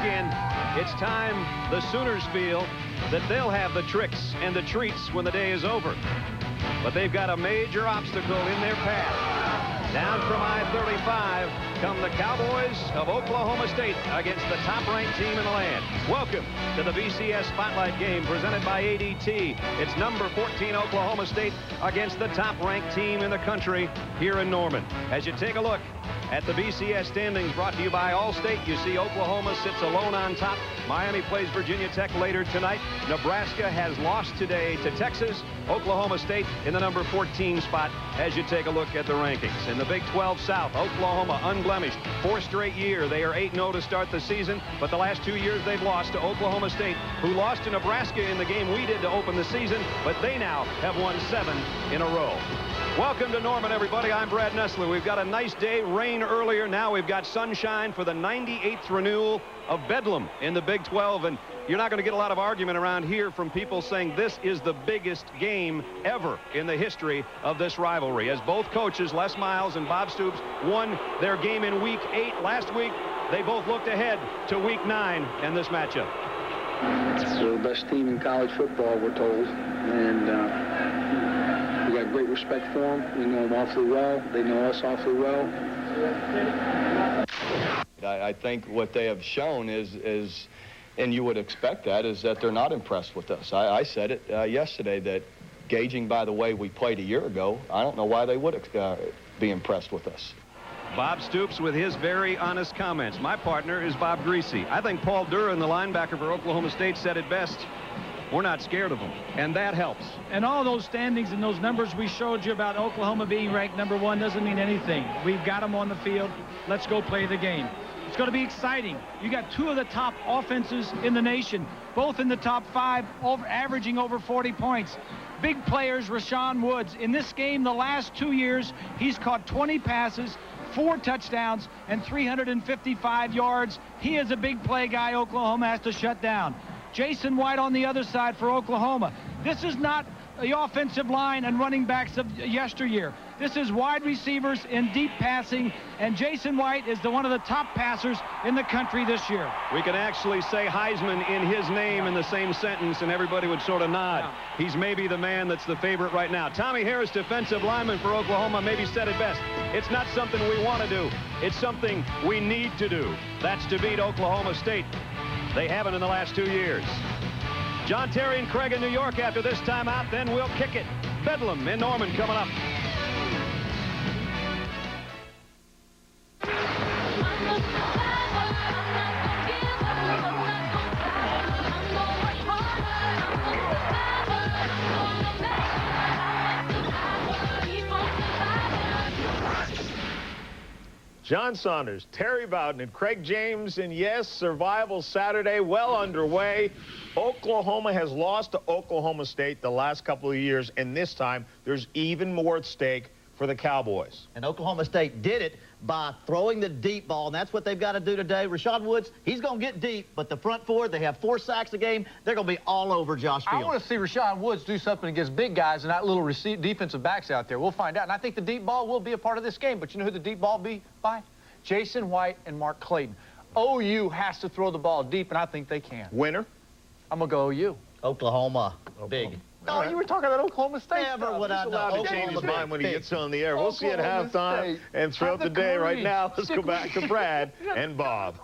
weekend, it's time the Sooners feel that they'll have the tricks and the treats when the day is over. But they've got a major obstacle in their path. Down from I-35 come the Cowboys of Oklahoma State against the top-ranked team in the land. Welcome to the BCS Spotlight game presented by ADT. It's number 14 Oklahoma State against the top-ranked team in the country here in Norman. As you take a look at the BCS standings brought to you by Allstate, you see Oklahoma sits alone on top. Miami plays Virginia Tech later tonight. Nebraska has lost today to Texas. Oklahoma State in the number 14 spot as you take a look at the rankings. In the Big 12 South, Oklahoma unblemished. 4th straight year. They are 8-0 to start the season, but the last 2 years they've lost to Oklahoma State, who lost to Nebraska in the game we did to open the season, but they now have won 7 in a row. Welcome to Norman, everybody. I'm Brad Nessler. We've got a nice day. Rain earlier. Now we've got sunshine for the 98th renewal of Bedlam in the Big 12. And you're not going to get a lot of argument around here from people saying this is the biggest game ever in the history of this rivalry. As both coaches, Les Miles and Bob Stoops, won their game in Week 8 last week, they both looked ahead to Week 9 in this matchup. We're the best team in college football, we're told. And we got great respect for them. We know them awfully well. They know us awfully well. I think what they have shown is, and you would expect that, is that they're not impressed with us. I said it yesterday that gauging by the way we played a year ago, I don't know why they would be impressed with us. Bob Stoops with his very honest comments. My partner is Bob Greasy. I think Paul Duran, the linebacker for Oklahoma State, said it best. We're not scared of them, and that helps. And all those standings and those numbers we showed you about Oklahoma being ranked number 1 doesn't mean anything. We've got them on the field. Let's go play the game. It's going to be exciting. You got 2 of the top offenses in the nation, both in the top 5, averaging over 40 points. Big players, Rashawn Woods. In this game, the last 2 years, he's caught 20 passes, 4 touchdowns, and 355 yards. He is a big play guy Oklahoma has to shut down. Jason White on the other side for Oklahoma. This is not the offensive line and running backs of yesteryear. This is wide receivers in deep passing, and Jason White is one of the top passers in the country this year. We can actually say Heisman in his name in the same sentence, and everybody would sort of nod. Yeah. He's maybe the man that's the favorite right now. Tommy Harris, defensive lineman for Oklahoma, maybe said it best. It's not something we want to do. It's something we need to do. That's to beat Oklahoma State. They haven't in the last 2 years. John Terry and Craig in New York after this timeout. Then we'll kick it. Bedlam in Norman coming up. John Saunders, Terry Bowden, and Craig James, and yes, Survival Saturday well underway. Oklahoma has lost to Oklahoma State the last couple of years, and this time there's even more at stake for the Cowboys. And Oklahoma State did it by throwing the deep ball, and that's what they've got to do today. Rashawn Woods, he's going to get deep, but the front four, they have 4 sacks a game. They're going to be all over Josh Fields. I want to see Rashawn Woods do something against big guys and not little defensive backs out there. We'll find out. And I think the deep ball will be a part of this game. But you know who the deep ball be by? Jason White and Mark Clayton. OU has to throw the ball deep, and I think they can. Winner? I'm going to go OU. Oklahoma. Big. No, you were talking about Oklahoma State. Never would I know. Allowed to change his mind when he gets on the air. We'll see at halftime and throughout the day. Right now, let's go back to Brad and Bob.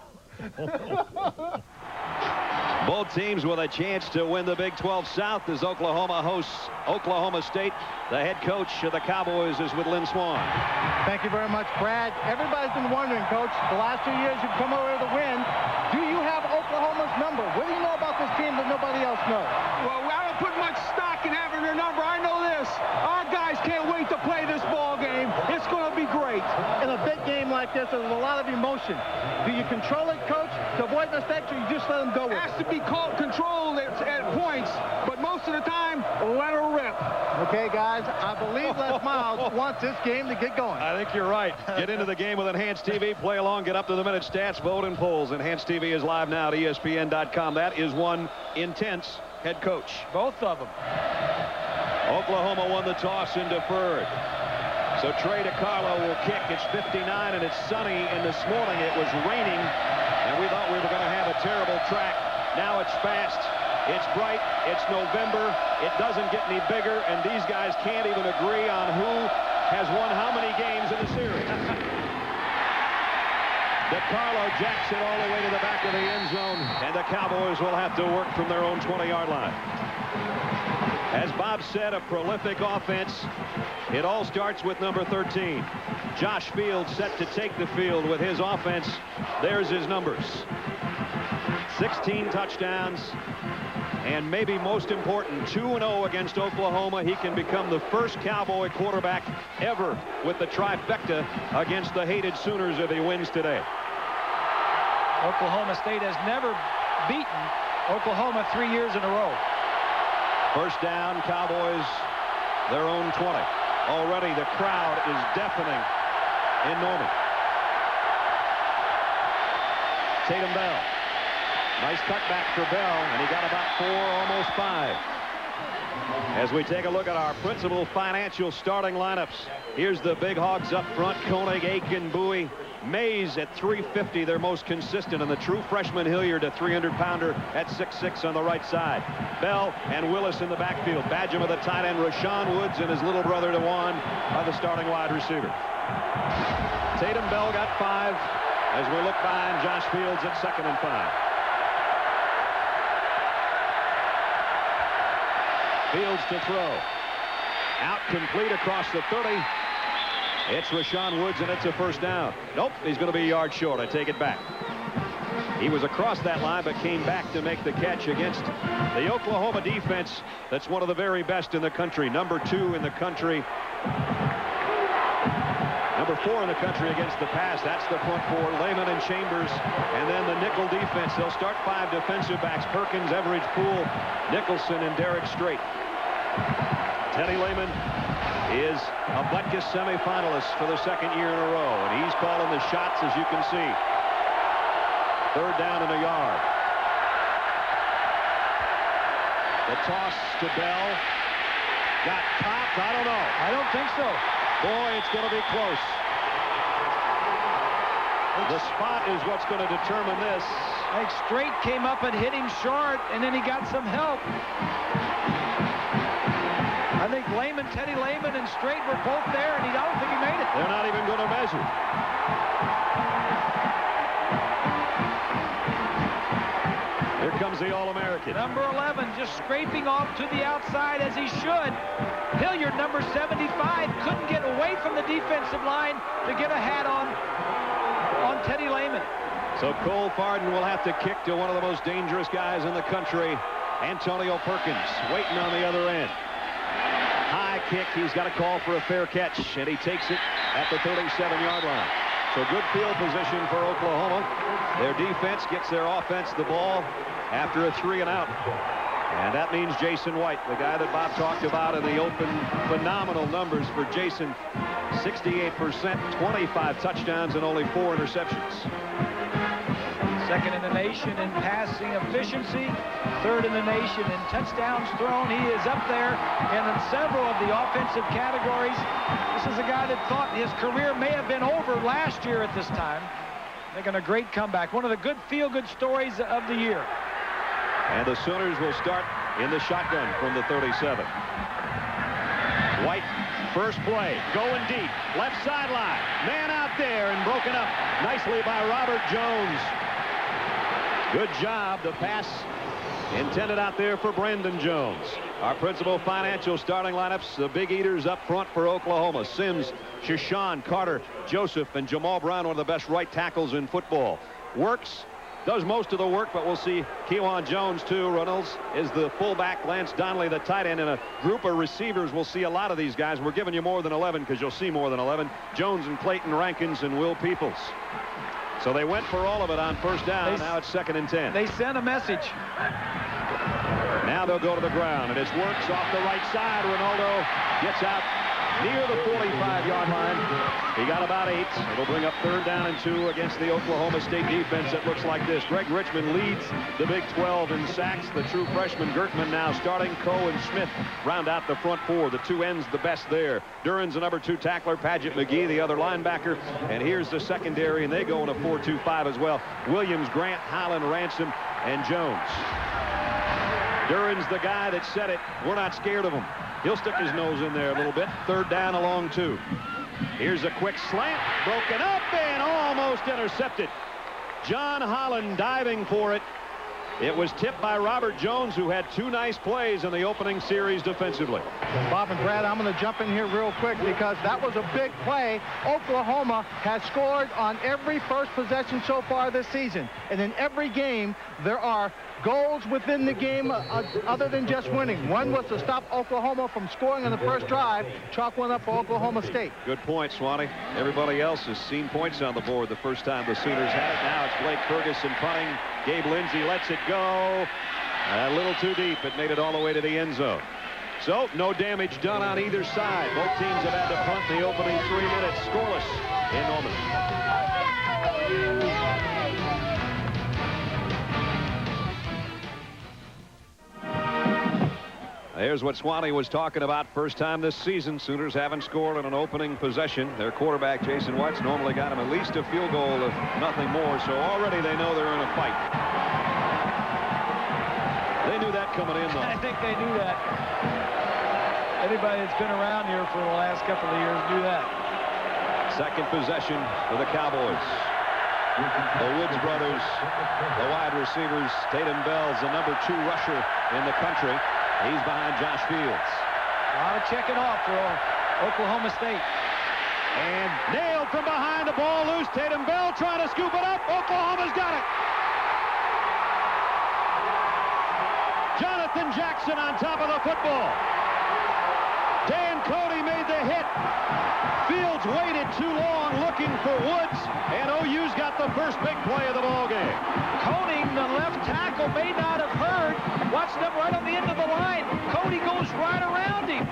Both teams with a chance to win the Big 12 South as Oklahoma hosts Oklahoma State. The head coach of the Cowboys is with Lynn Swan. Thank you very much, Brad. Everybody's been wondering, Coach, the last 2 years you've come over to win. Do you have Oklahoma's number? What do you know about this team that nobody else knows? Well, I don't put much stock in having their number. I know this. Our guys can't wait to play this ball game. It's going to be great. In a big game like this, there's a lot of emotion. Do you control it, Coach, to avoid mistakes, or you just let them go with it? It has to be controlled at points, but most of the time, let her rip. Okay, guys, I believe Les Miles wants this game to get going. I think you're right. Get into the game with Enhanced TV. Play along. Get up to the minute stats. Vote and polls. Enhanced TV is live now at ESPN.com. That is one intense head coach. Both of them. Oklahoma won the toss and deferred. So Trey DiCarlo will kick. It's 59, and it's sunny, and this morning it was raining, and we thought we were going to have a terrible track. Now it's fast. It's bright. It's November. It doesn't get any bigger, and these guys can't even agree on who has won how many games in the series. DeCarlo jacks it all the way to the back of the end zone, and the Cowboys will have to work from their own 20-yard line. As Bob said, a prolific offense. It all starts with number 13. Josh Fields set to take the field with his offense. There's his numbers. 16 touchdowns, and maybe most important, 2-0 against Oklahoma. He can become the first Cowboy quarterback ever with the trifecta against the hated Sooners if he wins today. Oklahoma State has never beaten Oklahoma 3 years in a row. First down, Cowboys, their own 20. Already the crowd is deafening in Norman. Tatum Bell. Nice cutback for Bell, and he got about 4, almost 5. As we take a look at our principal financial starting lineups, here's the big hogs up front: Koenig, Aiken, Bowie, Mays at 350, their most consistent, and the true freshman Hilliard, a 300-pounder at 6'6" on the right side. Bell and Willis in the backfield. Badgham of the tight end. Rashawn Woods and his little brother DeJuan are the starting wide receiver. Tatum Bell got 5 as we look behind Josh Fields at 2nd and 5. Fields to throw. Out complete across the 30. It's Rashawn Woods, and it's a first down. Nope, he's going to be a yard short. I take it back. He was across that line, but came back to make the catch against the Oklahoma defense. That's one of the very best in the country. Number 2 in the country. Number 4 in the country against the pass. That's the front 4, Lehman and Chambers. And then the nickel defense. They'll start 5 defensive backs: Perkins, Everidge, Poole, Nicholson, and Derek Strait. Teddy Lehman is a Butkus semifinalist for the 2nd year in a row, and he's calling the shots, as you can see. 3rd down and a yard. The toss to Bell. Got popped? I don't know. I don't think so. Boy, it's going to be close. The spot is what's going to determine this. Like Strait came up and hit him short, and then he got some help. I think Teddy Lehman and Strait were both there, and I don't think he made it. They're not even going to measure. Here comes the All-American. Number 11 just scraping off to the outside as he should. Hilliard, number 75, couldn't get away from the defensive line to get a hat on Teddy Lehman. So Cole Farden will have to kick to one of the most dangerous guys in the country, Antonio Perkins, waiting on the other end. High kick. He's got a call for a fair catch, and he takes it at the 37-yard line. So good field position for Oklahoma. Their defense gets their offense the ball after a 3 and out. And that means Jason White, the guy that Bob talked about in the open. Phenomenal numbers for Jason. 68%, 25 touchdowns, and only 4 interceptions. 2nd in the nation in passing efficiency, 3rd in the nation in touchdowns thrown. He is up there in several of the offensive categories. This is a guy that thought his career may have been over last year at this time. Making a great comeback. One of the good feel-good stories of the year. And the Sooners will start in the shotgun from the 37. White, first play, going deep, left sideline. Man out there and broken up nicely by Robert Jones. Good job. The pass intended out there for Brandon Jones. Our principal financial starting lineups, the big eaters up front for Oklahoma: Sims, Shashan, Carter, Joseph, and Jamal Brown, one of the best right tackles in football. Works, does most of the work, but we'll see Kewan Jones too. Reynolds is the fullback, Lance Donnelly the tight end, and a group of receivers. We'll see a lot of these guys. We're giving you more than 11 because you'll see more than 11. Jones and Clayton Rankins and Will Peoples. So they went for all of it on first down. Now it's 2nd and 10. They sent a message. Now they'll go to the ground, and it's Works off the right side. Ronaldo gets out near the 45-yard line. He got about 8. It'll bring up 3rd down and 2 against the Oklahoma State defense that looks like this. Greg Richmond leads the Big 12 in sacks. The true freshman Gertman now starting. Coe and Smith round out the front 4. The 2 ends the best there. Duran's the number 2 tackler. Paget McGee, the other linebacker. And here's the secondary, and they go in a 4-2-5 as well. Williams, Grant, Holland, Ransom, and Jones. Duran's the guy that said it. We're not scared of him. He'll stick his nose in there a little bit. 3rd down along 2. Here's a quick slant, broken up and almost intercepted. John Holland diving for it. It was tipped by Robert Jones, who had 2 nice plays in the opening series defensively. Bob and Brad, I'm going to jump in here real quick because that was a big play. Oklahoma has scored on every first possession so far this season. And in every game, there are goals within the game other than just winning. One was to stop Oklahoma from scoring on the first drive. Chalk one up for Oklahoma State. Good point, Swanee. Everybody else has seen points on the board the first time the Sooners had it. Now it's Blake Ferguson punting. Gabe Lindsey lets it go. A little too deep. It made it all the way to the end zone. So no damage done on either side. Both teams have had to punt the opening 3 minutes. Scoreless in Norman. Here's what Swanee was talking about. First time this season, Sooners haven't scored on an opening possession. Their quarterback, Jason White's normally got them at least a field goal, if nothing more. So already they know they're in a fight. They knew that coming in, though. I think they knew that. Anybody that's been around here for the last couple of years knew that. Second possession for the Cowboys. The Woods brothers, the wide receivers. Tatum Bell's the number 2 rusher in the country. He's behind Josh Fields. A lot of checking off for Oklahoma State. And nailed from behind, the ball loose. Tatum Bell trying to scoop it up. Oklahoma's got it. Jonathan Jackson on top of the football. Dan Cody made the hit. Fields waited too long looking for Woods, and OU's got the first big play of the ball game. Coning, the left tackle, may not have heard. Watched him right on the end of the line. Cody goes right around him.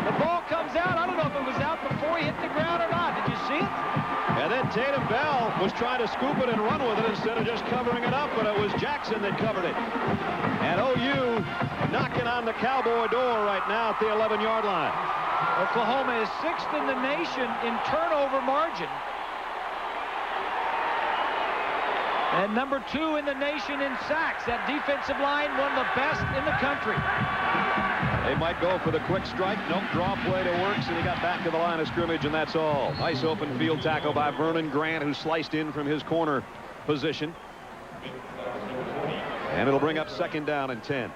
The ball comes out. I don't know if it was out before he hit the ground or not. Did you see it? And then Tatum Bell was trying to scoop it and run with it instead of just covering it up, but it was Jackson that covered it. And OU knocking on the Cowboy door right now at the 11-yard line. Oklahoma is 6th in the nation in turnover margin. And number 2 in the nation in sacks. That defensive line, one of the best in the country. They might go for the quick strike. Nope, draw play to works, and he got back to the line of scrimmage, and that's all. Nice open field tackle by Vernon Grant, who sliced in from his corner position. And it'll bring up 2nd down and 10.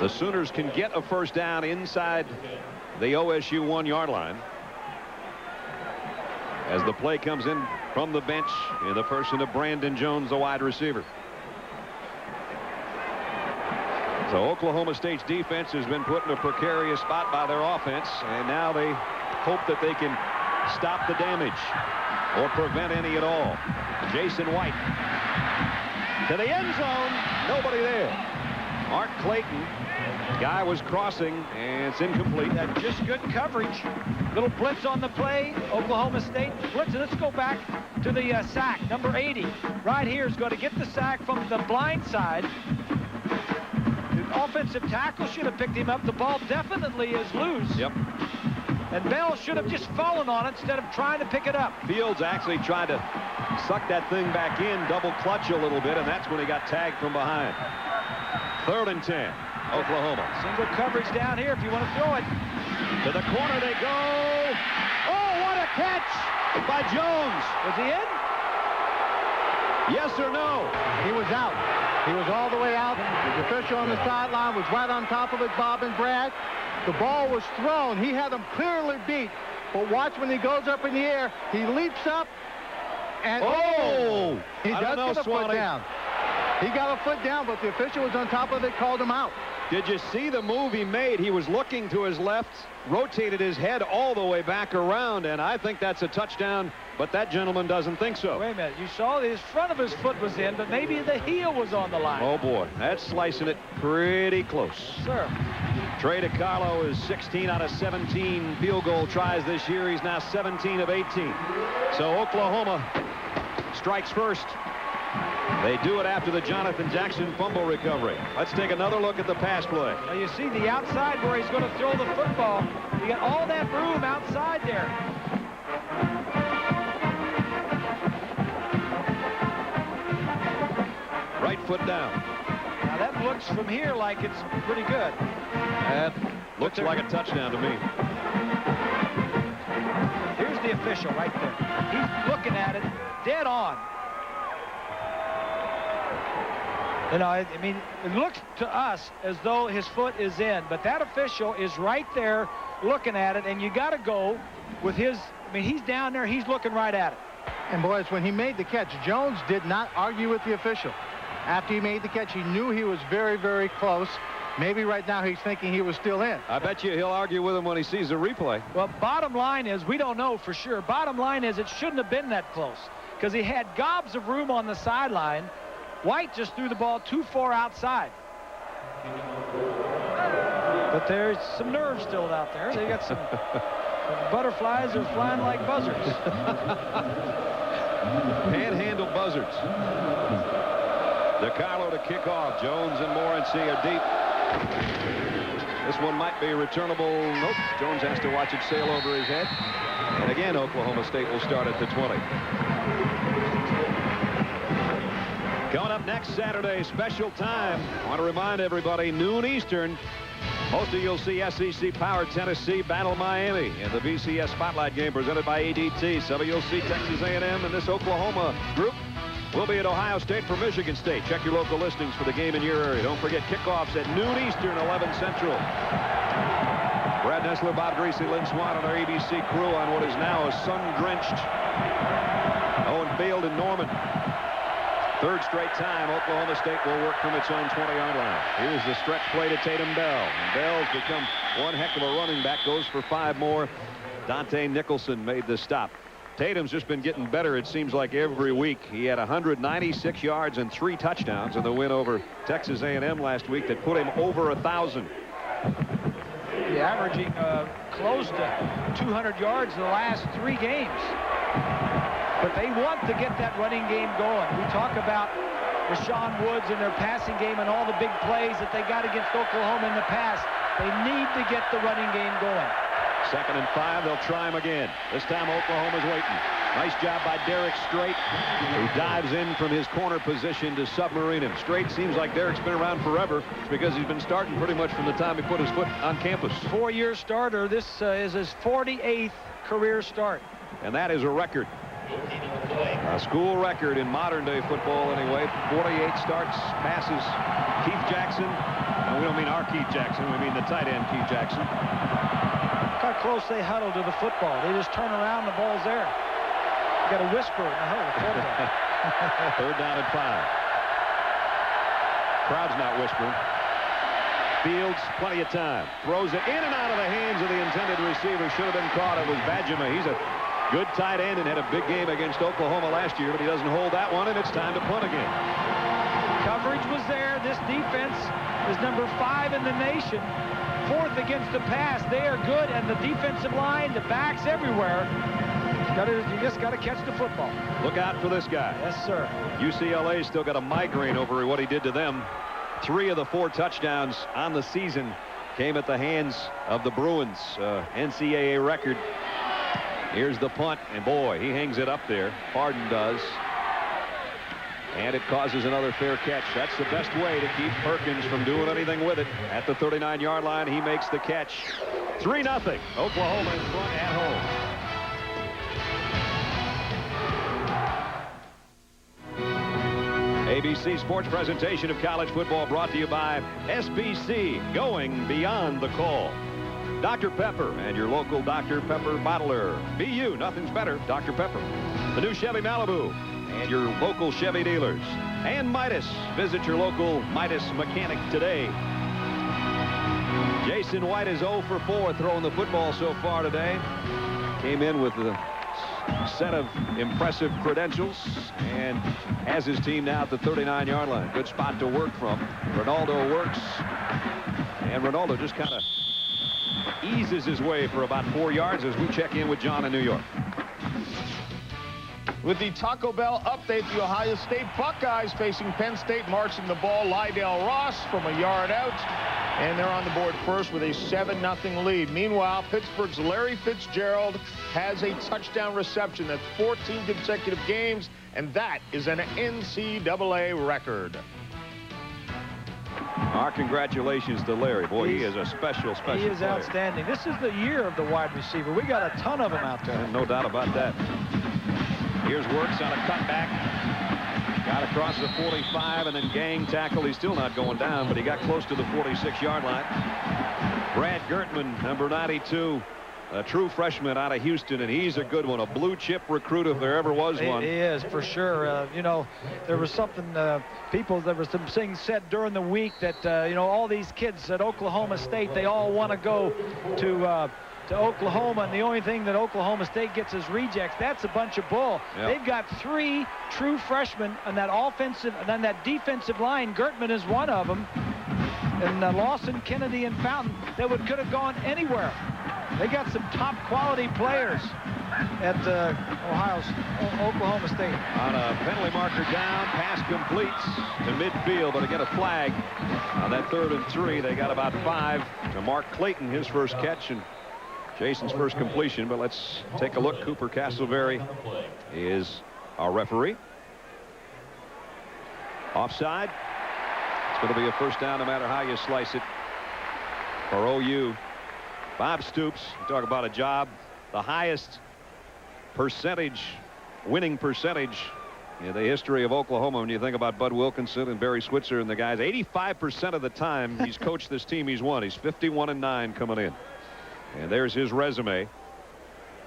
The Sooners can get a first down inside the OSU 1-yard line. As the play comes in from the bench in the person of Brandon Jones, the wide receiver. So Oklahoma State's defense has been put in a precarious spot by their offense, and now they hope that they can stop the damage or prevent any at all. Jason White to the end zone. Nobody there. Mark Clayton. Guy was crossing, and it's incomplete. Just good coverage. Little blitz on the play. Oklahoma State blitz. Let's go back to the sack. Number 80 right here is going to get the sack from the blind side. The offensive tackle should have picked him up. The ball definitely is loose. Yep. And Bell should have just fallen on it instead of trying to pick it up. Fields actually tried to suck that thing back in, double clutch a little bit, and that's when he got tagged from behind. 3rd and 10. Oklahoma. Single coverage down here if you want to throw it. To the corner they go. Oh, what a catch by Jones. Was he in? Yes or no? He was out. He was all the way out. The official on the sideline was right on top of it, Bob and Brad. The ball was thrown. He had him clearly beat. But watch when he goes up in the air. He leaps up. And he does get a foot down. He got a foot down, but the official was on top of it, called him out. Did you see the move he made? He was looking to his left, rotated his head all the way back around, and I think that's a touchdown but that gentleman doesn't think so. Wait a minute. You saw his front of his foot was in, but maybe the heel was on the line. Oh, boy. That's slicing it pretty close. Sir. Trey DiCarlo is 16 out of 17 field goal tries this year. He's now 17 of 18. So Oklahoma strikes first. They do it after the Jonathan Jackson fumble recovery. Let's take another look at the pass play. Now you see the outside where he's going to throw the football. You got all that room outside there. Right foot down. Now that looks from here like it's pretty good. That looks like a touchdown to me. Here's the official right there. He's looking at it dead on. You know, I mean, it looks to us as though his foot is in, but that official is right there looking at it, and you got to go with his, I mean, he's down there, he's looking right at it. And boys, when he made the catch, Jones did not argue with the official. After he made the catch, he knew he was very, very close. Maybe right now he's thinking he was still in. I bet you he'll argue with him when he sees the replay. Well, bottom line is, we don't know for sure. Bottom line is, it shouldn't have been that close because he had gobs of room on the sideline. White just threw the ball too far outside. But there's some nerves still out there. They got some butterflies are flying like buzzards. Panhandle buzzards. DiCarlo to kick off. Jones and Morency are deep. This one might be returnable. Nope. Jones has to watch it sail over his head. And again, Oklahoma State will start at the 20. Coming up next Saturday, special time. I want to remind everybody, noon Eastern. Most of you'll see SEC Power Tennessee battle Miami in the BCS Spotlight game presented by ADT. Some of you'll see Texas A&M, and this Oklahoma group will be at Ohio State for Michigan State. Check your local listings for the game in your area. Don't forget kickoffs at noon Eastern, 11 Central. Brad Nessler, Bob Greasy, Lynn Swan, and our ABC crew on what is now a sun-drenched Owen Field in Norman. Third straight time, Oklahoma State will work from its own 20-yard line. Here's the stretch play to Tatum Bell. And Bell's become one heck of a running back, goes for 5 more. Dante Nicholson made the stop. Tatum's just been getting better, it seems like, every week. He had 196 yards and 3 touchdowns in the win over Texas A&M last week that put him over 1,000. He's averaging close to 200 yards in the last 3 games. But they want to get that running game going. We talk about Rashawn Woods and their passing game and all the big plays that they got against Oklahoma in the past. They need to get the running game going. 2nd and 5, they'll try him again. This time Oklahoma's waiting. Nice job by Derek Strait, who dives in from his corner position to submarine him. Strait seems like Derek's been around forever because he's been starting pretty much from the time he put his foot on campus. 4-year starter. This is his 48th career start. And that is a record. A school record in modern-day football anyway. 48 starts, passes. Keith Jackson. And we don't mean our Keith Jackson. We mean the tight end Keith Jackson. Look how close they huddle to the football. They just turn around, the ball's there. You got a whisper in the huddle. 3rd down and 5. Crowd's not whispering. Fields, plenty of time. Throws it in and out of the hands of the intended receiver. Should have been caught. It was Bajema. He's a good tight end and had a big game against Oklahoma last year, but he doesn't hold that one, and it's time to punt again. Coverage was there. This defense is number 5 in the nation. 4th against the pass. They are good, and the defensive line, the backs everywhere. You just got to catch the football. Look out for this guy. Yes, sir. UCLA still got a migraine over what he did to them. 3 of the 4 touchdowns on the season came at the hands of the Bruins. NCAA record. Here's the punt, and boy, he hangs it up there. Pardon does. And it causes another fair catch. That's the best way to keep Perkins from doing anything with it. At the 39-yard line, he makes the catch. 3-0. Oklahoma in front at home. ABC Sports presentation of college football brought to you by SBC, going beyond the call. Dr. Pepper and your local Dr. Pepper bottler. Be you, nothing's better, Dr. Pepper. The new Chevy Malibu and your local Chevy dealers. And Midas. Visit your local Midas mechanic today. Jason White is 0 for 4 throwing the football so far today. Came in with the set of impressive credentials and has his team now at the 39-yard line. Good spot to work from. Ronaldo works, and Ronaldo just kind of eases his way for about 4 yards as we check in with John in New York. With the Taco Bell update, the Ohio State Buckeyes facing Penn State, marching the ball. Lydell Ross from a yard out, and they're on the board first with a 7-0 lead. Meanwhile, Pittsburgh's Larry Fitzgerald has a touchdown reception. That's 14 consecutive games, and that is an NCAA record. Our congratulations to Larry. Boy, he is a special player. He is outstanding. This is the year of the wide receiver. We got a ton of them out there. No doubt about that. Here's Works on a cutback. Got across the 45 and then gang tackle. He's still not going down, but he got close to the 46-yard line. Brad Gertman, number 92, a true freshman out of Houston, and he's a good one, a blue chip recruit if there ever was one. He is, for sure. You know, there was something, there was some things said during the week that, you know, all these kids at Oklahoma State, they all want to go to Oklahoma, and the only thing that Oklahoma State gets is rejects. That's a bunch of bull. Yep. They've got 3 true freshmen on that offensive and then that defensive line. Gertman is one of them, and Lawson, Kennedy, and Fountain that could have gone anywhere. They got some top quality players at Oklahoma State. On a penalty marker down, pass completes to midfield, but again a flag on that 3rd and 3. They got about 5 to Mark Clayton, his first catch, and Jason's first completion. But let's take a look. Cooper Castleberry is our referee. Offside. It's going to be a first down no matter how you slice it for OU. Bob Stoops, talk about a job, the highest winning percentage in the history of Oklahoma. When you think about Bud Wilkinson and Barry Switzer and the guys, 85% of the time he's coached this team, he's won. He's 51-9 coming in. And there's his resume.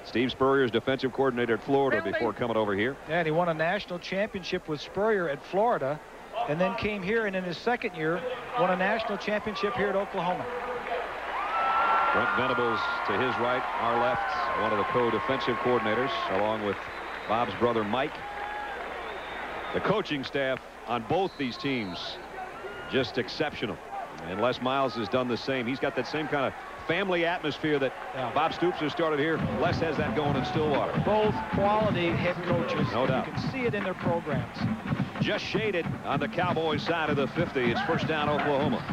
Steve Spurrier's defensive coordinator at Florida before coming over here. Yeah, and he won a national championship with Spurrier at Florida, and then came here, and in his second year won a national championship here at Oklahoma. Brent Venables to his right, our left, one of the co-defensive coordinators, along with Bob's brother Mike. The coaching staff on both these teams just exceptional, and Les Miles has done the same. He's got that same kind of family atmosphere that Bob Stoops has started here. Les has that going in Stillwater. Both quality head coaches. No doubt. You can see it in their programs. Just shaded on the Cowboys side of the 50. It's first down, Oklahoma.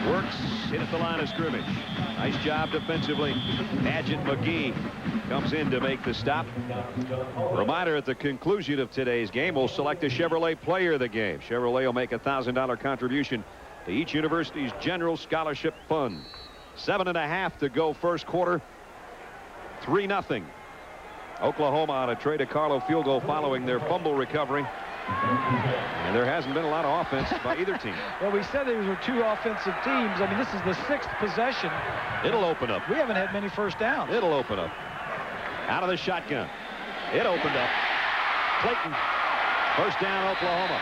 Works hit at the line of scrimmage. Nice job defensively. Agent McGee comes in to make the stop. Reminder, at the conclusion of today's game, we'll select a Chevrolet player of the game. Chevrolet will make a $1,000 contribution to each university's general scholarship fund. 7.5 to go first quarter. 3-0. Oklahoma on a Trey DeCarlo field goal following their fumble recovery. And there hasn't been a lot of offense by either team. Well, we said there were 2 offensive teams. I mean, this is the 6th possession. It'll open up. We haven't had many first downs. It'll open up. Out of the shotgun. It opened up. Clayton. First down, Oklahoma.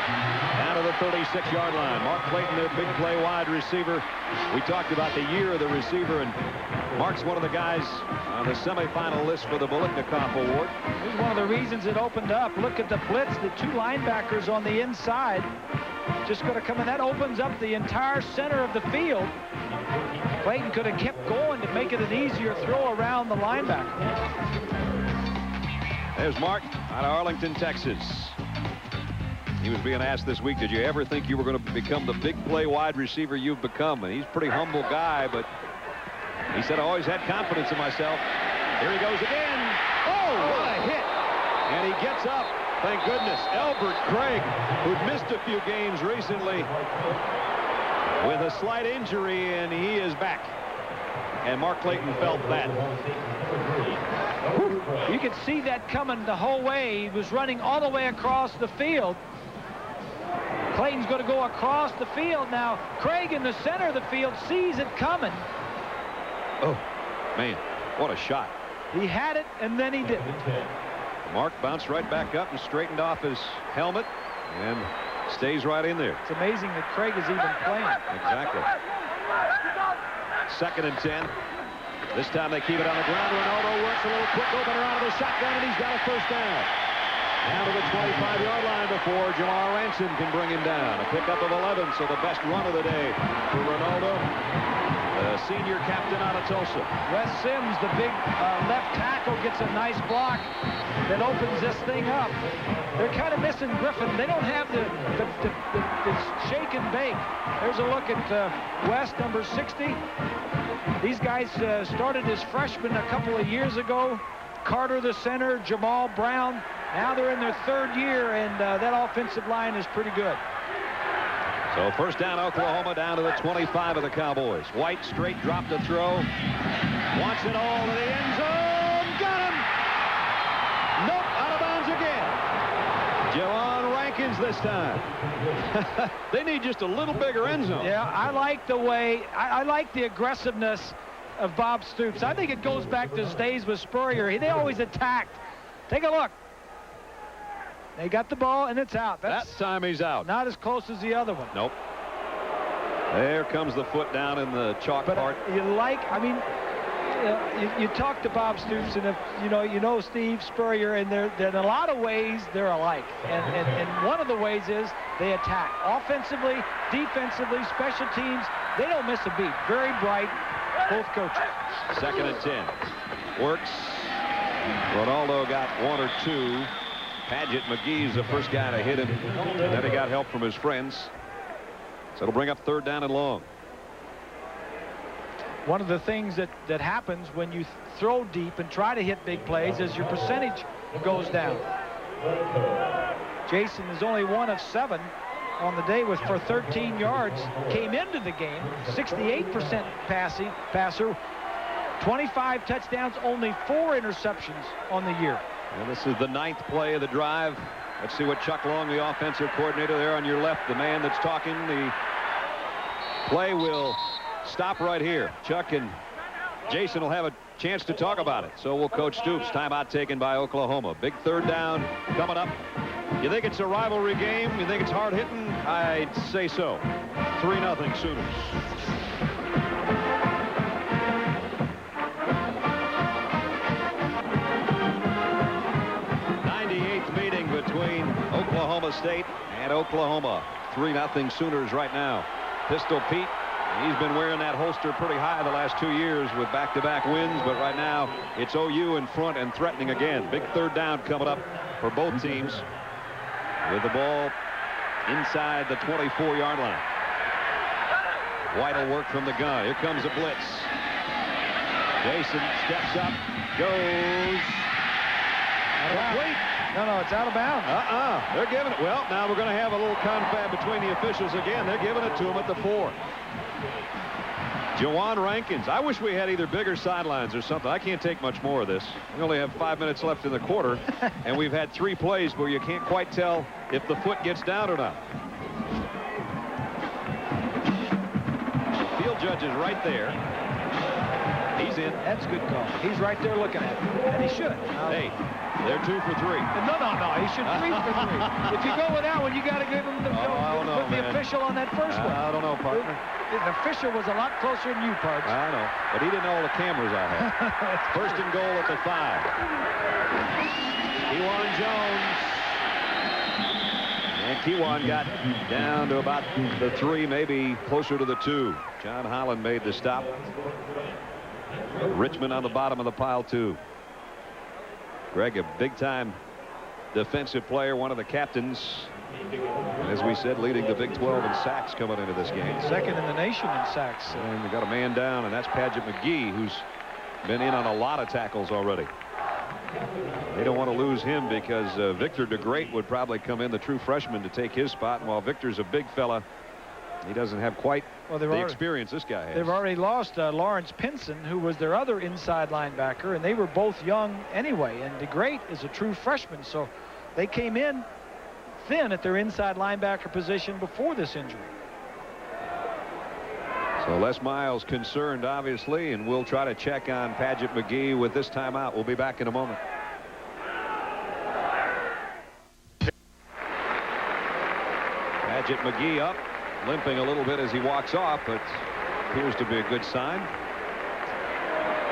Down to the 36-yard line. Mark Clayton, their big play wide receiver. We talked about the year of the receiver, and Mark's one of the guys on the semifinal list for the Biletnikoff Award. This is one of the reasons it opened up. Look at the blitz, the 2 linebackers on the inside. Just going to come in. That opens up the entire center of the field. Clayton could have kept going to make it an easier throw around the linebacker. There's Mark out of Arlington, Texas. He was being asked this week, did you ever think you were going to become the big play wide receiver you've become? And he's a pretty humble guy, but he said, I always had confidence in myself. Here he goes again. Oh, what a hit. And he gets up. Thank goodness. Albert Craig, who'd missed a few games recently with a slight injury, and he is back. And Mark Clayton felt that. You could see that coming the whole way. He was running all the way across the field. Clayton's going to go across the field now. Craig in the center of the field sees it coming. Oh, man, what a shot. He had it, and then he didn't. Mark bounced right back up and straightened off his helmet and stays right in there. It's amazing that Craig is even playing. Exactly. 2nd and 10. This time they keep it on the ground. Ronaldo works a little quick opener out of the shotgun, and he's got a first down. Down to the 25-yard line before Jamal Ransom can bring him down. A pickup of 11, so the best run of the day for Ronaldo, the senior captain out of Tulsa. Wes Sims, the big left tackle, gets a nice block that opens this thing up. They're kind of missing Griffin. They don't have the shake and bake. There's a look at West, number 60. These guys started as freshmen a couple of years ago. Carter, the center, Jamal Brown. Now they're in their third year, and that offensive line is pretty good. So first down, Oklahoma, down to the 25 of the Cowboys. White straight drop to throw. Wants it all to the end zone. Got him! Nope, out of bounds again. Jawan Rankins this time. They need just a little bigger end zone. Yeah, I like the way, I like the aggressiveness of Bob Stoops. I think it goes back to his days with Spurrier. They always attacked. Take a look. They got the ball, and it's out. That time he's out. Not as close as the other one. Nope. There comes the foot down in the chalk part. You like, I mean, you talk to Bob Stoops, and if you know Steve Spurrier, and they're in a lot of ways they're alike. And one of the ways is they attack offensively, defensively, special teams. They don't miss a beat. Very bright, both coaches. 2nd and 10. Works. Ronaldo got one or two. Paget McGee's the first guy to hit him. Then he got help from his friends. So it'll bring up 3rd down and long. One of the things that happens when you throw deep and try to hit big plays is your percentage goes down. Jason is only 1 of 7 on the day for 13 yards. Came into the game 68% passer, 25 touchdowns, only 4 interceptions on the year. And this is the 9th play of the drive. Let's see what Chuck Long, the offensive coordinator there on your left, the man that's talking. The play will stop right here. Chuck and Jason will have a chance to talk about it. So will Coach Stoops. Timeout taken by Oklahoma. Big 3rd down coming up. You think it's a rivalry game? You think it's hard hitting? I'd say so. 3-0 Sooners. 98th meeting between Oklahoma State and Oklahoma. 3-0 Sooners right now. Pistol Pete, he's been wearing that holster pretty high the last 2 years with back-to-back wins, but right now it's OU in front and threatening again. Big 3rd down coming up for both teams with the ball inside the 24-yard line. White will work from the gun. Here comes a blitz. Jason steps up, goes. Wait. No, it's out of bounds. They're giving it. Well, now we're going to have a little confab between the officials again. They're giving it to him at the 4. Jawan Rankins. I wish we had either bigger sidelines or something. I can't take much more of this. We only have 5 minutes left in the quarter, and we've had 3 plays where you can't quite tell if the foot gets down or not. Field judge is right there. He's in. That's a good call. He's right there looking at it, and he should. Hey, they're 2 for 3. No. He should 3 for 3. If you go with that one, you got to give him the official on that first one. I don't know, partner. The official was a lot closer than you, Pards. I know, but he didn't know all the cameras I had. 1st and goal at the 5. Kewan Jones. And Kewan got down to about the 3, maybe closer to the 2. John Holland made the stop. Richmond on the bottom of the pile, too. Greg, a big-time defensive player, one of the captains. And as we said, leading the Big 12 in sacks coming into this game. 2nd in the nation in sacks. And we got a man down, and that's Paget McGee, who's been in on a lot of tackles already. They don't want to lose him because Victor DeGreat would probably come in, the true freshman, to take his spot. And while Victor's a big fella, he doesn't have quite the experience this guy has. They've already lost Lawrence Pinson, who was their other inside linebacker, and they were both young anyway. And DeGreat is a true freshman, so they came in thin at their inside linebacker position before this injury. So Les Miles concerned, obviously, and we'll try to check on Paget McGee with this timeout. We'll be back in a moment. Paget McGee up, limping a little bit as he walks off, but appears to be a good sign.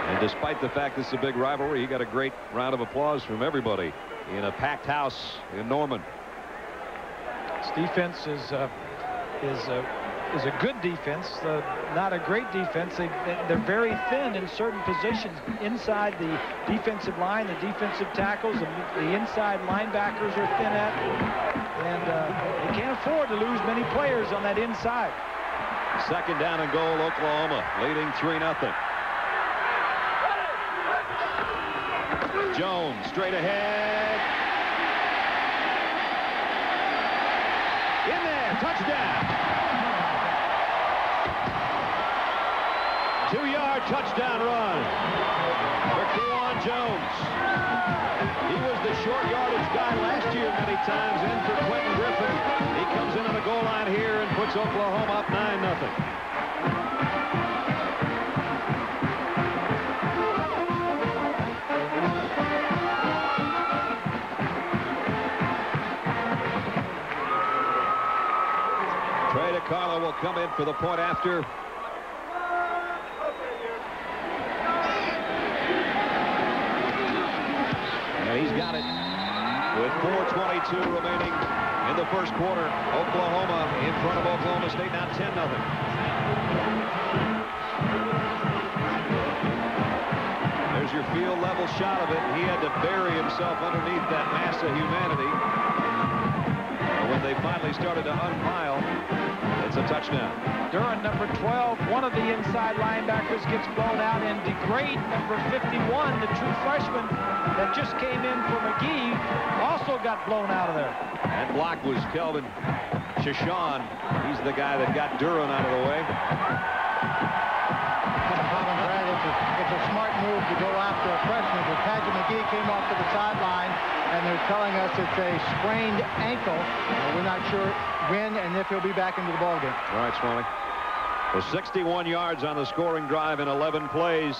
And despite the fact this is a big rivalry, he got a great round of applause from everybody in a packed house in Norman. This defense is a good defense, not a great defense. They're very thin in certain positions inside the defensive line, the defensive tackles, the inside linebackers are thin at, and they can't afford to lose many players on that inside. Second down and goal, Oklahoma leading 3-0. Jones straight ahead. In there, touchdown. 2-yard touchdown run for Kewan Jones. He was the short yardage guy last year many times in for Quentin Griffin. He comes in on the goal line here and puts Oklahoma up 9-0. Trey DeCarlo will come in for the point after. And he's got it with 4:22 remaining in the first quarter. Oklahoma in front of Oklahoma State, now 10-0. There's your field level shot of it. He had to bury himself underneath that mass of humanity. And when they finally started to unpile, it's a touchdown. Duran, number 12, one of the inside linebackers gets blown out, and DeGrade, number 51, the true freshman that just came in for McGee, also got blown out of there. That block was Kelvin Shashan. He's the guy that got Duran out of the way. It's a smart move to go after a freshman, but Patrick McGee came off to the sideline, and they're telling us it's a sprained ankle. We're not sure when and if he'll be back into the ballgame. All right, Swanee. Well, 61 yards on the scoring drive in 11 plays.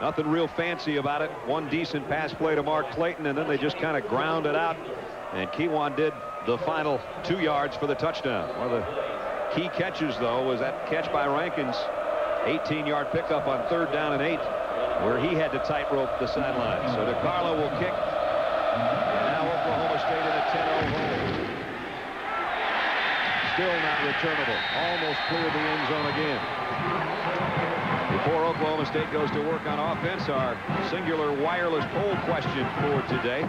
Nothing real fancy about it. One decent pass play to Mark Clayton, and then they just kind of ground it out. And Kewan did the final 2 yards for the touchdown. One of the key catches, though, was that catch by Rankins. 18-yard pickup on 3rd down and 8, where he had to tightrope the sideline. So DeCarlo will kick. And now Oklahoma State in a 10-0 hole. Still not returnable. Almost cleared the end zone again. Before Oklahoma State goes to work on offense, our singular wireless poll question for today.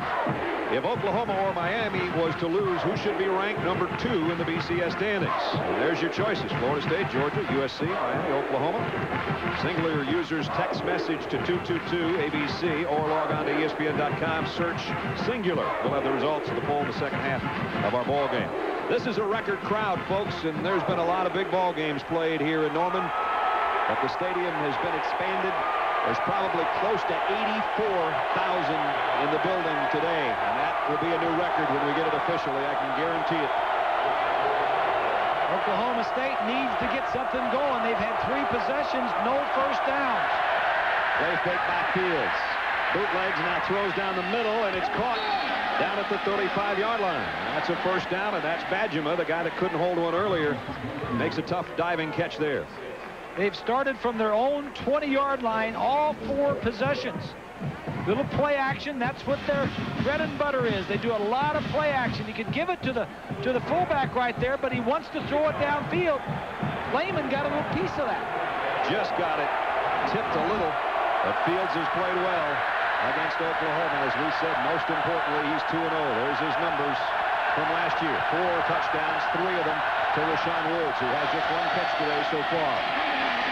If Oklahoma or Miami was to lose, who should be ranked number 2 in the BCS standings? And there's your choices. Florida State, Georgia, USC, Miami, Oklahoma. Singular users text message to 222-ABC or log on to ESPN.com. Search Singular. We'll have the results of the poll in the second half of our ball game. This is a record crowd, folks, and there's been a lot of big ball games played here in Norman. But the stadium has been expanded. There's probably close to 84,000 in the building today, and that will be a new record when we get it officially. I can guarantee it. Oklahoma State needs to get something going. They've had 3 possessions, no first downs. Play fake by Fields. Bootlegs, now throws down the middle, and it's caught down at the 35-yard line. And that's a first down, and that's Badgema, the guy that couldn't hold one earlier. Makes a tough diving catch there. They've started from their own 20-yard line all 4 possessions. Little play action, that's what their bread and butter is. They do a lot of play action. You could give it to the fullback right there, but he wants to throw it downfield. Lehman got a little piece of that. Just got it. Tipped a little, but Fields has played well against Oklahoma. As we said, most importantly, he's 2-0. There's his numbers from last year. 4 touchdowns, 3 of them to Rashawn Woods, who has just 1 catch today so far.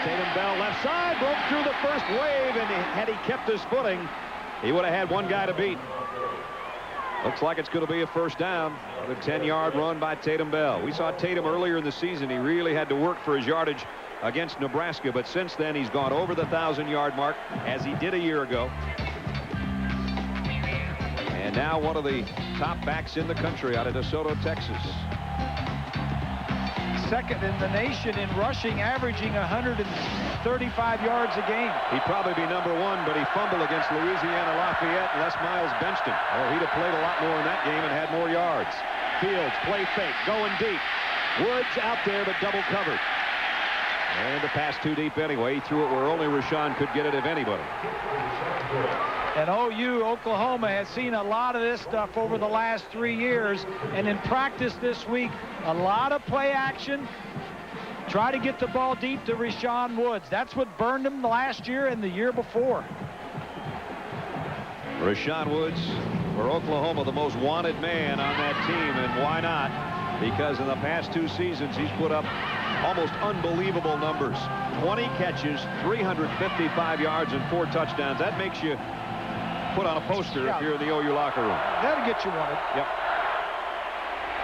Tatum Bell left side, broke through the first wave, and had he kept his footing, he would have had 1 guy to beat. Looks like it's going to be a first down. Another 10-yard run by Tatum Bell. We saw Tatum earlier in the season. He really had to work for his yardage against Nebraska, but since then he's gone over the 1,000-yard mark, as he did a year ago. And now one of the top backs in the country out of DeSoto, Texas. Second in the nation in rushing, averaging 135 yards a game. He'd probably be number 1, but he fumbled against Louisiana Lafayette. Les Miles benched him. Or he'd have played a lot more in that game and had more yards. Fields, play fake, going deep. Woods out there, but double covered. And the pass too deep anyway. He threw it where only Rashawn could get it, if anybody. And OU, Oklahoma, has seen a lot of this stuff over the last 3 years. And in practice this week, a lot of play action. Try to get the ball deep to Rashawn Woods. That's what burned him last year and the year before. Rashawn Woods, for Oklahoma, the most wanted man on that team. And why not? Because in the past 2 seasons, he's put up almost unbelievable numbers. 20 catches, 355 yards, and 4 touchdowns. That makes you put on a poster if you're in the OU locker room. That'll get you wanted. Yep.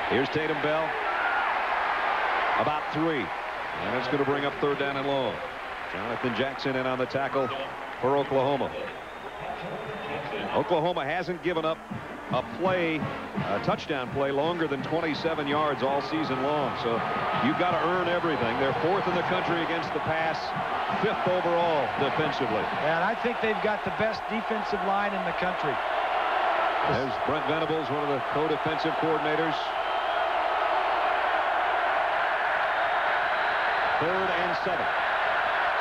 Here's Tatum Bell. About 3. And it's going to bring up 3rd down and long. Jonathan Jackson in on the tackle for Oklahoma. Oklahoma hasn't given up a touchdown play longer than 27 yards all season long. So you've got to earn everything. They're 4th in the country against the pass, 5th overall defensively. And I think they've got the best defensive line in the country. There's Brent Venables, one of the co-defensive coordinators. 3rd and 7.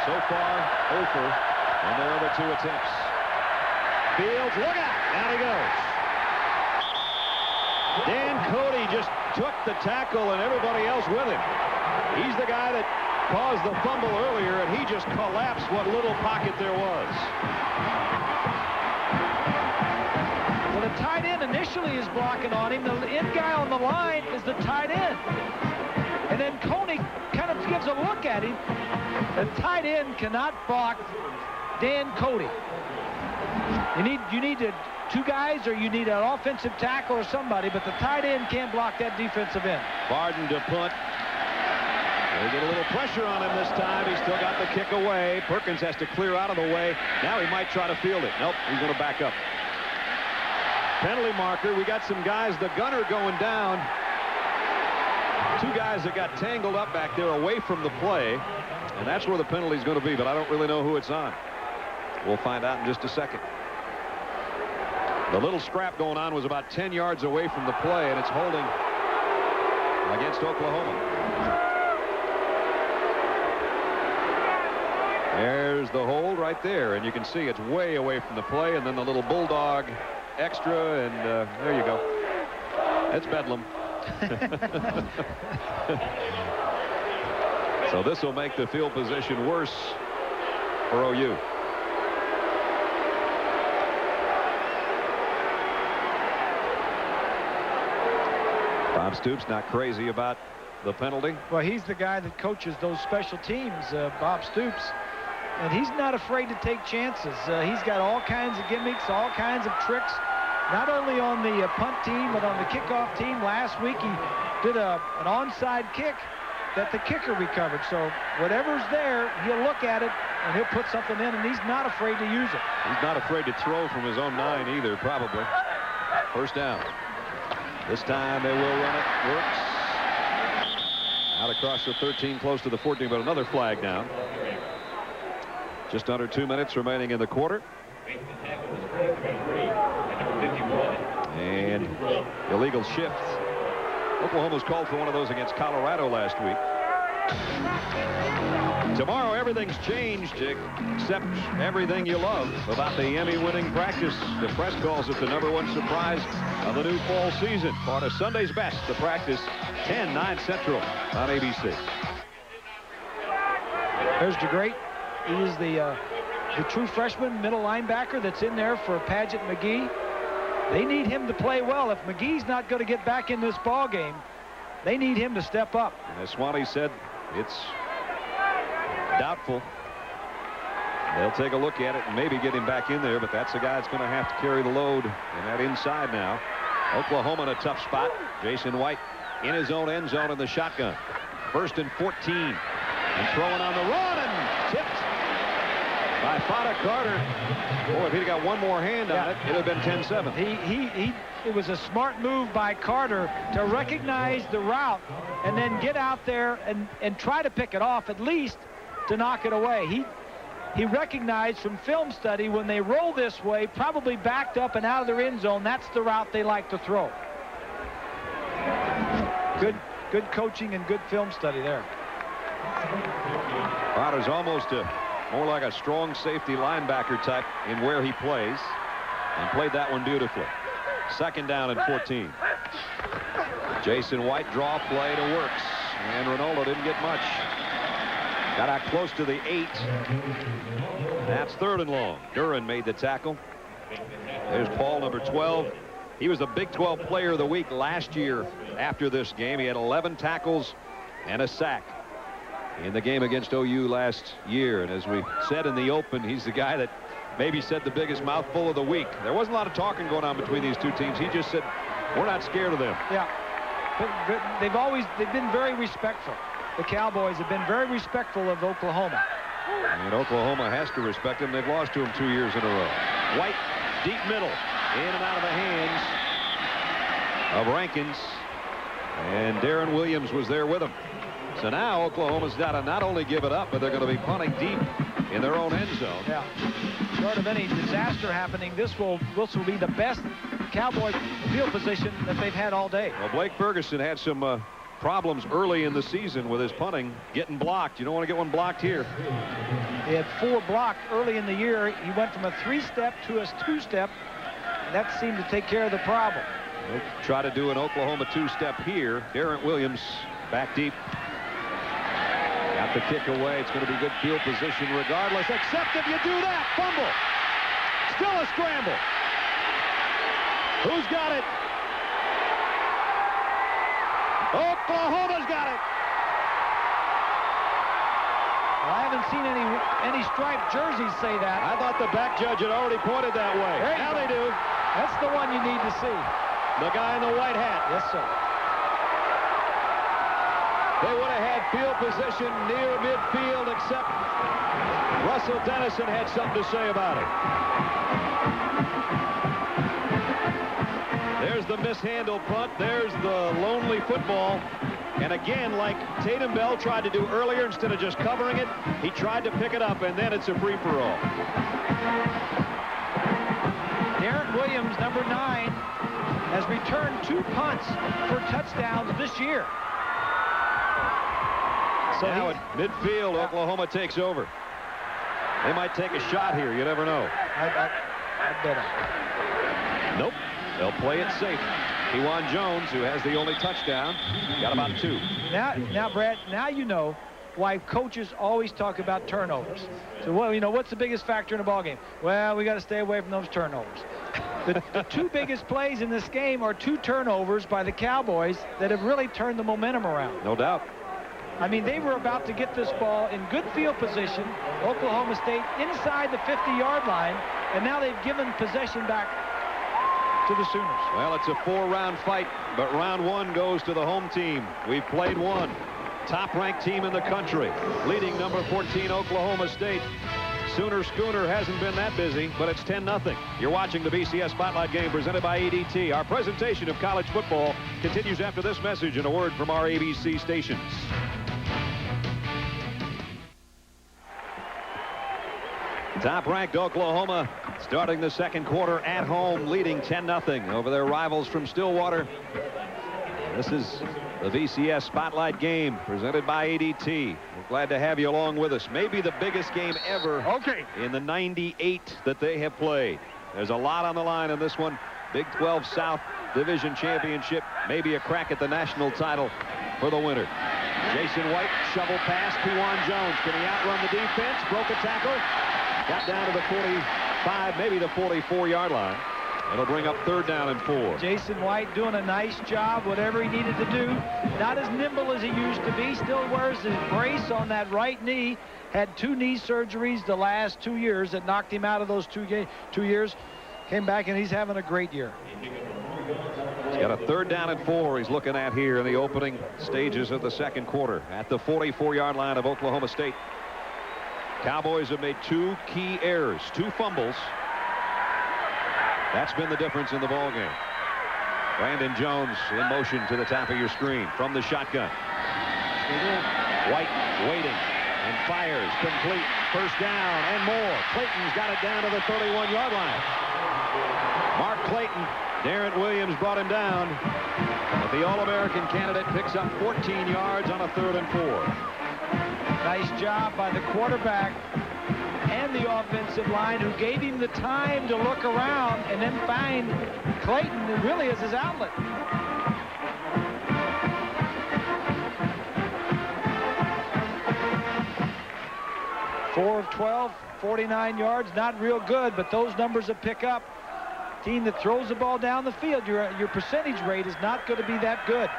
So far, Ofer on their other 2 attempts. Fields, look out! Down he goes. Dan Cody just took the tackle and everybody else with him. He's the guy that caused the fumble earlier, and he just collapsed what little pocket there was. Well, the tight end initially is blocking on him. The end guy on the line is the tight end. And then Coney kind of gives a look at him. The tight end cannot block Dan Cody. You need 2 guys, or you need an offensive tackle or somebody, but the tight end can't block that defensive end. Barden to punt. They get a little pressure on him this time. He's still got the kick away. Perkins has to clear out of the way. Now he might try to field it. Nope, he's going to back up. Penalty marker. We got some guys, the gunner going down. 2 guys that got tangled up back there away from the play, and that's where the penalty is going to be, but I don't really know who it's on. We'll find out in just a second. The little scrap going on was about 10 yards away from the play, and it's holding against Oklahoma. There's the hold right there, and you can see it's way away from the play, and then the little bulldog extra, and there you go. That's bedlam. So this will make the field position worse for OU. Bob Stoops not crazy about the penalty. Well, he's the guy that coaches those special teams, Bob Stoops, and he's not afraid to take chances. He's got all kinds of gimmicks, all kinds of tricks, not only on the punt team, but on the kickoff team. Last week he did an onside kick that the kicker recovered. So whatever's there, he'll look at it and he'll put something in, and he's not afraid to use it. He's not afraid to throw from his own 9 either, probably. 1st down. This time they will run it. Works. Out across the 13, close to the 14, but another flag down. Just under 2 minutes remaining in the quarter. And illegal shift. Oklahoma's called for one of those against Colorado last week. Tomorrow, everything's changed except everything you love about the Emmy-winning practice. The press calls it the #1 surprise of the new fall season. Part of Sunday's Best, the practice, 10, 9 Central on ABC. There's DeGreat. He is the true freshman middle linebacker that's in there for Paget McGee. They need him to play well. If McGee's not going to get back in this ball game, they need him to step up. And as Swanee said, it's doubtful. They'll take a look at it and maybe get him back in there, but that's the guy that's going to have to carry the load in that inside now. Oklahoma in a tough spot. Jason White in his own end zone in the shotgun. 1st and 14. And throwing on the run and tipped by Fada Carter. Boy, if he'd got one more hand on it, it'd have been 10-7. It was a smart move by Carter to recognize the route and then get out there and try to pick it off, at least to knock it away. He recognized from film study when they roll this way, probably backed up and out of their end zone, that's the route they like to throw. Good coaching and good film study there. Potter's almost more like a strong safety linebacker type in where he plays, and played that one beautifully. 2nd down and 14. Jason White draw play to Works, and Ronaldo didn't get much. Got out close to the 8. That's 3rd and long. Duran made the tackle. There's Paul, number 12. He was the Big 12 Player of the Week last year after this game. He had 11 tackles and a sack in the game against OU last year. And as we said in the open, he's the guy that maybe said the biggest mouthful of the week. There wasn't a lot of talking going on between these two teams. He just said, we're not scared of them. Yeah. But they've been very respectful. The Cowboys have been very respectful of Oklahoma. And Oklahoma has to respect them. They've lost to him 2 years in a row. White, deep middle, in and out of the hands of Rankins. And Darren Williams was there with him. So now Oklahoma's got to not only give it up, but they're going to be punting deep in their own end zone. Yeah. Short of any disaster happening, this will be the best Cowboy field position that they've had all day. Well, Blake Ferguson had some problems early in the season with his punting, getting blocked. You don't want to get one blocked here. He had 4 blocked early in the year. He went from a 3-step to a 2-step. That seemed to take care of the problem. We'll try to do an Oklahoma 2-step here. Darren Williams back deep. Got the kick away. It's going to be good field position regardless, except if you do that. Fumble. Still a scramble. Who's got it? Oklahoma's got it. Well, I haven't seen any striped jerseys say that. I thought the back judge had already pointed that way. Now they do. That's the one you need to see. The guy in the white hat. Yes, sir. They would have had field position near midfield, except Russell Dennison had something to say about it. There's the mishandled punt. There's the lonely football. And again, like Tatum Bell tried to do earlier, instead of just covering it, he tried to pick it up, and then it's a free-for-all. Darren Williams, number 9, has returned 2 punts for touchdowns this year. So now at midfield, Oklahoma takes over. They might take a shot here. You never know. I bet on it. Nope. They'll play it safe. Kewan Jones, who has the only touchdown, got about 2. Now, Brad, now you know why coaches always talk about turnovers. So, well, you know, what's the biggest factor in a ball game? Well, we got to stay away from those turnovers. The 2 biggest plays in this game are 2 turnovers by the Cowboys that have really turned the momentum around. No doubt. I mean, they were about to get this ball in good field position, Oklahoma State inside the 50-yard line, and now they've given possession back to the Sooners. Well, it's a 4-round fight, but round 1 goes to the home team. We've played 1. Top-ranked team in the country, leading number 14 Oklahoma State. Sooner Schooner hasn't been that busy, but it's 10-0. You're watching the BCS Spotlight game presented by ADT. Our presentation of college football continues after this message and a word from our ABC stations. Top-ranked Oklahoma starting the 2nd quarter at home, leading 10-0 over their rivals from Stillwater. This is the VCS Spotlight game presented by ADT. We're glad to have you along with us. Maybe the biggest game ever in the 98 that they have played. There's a lot on the line in this one. Big 12 South Division Championship, maybe a crack at the national title for the winner. Jason White, shovel pass, Kewan Jones. Can he outrun the defense? Broke a tackle. Got down to the 45, maybe the 44-yard line. It'll bring up 3rd down and 4. Jason White doing a nice job, whatever he needed to do. Not as nimble as he used to be. Still wears his brace on that right knee. Had 2 knee surgeries the last 2 years that knocked him out of those 2 years. Came back, and he's having a great year. He's got a 3rd down and 4 he's looking at here in the opening stages of the 2nd quarter at the 44-yard line of Oklahoma State. Cowboys have made 2 key errors, 2 fumbles. That's been the difference in the ball game. Brandon Jones in motion to the top of your screen from the shotgun. White waiting and fires complete. 1st down and more. Clayton's got it down to the 31-yard line. Mark Clayton, Darren Williams brought him down. But the All-American candidate picks up 14 yards on a 3rd and 4. Nice job by the quarterback and the offensive line, who gave him the time to look around and then find Clayton, who really is his outlet. Four of 12, 49 yards, not real good, but those numbers will pick up. Team that throws the ball down the field, your percentage rate is not going to be that good.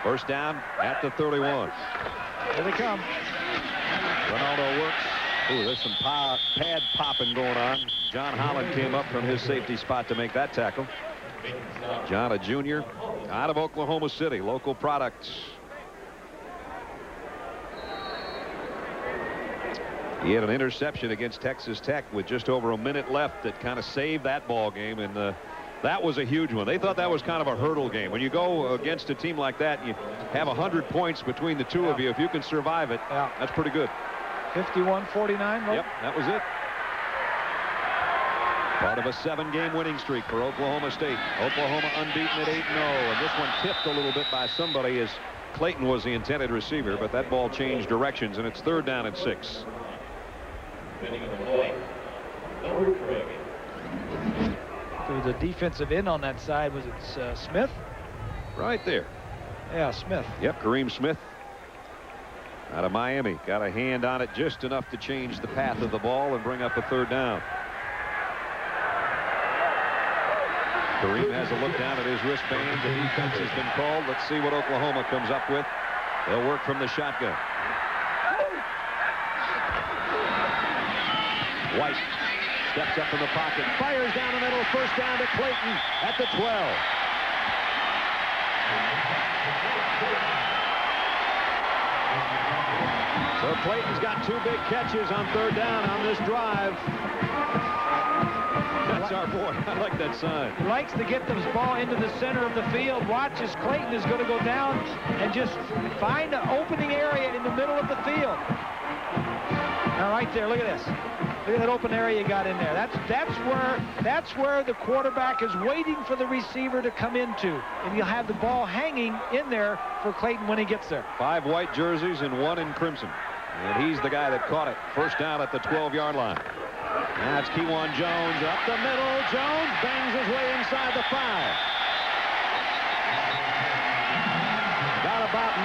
First down at the 31. Here they come. Ronaldo works. Ooh, there's some pad popping going on. John Holland came up from his safety spot to make that tackle. John, a junior out of Oklahoma City, local products. He had an interception against Texas Tech with just over a minute left that kind of saved that ball game, and that was a huge one. They thought that was kind of a hurdle game. When you go against a team like that, you have 100 points between the two of you. If you can survive it, that's pretty good. 51-49, right? Yep, that was it. Part of a 7-game winning streak for Oklahoma State. Oklahoma unbeaten at 8-0, and this one tipped a little bit by somebody as Clayton was the intended receiver, but that ball changed directions, and it's 3rd down and 6. There was a defensive end on that side. Was it Smith? Right there. Yeah, Smith. Yep, Kareem Smith out of Miami. Got a hand on it just enough to change the path of the ball and bring up a 3rd down. Kareem has a look down at his wristband. The defense has been called. Let's see what Oklahoma comes up with. They'll work from the shotgun. White steps up in the pocket, fires down the middle, first down to Clayton at the 12. So Clayton's got 2 big catches on 3rd down on this drive. That's our boy. I like that sign. He likes to get this ball into the center of the field. Watch as Clayton is going to go down and just find an opening area in the middle of the field. Now right there, look at this. Look at that open area you got in there. That's where the quarterback is waiting for the receiver to come into, and you'll have the ball hanging in there for Clayton when he gets there. 5 white jerseys and 1 in crimson, and he's the guy that caught it. First down at the 12-yard line. Now it's Kewan Jones up the middle. Jones bangs his way inside the 5. Got about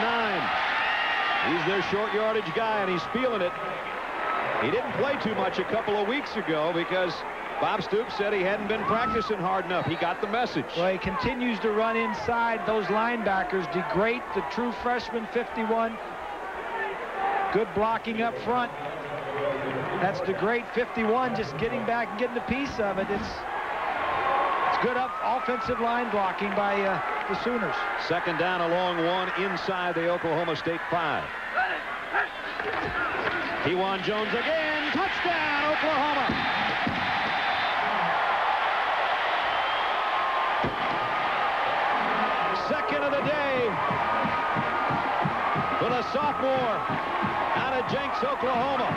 9. He's their short yardage guy, and he's feeling it. He didn't play too much a couple of weeks ago because Bob Stoops said he hadn't been practicing hard enough. He got the message. Well, he continues to run inside those linebackers. DeGreat, the true freshman, 51. Good blocking up front. That's DeGreat, 51, just getting back and getting a piece of it. It's good offensive line blocking by the Sooners. 2nd down, a long one inside the Oklahoma State 5. Kewan Jones again. Touchdown, Oklahoma. Second of the day for the sophomore out of Jenks, Oklahoma.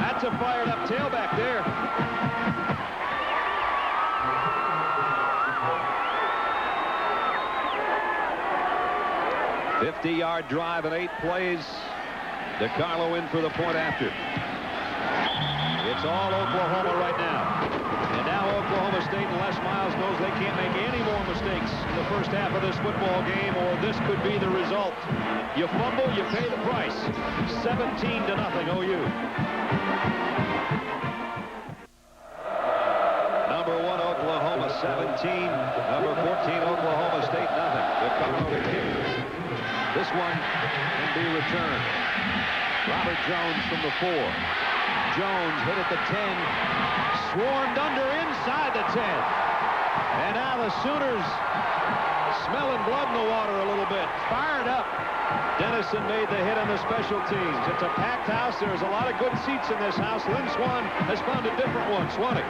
That's a fired-up tailback there. 50-yard drive in 8 plays. DiCarlo in for the point after. It's all Oklahoma right now. And now Oklahoma State and Les Miles knows they can't make any more mistakes in the first half of this football game, or this could be the result. You fumble, you pay the price. 17-0 OU. Number 1 Oklahoma 17. Number 14 Oklahoma State nothing. DiCarlo to kick. This one can be returned. Robert Jones from the 4. Jones hit at the 10. Swarmed under inside the 10. And now the Sooners smelling blood in the water a little bit. Fired up. Dennison made the hit on the special teams. It's a packed house. There's a lot of good seats in this house. Lynn Swan has found a different one. Swanee.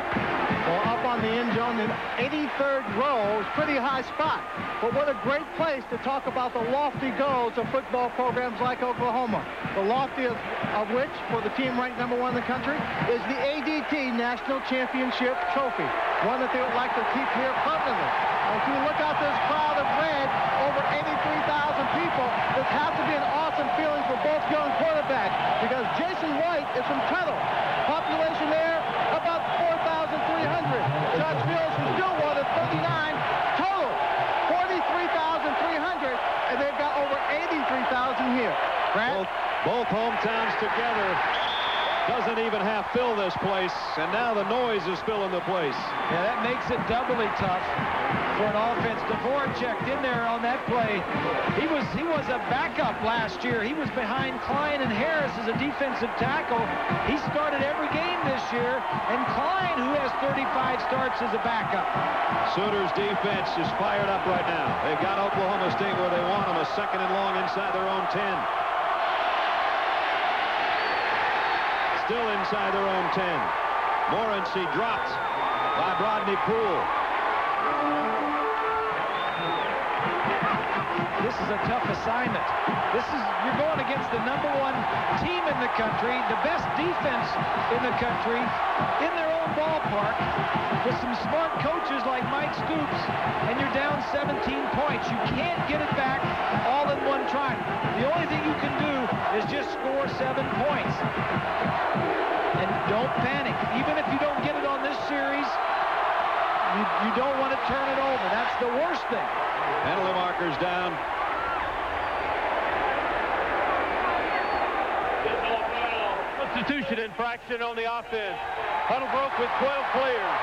Well, up on the end zone, the 83rd row is a pretty high spot. But what a great place to talk about the lofty goals of football programs like Oklahoma. The loftiest of which, for the team ranked #1 in the country, is the ADT National Championship Trophy, one that they would like to keep here permanently. And if you look out this crowd of red, over 83,000 people, this has to be an awesome feeling for both young quarterbacks, because Jason White is from Tuttle. Population there, about 4,300. Judge Fields from Stillwater, 39. Total, 43,300, and they've got over 83,000 here. Brad? Both hometowns together doesn't even half fill this place, and now the noise is filling the place. Yeah, that makes it doubly tough for an offense. Dvorak in there on that play. He was a backup last year. He was behind Klein and Harris as a defensive tackle. He started every game this year, and Klein, who has 35 starts, is a backup. Sooners defense is fired up right now. They've got Oklahoma State where they want them, a 2nd and long inside their own 10. Still inside their own 10. Morency dropped by Brodney Poole. This is a tough assignment. You're going against the #1 team in the country, the best defense in the country, in their own ballpark, with some smart coaches like Mike Stoops, and you're down 17 points. You can't get it back all in one try. The only thing you can do is just score 7 points. And don't panic. Even if you don't get it on this series, you don't want to turn it over. That's the worst thing. Penalty markers down. Substitution infraction on the offense. Huddle broke with 12 players.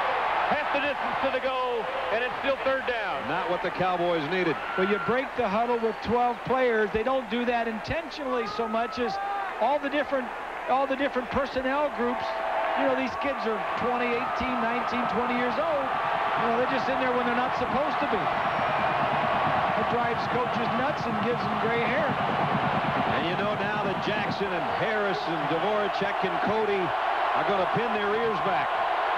Half the distance to the goal, and it's still 3rd down. Not what the Cowboys needed. Well, you break the huddle with 12 players. They don't do that intentionally so much as all the different personnel groups. You know, these kids are 20, 18, 19, 20 years old. You know, they're just in there when they're not supposed to be. It drives coaches nuts and gives them gray hair. And you know now that Jackson and Harris and Dvorak and Cody are going to pin their ears back.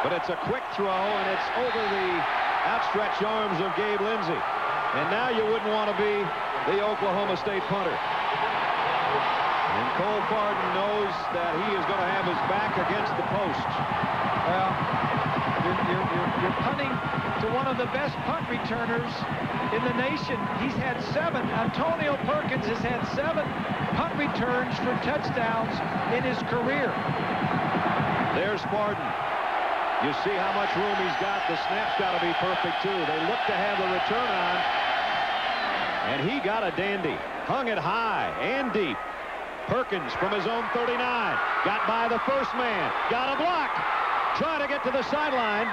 But it's a quick throw, and it's over the outstretched arms of Gabe Lindsey. And now you wouldn't want to be the Oklahoma State punter. And Cole Farden knows that he is going to have his back against the post. Well, you're punting to one of the best punt returners in the nation. He's had 7. Antonio Perkins has had 7 punt returns for touchdowns in his career. There's Farden. You see how much room he's got. The snap's got to be perfect, too. They look to have the return on. And he got a dandy. Hung it high and deep. Perkins from his own 39. Got by the first man. Got a block. Trying to get to the sideline.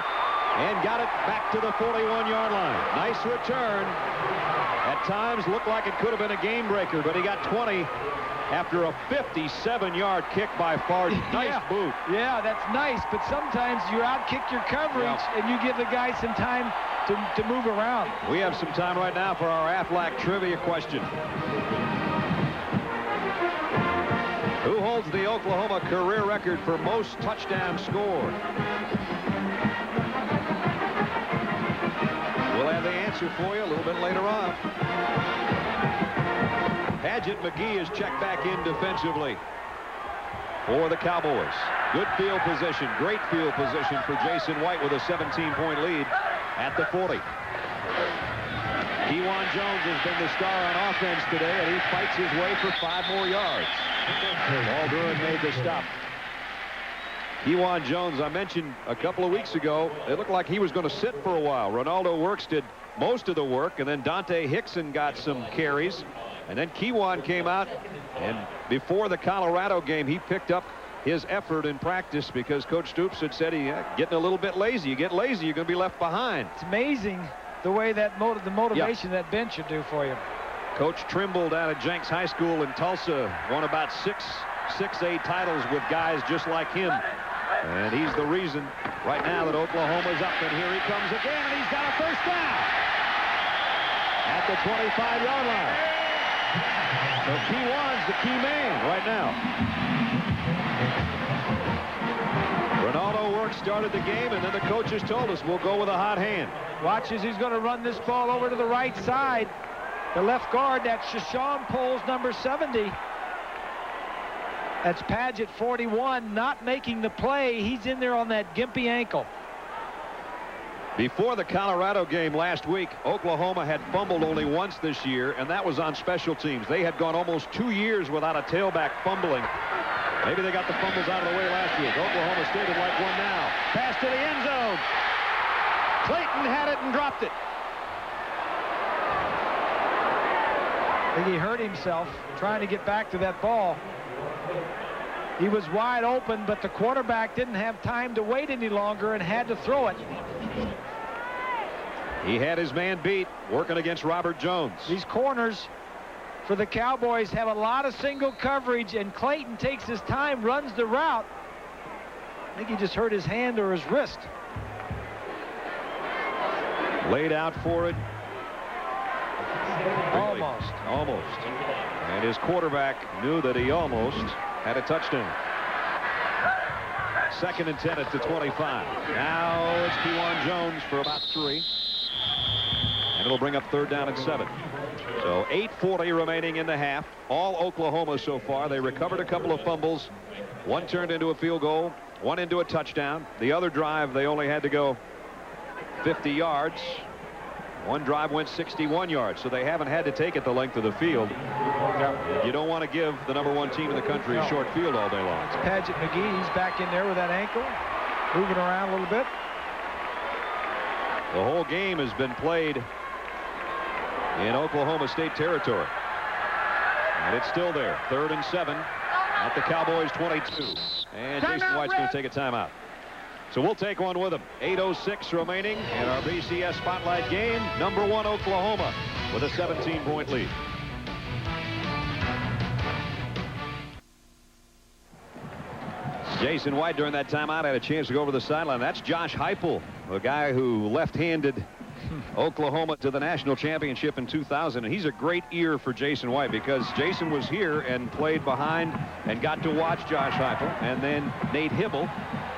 And got it back to the 41-yard line. Nice return. At times looked like it could have been a game breaker, but he got 20 after a 57-yard kick by Farden. Nice boot. Yeah, that's nice, but sometimes you outkick your coverage and you give the guy some time to move around. We have some time right now for our Aflac trivia question. Who holds the Oklahoma career record for most touchdowns scored? We'll have the answer for you a little bit later on. Paget McGee is checked back in defensively for the Cowboys. Good field position, great field position for Jason White with a 17-point lead at the 40. Kewan Jones has been the star on offense today, and he fights his way for 5 more yards. Paul Duran made the stop. Kewan Jones, I mentioned a couple of weeks ago, it looked like he was going to sit for a while. Ronaldo Works did most of the work, and then Dante Hickson got some carries. And then Kewan came out, and before the Colorado game, he picked up his effort in practice because Coach Stoops had said he's getting a little bit lazy. You get lazy, you're going to be left behind. It's amazing the way that the motivation that bench should do for you. Coach Trimble down at Jenks High School in Tulsa won about 6 8 titles with guys just like him. And he's the reason right now that Oklahoma's up. And here he comes again, and he's got a first down. at the 25-yard line. So P1's the key man right now. Ronaldo Works started the game, and then the coaches told us we'll go with a hot hand. Watch as he's going to run this ball over to the right side. The left guard, that's Shashawn Poles, number 70. That's Paget, 41, not making the play. He's in there on that gimpy ankle. Before the Colorado game last week, Oklahoma had fumbled only once this year, and that was on special teams. They had gone almost 2 years without a tailback fumbling. Maybe they got the fumbles out of the way last week. Oklahoma State would like one now. Pass to the end zone. Clayton had it and dropped it. I think he hurt himself trying to get back to that ball. He was wide open, but the quarterback didn't have time to wait any longer and had to throw it. He had his man beat, working against Robert Jones. These corners for the Cowboys have a lot of single coverage, and Clayton takes his time, runs the route. I think he just hurt his hand or his wrist. Laid out for it. Really, Almost. And his quarterback knew that he almost had a touchdown. 2nd and 10 at the 25. Now it's Kewan Jones for about 3. And it'll bring up 3rd down and 7. So 8:40 remaining in the half. All Oklahoma so far. They recovered a couple of fumbles. One turned into a field goal. One into a touchdown. The other drive, they only had to go 50 yards. One drive went 61 yards, so they haven't had to take it the length of the field. You don't want to give the #1 team in the country a short field all day long. It's Paget McGee. He's back in there with that ankle, moving around a little bit. The whole game has been played in Oklahoma State territory. And it's still there. 3rd and 7 at the Cowboys 22. And Jason White's going to take a timeout. So we'll take one with him. 8:06 remaining in our BCS Spotlight game. #1 Oklahoma with a 17-point lead. Jason White during that timeout had a chance to go over the sideline. That's Josh Heupel, a guy who left-handed Oklahoma to the national championship in 2000. And he's a great ear for Jason White because Jason was here and played behind and got to watch Josh Heupel and then Nate Hibble.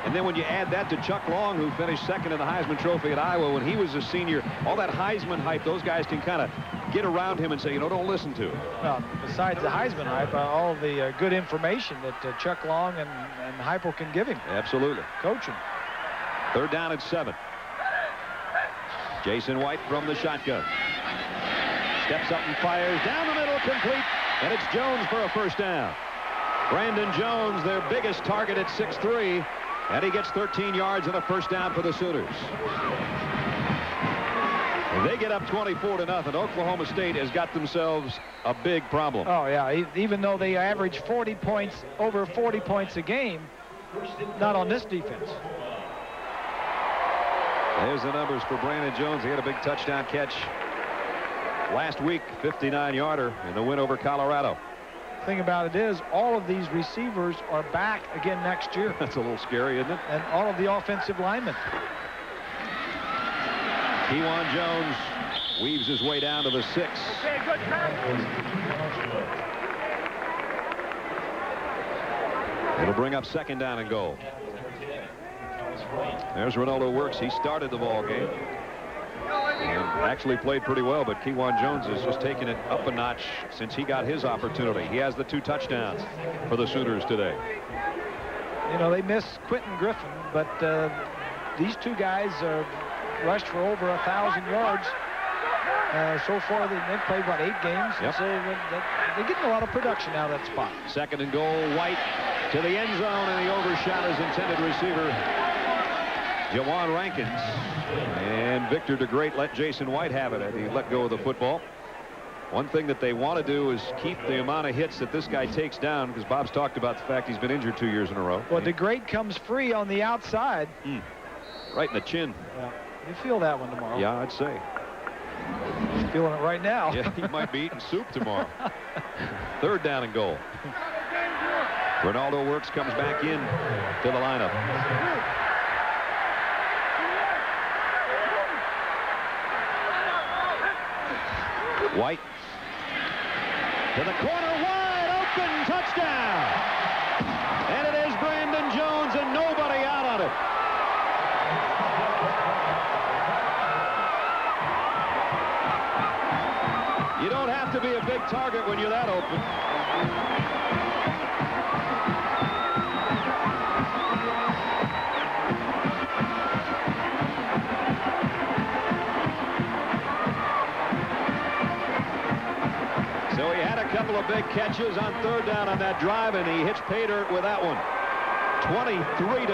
And then when you add that to Chuck Long, who finished 2nd in the Heisman Trophy at Iowa when he was a senior, all that Heisman hype, those guys can kind of get around him and say, you know, don't listen to him. Well, besides the Heisman hype, all the good information that Chuck Long and Heupel can give him. Absolutely. Coaching. 3rd down and 7. Jason White from the shotgun. Steps up and fires down the middle, complete. And it's Jones for a 1st down. Brandon Jones, their biggest target at 6'3". And he gets 13 yards and a 1st down for the Sooners. They get up 24-0. Oklahoma State has got themselves a big problem. Oh, yeah. Even though they average 40 points, over 40 points a game, not on this defense. There's the numbers for Brandon Jones. He had a big touchdown catch last week, 59-yarder in the win over Colorado. Thing about it is all of these receivers are back again next year. That's a little scary, isn't it? And all of the offensive linemen. Kewan Jones weaves his way down to the 6. Okay, good tackle. It'll bring up 2nd down and goal. There's Ronaldo Works. He started the ball game and actually played pretty well, but Kewan Jones has just taken it up a notch since he got his opportunity. He has the 2 touchdowns for the Sooners today. You know, they miss Quentin Griffin, but these 2 guys rushed for over 1,000 yards. So far, they've played, what, 8 games? Yep. So they're getting a lot of production out of that spot. 2nd and goal. White to the end zone, and he overshot his intended receiver, Jawan Rankins. And Victor DeGreat let Jason White have it. He let go of the football. One thing that they want to do is keep the amount of hits that this guy takes down, because Bob's talked about the fact he's been injured 2 years in a row. Well, DeGreat comes free on the outside. Right in the chin. Yeah. You feel that one tomorrow. Yeah, I'd say. He's feeling it right now. Yeah, he might be eating soup tomorrow. 3rd down and goal. Ronaldo Works comes back in to the lineup. White to the corner, wide open, touchdown. And it is Brandon Jones and nobody out on it. You don't have to be a big target when you're that open. So he had a couple of big catches on third down on that drive, and he hits pay dirt with that one. 23-0,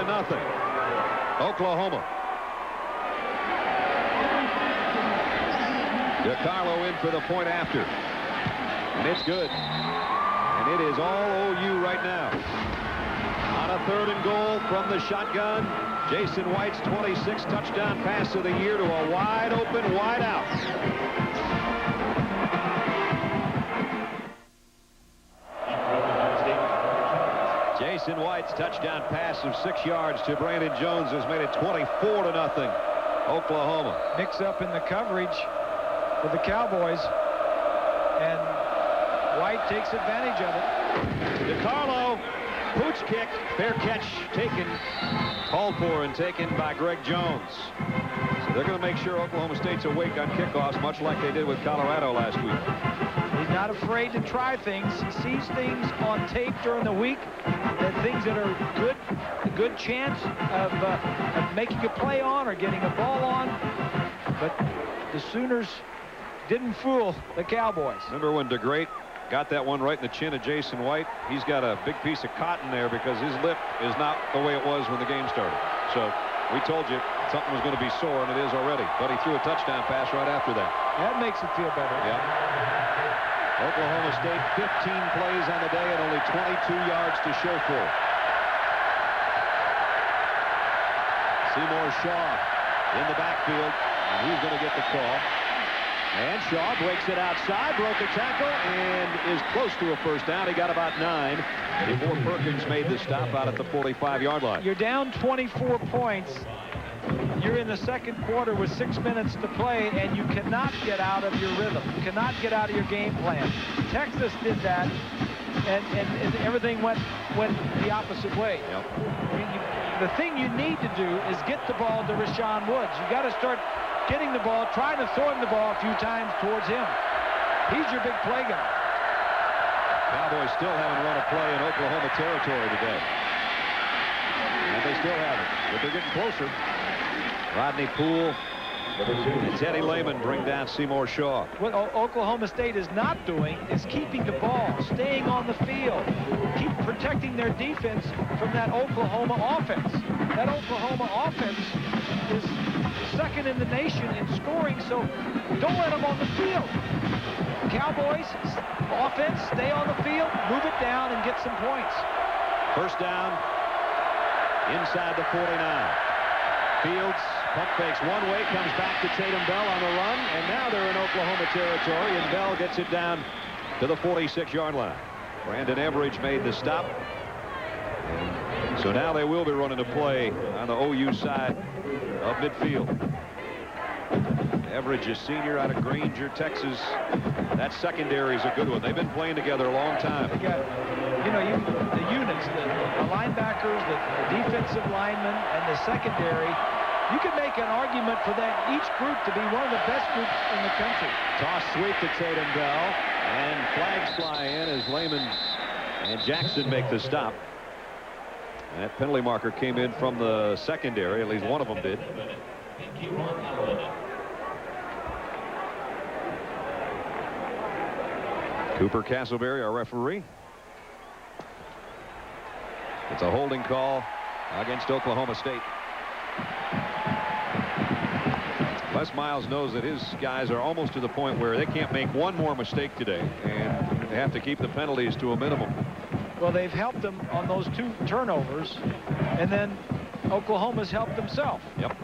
Oklahoma. DiCarlo in for the point after. And it's good. And it is all OU right now. On a 3rd and goal from the shotgun, Jason White's 26th touchdown pass of the year to a wide open, wide out. Jason White's touchdown pass of 6 yards to Brandon Jones has made it 24-0, Oklahoma. Mix up in the coverage for the Cowboys, and White takes advantage of it. DiCarlo, pooch kick, fair catch taken, called for and taken by Greg Jones. So they're going to make sure Oklahoma State's awake on kickoffs, much like they did with Colorado last week. He's not afraid to try things. He sees things on tape during the week, that things that are good, a good chance of making a play on or getting a ball on. But the Sooners didn't fool the Cowboys. Remember when DeGrate got that one right in the chin of Jason White? He's got a big piece of cotton there because his lip is not the way it was when the game started. So we told you something was going to be sore, and it is already. But he threw a touchdown pass right after that. That makes it feel better. Yeah. Oklahoma State 15 plays on the day and only 22 yards to show for it. Seymour Shaw in the backfield, and he's going to get the call. And Shaw breaks it outside, broke a tackle, and is close to a first down. He got about 9 before Perkins made the stop out at the 45-yard line. You're down 24 points. You're in the second quarter with 6 minutes to play, and you cannot get out of your rhythm. You cannot get out of your game plan. Texas did that, and everything went the opposite way. Yep. The thing you need to do is get the ball to Rashawn Woods. You got to start getting the ball, trying to throw him the ball a few times towards him. He's your big play guy. Cowboys still haven't run a play in Oklahoma territory today. And they still haven't, but they're getting closer. Rodney Poole and Teddy Lehman bring down Seymour Shaw. What Oklahoma State is not doing is keeping the ball, staying on the field, keep protecting their defense from that Oklahoma offense. That Oklahoma offense is second in the nation in scoring, so don't let them on the field. Cowboys offense, stay on the field, move it down, and get some points. First down inside the 49. Fields pump fakes one way, comes back to Tatum Bell on the run, and now they're in Oklahoma territory, and Bell gets it down to the 46-yard line. Brandon Everidge made the stop. So now they will be running a play on the OU side of midfield. Everidge is senior out of Granger, Texas. That secondary is a good one. They've been playing together a long time. They got, the units, the linebackers, the defensive linemen, and the secondary. You can make an argument for that each group to be one of the best groups in the country. Toss sweep to Tatum Bell, and flags fly in as Lehman and Jackson make the stop. And that penalty marker came in from the secondary, at least one of them did. Cooper Castleberry, our referee. It's a holding call against Oklahoma State. Les Miles knows that his guys are almost to the point where they can't make one more mistake today, and they have to keep the penalties to a minimum. Well, they've helped them on those 2 turnovers, and then Oklahoma's helped themselves. Yep.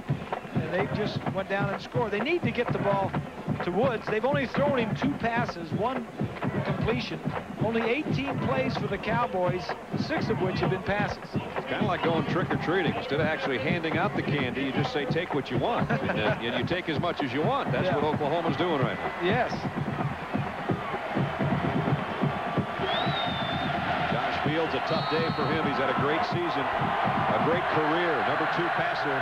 And they just went down and scored. They need to get the ball to Woods. They've only thrown him 2 passes, 1 completion. Only 18 plays for the Cowboys, 6 of which have been passes. It's kind of like going trick-or-treating. Instead of actually handing out the candy, you just say, take what you want. And you take as much as you want. That's what Oklahoma's doing right now. Yes. field's a tough day for him. He's had a great season, a great career. #2 passer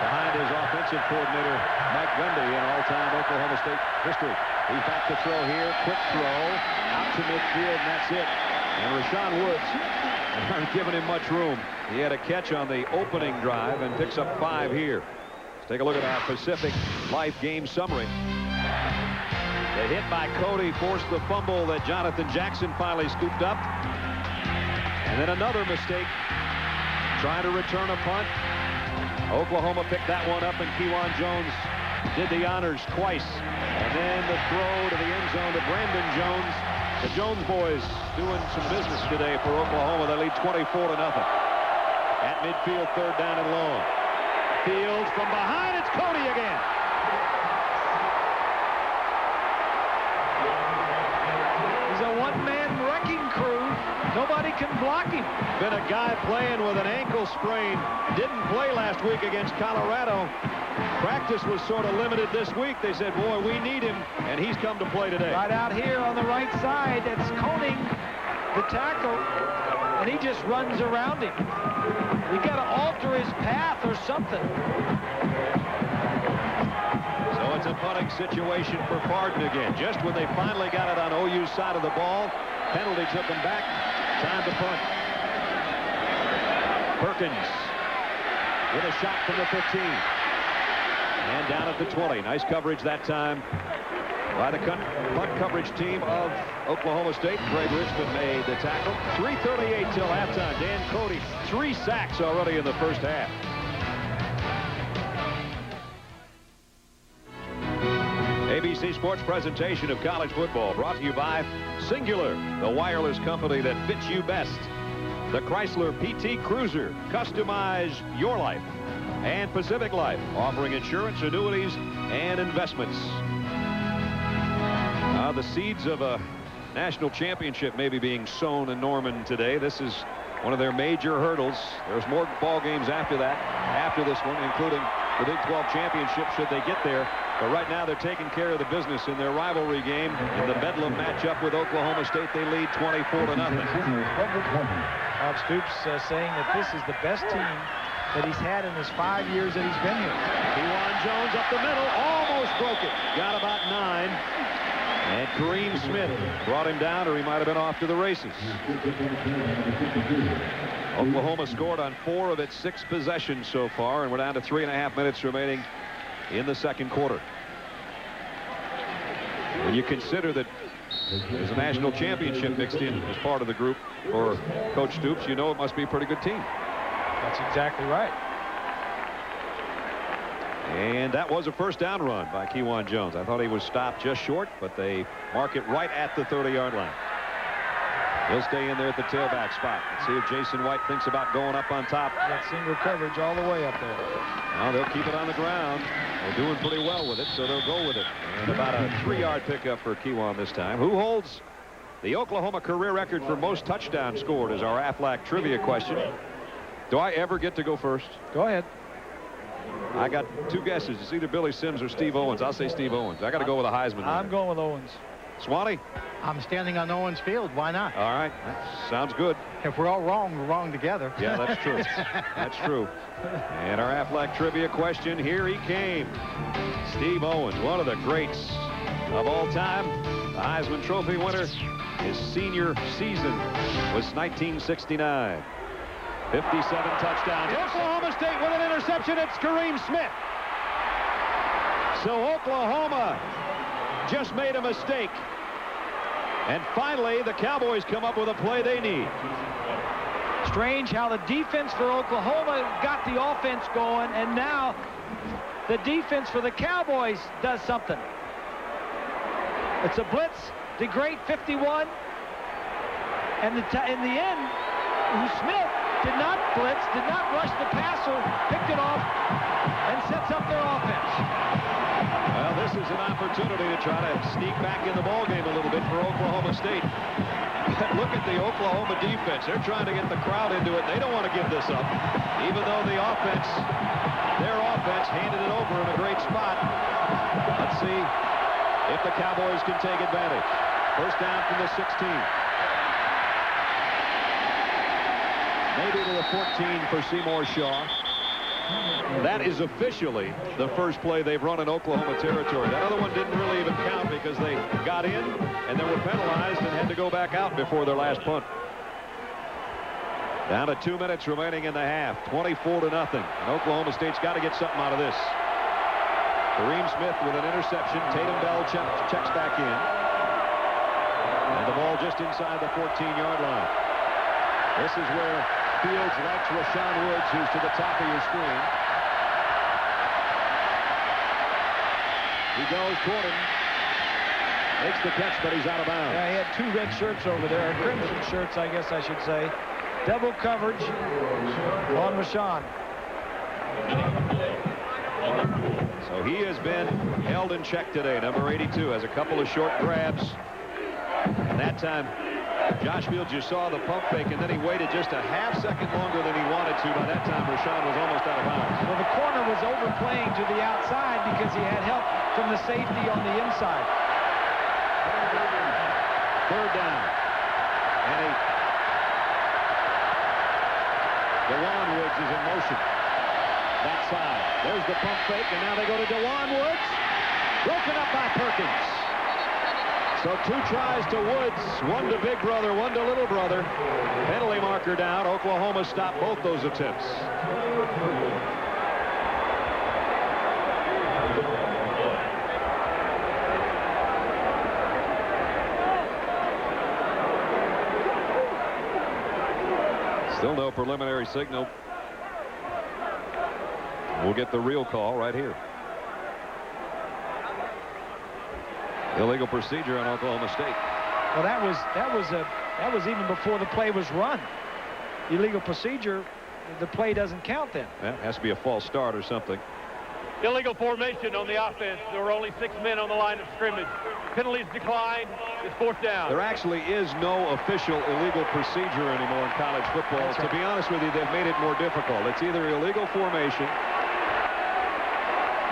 behind his offensive coordinator, Mike Gundy, in all-time Oklahoma State history. He's back to throw here. Quick throw out to midfield, and that's it. And Rashawn Woods aren't giving him much room. He had a catch on the opening drive and picks up 5 here. Let's take a look at our Pacific Life game summary. The hit by Cody forced the fumble that Jonathan Jackson finally scooped up. And then another mistake, trying to return a punt. Oklahoma picked that one up, and Kewan Jones did the honors twice. And then the throw to the end zone to Brandon Jones. The Jones boys doing some business today for Oklahoma. They lead 24-0. At midfield, 3rd down and long. Fields from behind. It's Cody again. He's a one-man wrecking crew. Nobody can block him. Been a guy playing with an ankle sprain. Didn't play last week against Colorado. Practice was sort of limited this week. They said, boy, we need him, and he's come to play today. Right out here on the right side, it's Koenig, the tackle, and he just runs around him. You got to alter his path or something. So it's a punting situation for Barden again. Just when they finally got it on OU's side of the ball, penalty took them back. Time to punt. Perkins with a shot from the 15. And down at the 20. Nice coverage that time by the punt coverage team of Oklahoma State. Greg Richmond made the tackle. 3:38 till halftime. Dan Cody, 3 sacks already in the first half. ABC Sports presentation of college football brought to you by Singular, the wireless company that fits you best. The Chrysler PT Cruiser, customize your life. And Pacific Life, offering insurance, annuities, and investments. The seeds of a national championship may be being sown in Norman today. This is one of their major hurdles. There's more ball games after that, after this one, including the Big 12 championship should they get there. But right now they're taking care of the business in their rivalry game. In the Bedlam matchup with Oklahoma State, they lead 24-0. Bob Stoops saying that this is the best team that he's had in his 5 years that he's been here. Kewan Jones up the middle, almost broke it. Got about 9. And Kareem Smith brought him down, or he might have been off to the races. Oklahoma scored on 4 of its 6 possessions so far, and we're down to 3.5 minutes remaining in the second quarter. When you consider that there's a national championship mixed in as part of the group for Coach Stoops, you know it must be a pretty good team. That's exactly right. And that was a first down run by Kewan Jones. I thought he was stopped just short, but they mark it right at the 30-yard line. He'll stay in there at the tailback spot. Let's see if Jason White thinks about going up on top. That single coverage all the way up there. Now they'll keep it on the ground. They're doing pretty well with it, so they'll go with it. And about a 3-yard pickup for Kewan this time. Who holds the Oklahoma career record for most touchdowns scored is our Aflac trivia question. Do I ever get to go first? Go ahead. I got 2 guesses. It's either Billy Sims or Steve Owens. I'll say Steve Owens. I got to go with a Heisman. I'm going with Owens. Swanee? I'm standing on Owens Field. Why not? All right. That sounds good. If we're all wrong, we're wrong together. Yeah, that's true. That's true. And our Aflac trivia question, here he came. Steve Owens, one of the greats of all time. The Heisman Trophy winner. His senior season was 1969. 57 touchdowns. Oklahoma State with an interception. It's Kareem Smith. So Oklahoma just made a mistake. And finally, the Cowboys come up with a play they need. Strange how the defense for Oklahoma got the offense going, and now the defense for the Cowboys does something. It's a blitz, the great 51, and in the end, Smith did not blitz, did not rush the passer, picked it off, and sets up their offense. Well, this is an opportunity to try to sneak back in the ballgame a little bit for Oklahoma State. Look at the Oklahoma defense. They're trying to get the crowd into it. They don't want to give this up, even though the offense, their offense, handed it over in a great spot. Let's see if the Cowboys can take advantage. First down from the 16. Maybe to the 14 for Seymour Shaw. That is officially the first play they've run in Oklahoma territory. That other one didn't really even count because they got in and then were penalized and had to go back out before their last punt. Down to 2 minutes remaining in the half. 24-0. And Oklahoma State's got to get something out of this. Kareem Smith with an interception. Tatum Bell checks back in. And the ball just inside the 14-yard line. This is where Fields likes Rashawn Woods, who's to the top of your screen. He goes toward him. Makes the catch, but he's out of bounds. Yeah, he had 2 red shirts over there. Crimson shirts, I guess I should say. Double coverage on Rashawn. So he has been held in check today. Number 82 has a couple of short grabs. And that time, Josh Fields, you saw the pump fake, and then he waited just a half-second longer than he wanted to. By that time, Rashawn was almost out of bounds. Well, the corner was overplaying to the outside because he had help from the safety on the inside. Third down. And DeJuan Woods is in motion. That side. There's the pump fake, and now they go to DeJuan Woods. Broken up by Perkins. So 2 tries to Woods, 1 to Big Brother, 1 to Little Brother. Penalty marker down. Oklahoma stopped both those attempts. Still no preliminary signal. We'll get the real call right here. Illegal procedure on Oklahoma State. Well, that was even before the play was run. Illegal procedure. The play doesn't count then. That has to be a false start or something. Illegal formation on the offense. There were only 6 men on the line of scrimmage. Penalties declined. It's 4th down. There actually is no official illegal procedure anymore in college football. That's right. To be honest with you, they've made it more difficult. It's either illegal formation.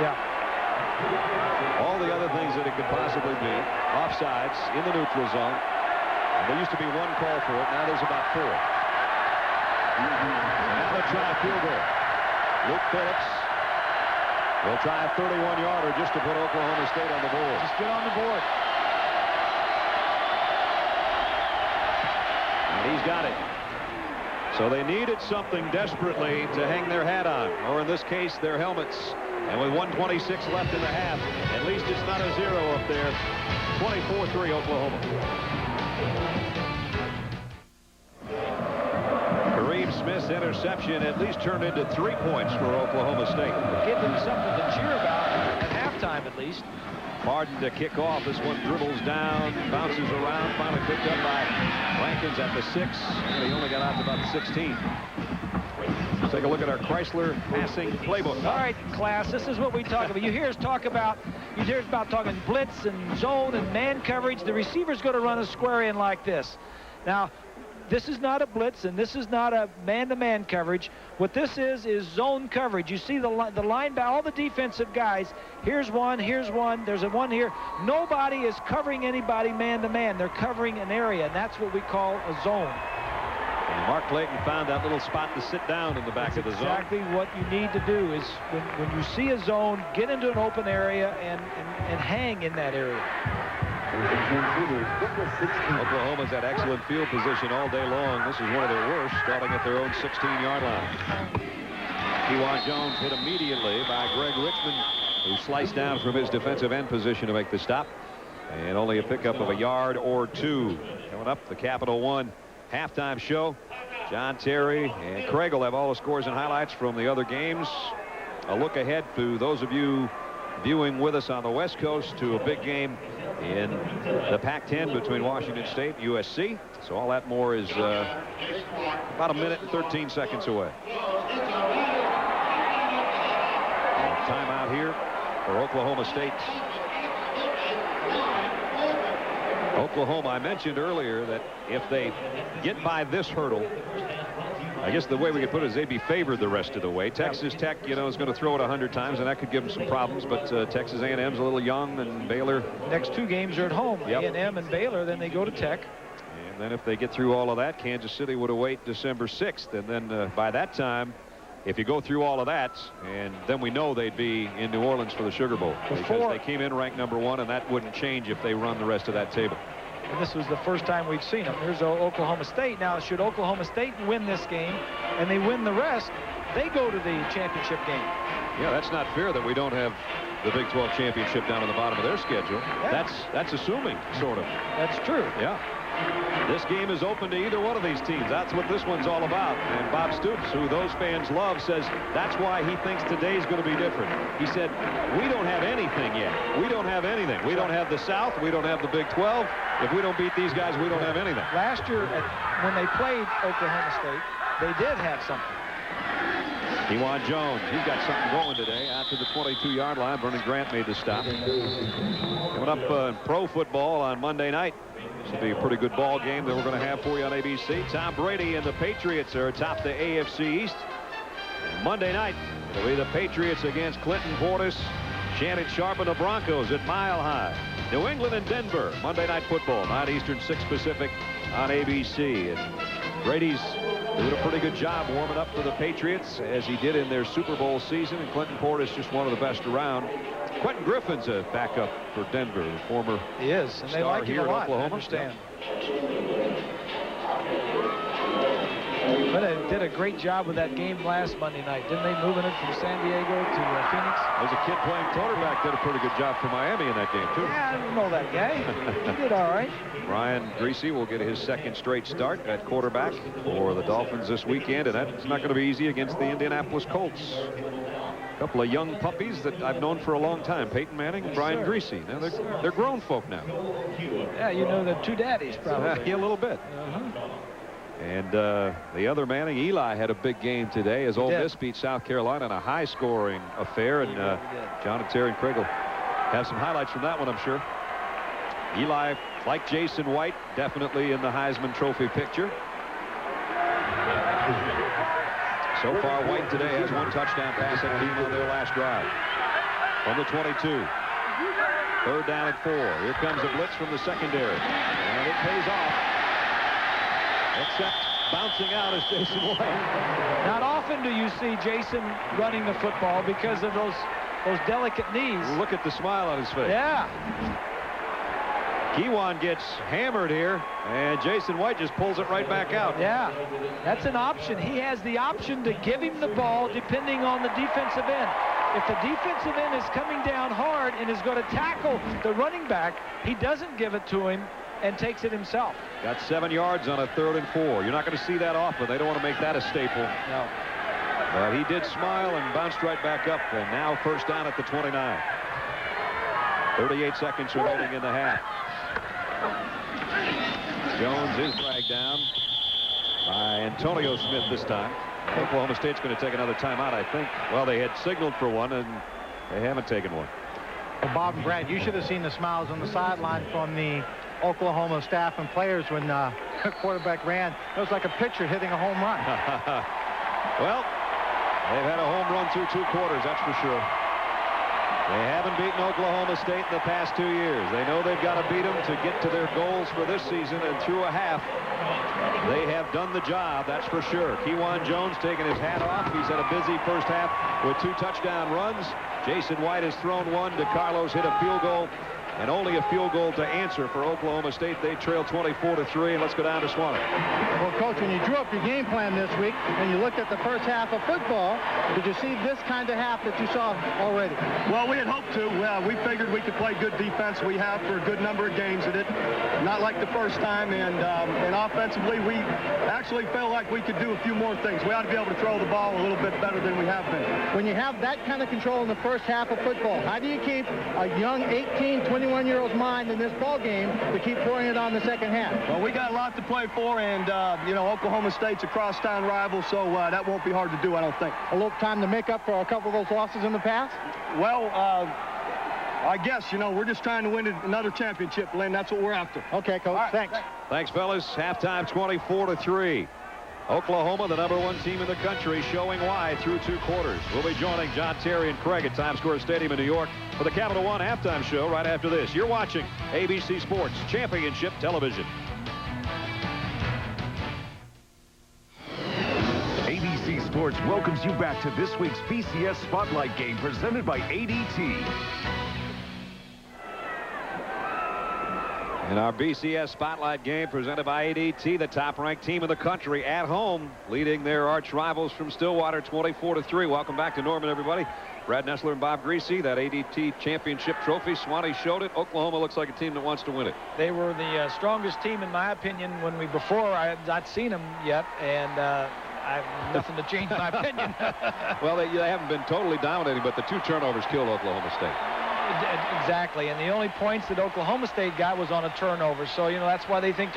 Yeah. All the other things that it could possibly be. Offsides in the neutral zone. There used to be 1 call for it. Now there's about 4. And now they try a field goal. Luke Phillips will try a 31-yarder just to put Oklahoma State on the board. Just get on the board. And he's got it. So they needed something desperately to hang their hat on, or in this case, their helmets. And with 1:26 left in the half, at least it's not a 0 up there. 24-3 Oklahoma. Kareem Smith's interception at least turned into 3 points for Oklahoma State. Give them something to cheer about at halftime at least. Martin to kick off. This one dribbles down, bounces around, finally picked up by Rankins at the 6, and he only got out to about the 16. Let's take a look at our Chrysler passing playbook. All right, class, this is what we talk about. You hear us about talking blitz and zone and man coverage. The receiver's going to run a square in like this. Now, this is not a blitz, and this is not a man-to-man coverage. What this is zone coverage. You see the line, all the defensive guys. Here's one, there's a one here. Nobody is covering anybody man-to-man. They're covering an area, and that's what we call a zone. And Mark Clayton found that little spot to sit down in the back of the zone. Exactly what you need to do is when you see a zone, get into an open area and hang in that area. Oklahoma's had excellent field position all day long. This is one of their worst, starting at their own 16-yard line. Kewan Jones hit immediately by Greg Richmond, who sliced down from his defensive end position to make the stop. And only a pickup of a yard or 2. Coming up, the Capital One halftime show. John Terry and Craig will have all the scores and highlights from the other games. A look ahead to those of you viewing with us on the West Coast to a big game in the Pac-10 between Washington State and USC. So all that more is about a minute and 13 seconds away. Timeout here for Oklahoma State. Oklahoma, I mentioned earlier that if they get by this hurdle, I guess the way we could put it is they'd be favored the rest of the way. Texas Tech, is going to throw it 100 times, and that could give them some problems. But Texas A&M's a little young, and Baylor. Next 2 games are at home, Yep. A&M and Baylor. Then they go to Tech. And And then if they get through all of that, Kansas City would await December 6th. And then by that time, if you go through all of that, and then we know they'd be in New Orleans for the Sugar Bowl. Because they came in ranked #1, and that wouldn't change if they run the rest of that table. And this was the first time we've seen them. Here's Oklahoma State. Now, should Oklahoma State win this game and they win the rest, they go to the championship game. Yeah, that's not fair that we don't have the Big 12 championship down at the bottom of their schedule. Yeah. That's assuming, sort of. That's true. Yeah. This game is open to either one of these teams. That's what this one's all about. And Bob Stoops, who those fans love, says that's why he thinks today's going to be different. He said, we don't have anything yet. We don't have anything. We don't have the South. We don't have the Big 12. If we don't beat these guys, we don't have anything. Last year, when they played Oklahoma State, they did have something. Kewan Jones, he's got something going today. Out to the 22-yard line, Vernon Grant made the stop. Coming up in pro football on Monday night. This will be a pretty good ball game that we're going to have for you on ABC. Tom Brady and the Patriots are atop the AFC East. And Monday night, it'll be the Patriots against Clinton Portis, Shannon Sharp, and the Broncos at Mile High. New England and Denver, Monday Night Football, 9 Eastern, 6 Pacific on ABC. And Brady's doing a pretty good job warming up for the Patriots, as he did in their Super Bowl season. And Clinton Portis just one of the best around. Quentin Griffin's a backup for Denver, the former he is, and they star like here him a in lot, Oklahoma. I understand. But they did a great job with that game last Monday night, didn't they? Moving it from San Diego to Phoenix. There's a kid playing quarterback did a pretty good job for Miami in that game, too. Yeah, I don't know that guy. He did all right. Ryan Greasy will get his second straight start at quarterback for the Dolphins this weekend, and that's not going to be easy against the Indianapolis Colts. A couple of young puppies that I've known for a long time, Peyton Manning and Brian Greasy. Now they're grown folk now. Yeah, you know the two daddies probably. Yeah, a little bit. And the other Manning, Eli, had a big game today as Ole Miss beat South Carolina in a high-scoring affair. And John and Terry and Craig will have some highlights from that one, I'm sure. Eli, like Jason White, definitely in the Heisman Trophy picture. So far, White today has one touchdown pass at team on their last drive. From the 22. 3rd down at 4. Here comes a blitz from the secondary. And it pays off. Except bouncing out is Jason White. Not often do you see Jason running the football because of those delicate knees. Look at the smile on his face. Yeah. Kewan gets hammered here, and Jason White just pulls it right back out. Yeah, that's an option. He has the option to give him the ball depending on the defensive end. If the defensive end is coming down hard and is going to tackle the running back, he doesn't give it to him and takes it himself. Got 7 yards on a 3rd and 4. You're not going to see that often. They don't want to make that a staple. No. But he did smile and bounced right back up, and now 1st down at the 29. 38 seconds remaining in the half. Jones is dragged down by Antonio Smith this time. Oklahoma State's going to take another timeout, I think. Well, they had signaled for one, and they haven't taken one. Well, Bob and Brad, you should have seen the smiles on the sideline from the Oklahoma staff and players when quarterback ran. It was like a pitcher hitting a home run. Well, they've had a home run through 2 quarters, that's for sure. They haven't beaten Oklahoma State in the past 2 years. They know they've got to beat them to get to their goals for this season, and through a half, they have done the job, that's for sure. Kewan Jones taking his hat off. He's had a busy first half with 2 touchdown runs. Jason White has thrown one. DeCarlos hit a field goal, and only a field goal to answer for Oklahoma State. They trail 24-3, and let's go down to Swanner. Well, Coach, when you drew up your game plan this week and you looked at the first half of football, did you see this kind of half that you saw already? Well, we had hoped to. We figured we could play good defense. We have for a good number of games at it. Not like the first time, and offensively, we actually felt like we could do a few more things. We ought to be able to throw the ball a little bit better than we have been. When you have that kind of control in the first half of football, how do you keep a young 18, 21-year-old's mind in this ball game to keep pouring it on the second half? Well, we got a lot to play for, and, Oklahoma State's a crosstown rival, so that won't be hard to do, I don't think. A little time to make up for a couple of those losses in the past? Well, I guess, we're just trying to win another championship, Lynn. That's what we're after. Okay, Coach. Right, thanks. Thanks, fellas. Halftime 24-3. Oklahoma, the #1 team in the country, showing why through 2 quarters. We'll be joining John, Terry, and Craig at Times Square Stadium in New York for the Capital One halftime show right after this. You're watching ABC Sports Championship Television. Sports welcomes you back to this week's BCS Spotlight game presented by ADT. In our BCS Spotlight game presented by ADT, the top-ranked team in the country at home, leading their arch rivals from Stillwater 24-3. Welcome back to Norman, everybody. Brad Nessler and Bob Greasy, that ADT championship trophy. Swanee showed it. Oklahoma looks like a team that wants to win it. They were the strongest team, in my opinion, before I had not seen them yet, and I have nothing to change my opinion. Well, they haven't been totally dominating, but the 2 turnovers killed Oklahoma State. Exactly, and the only points that Oklahoma State got was on a turnover. So, that's why they think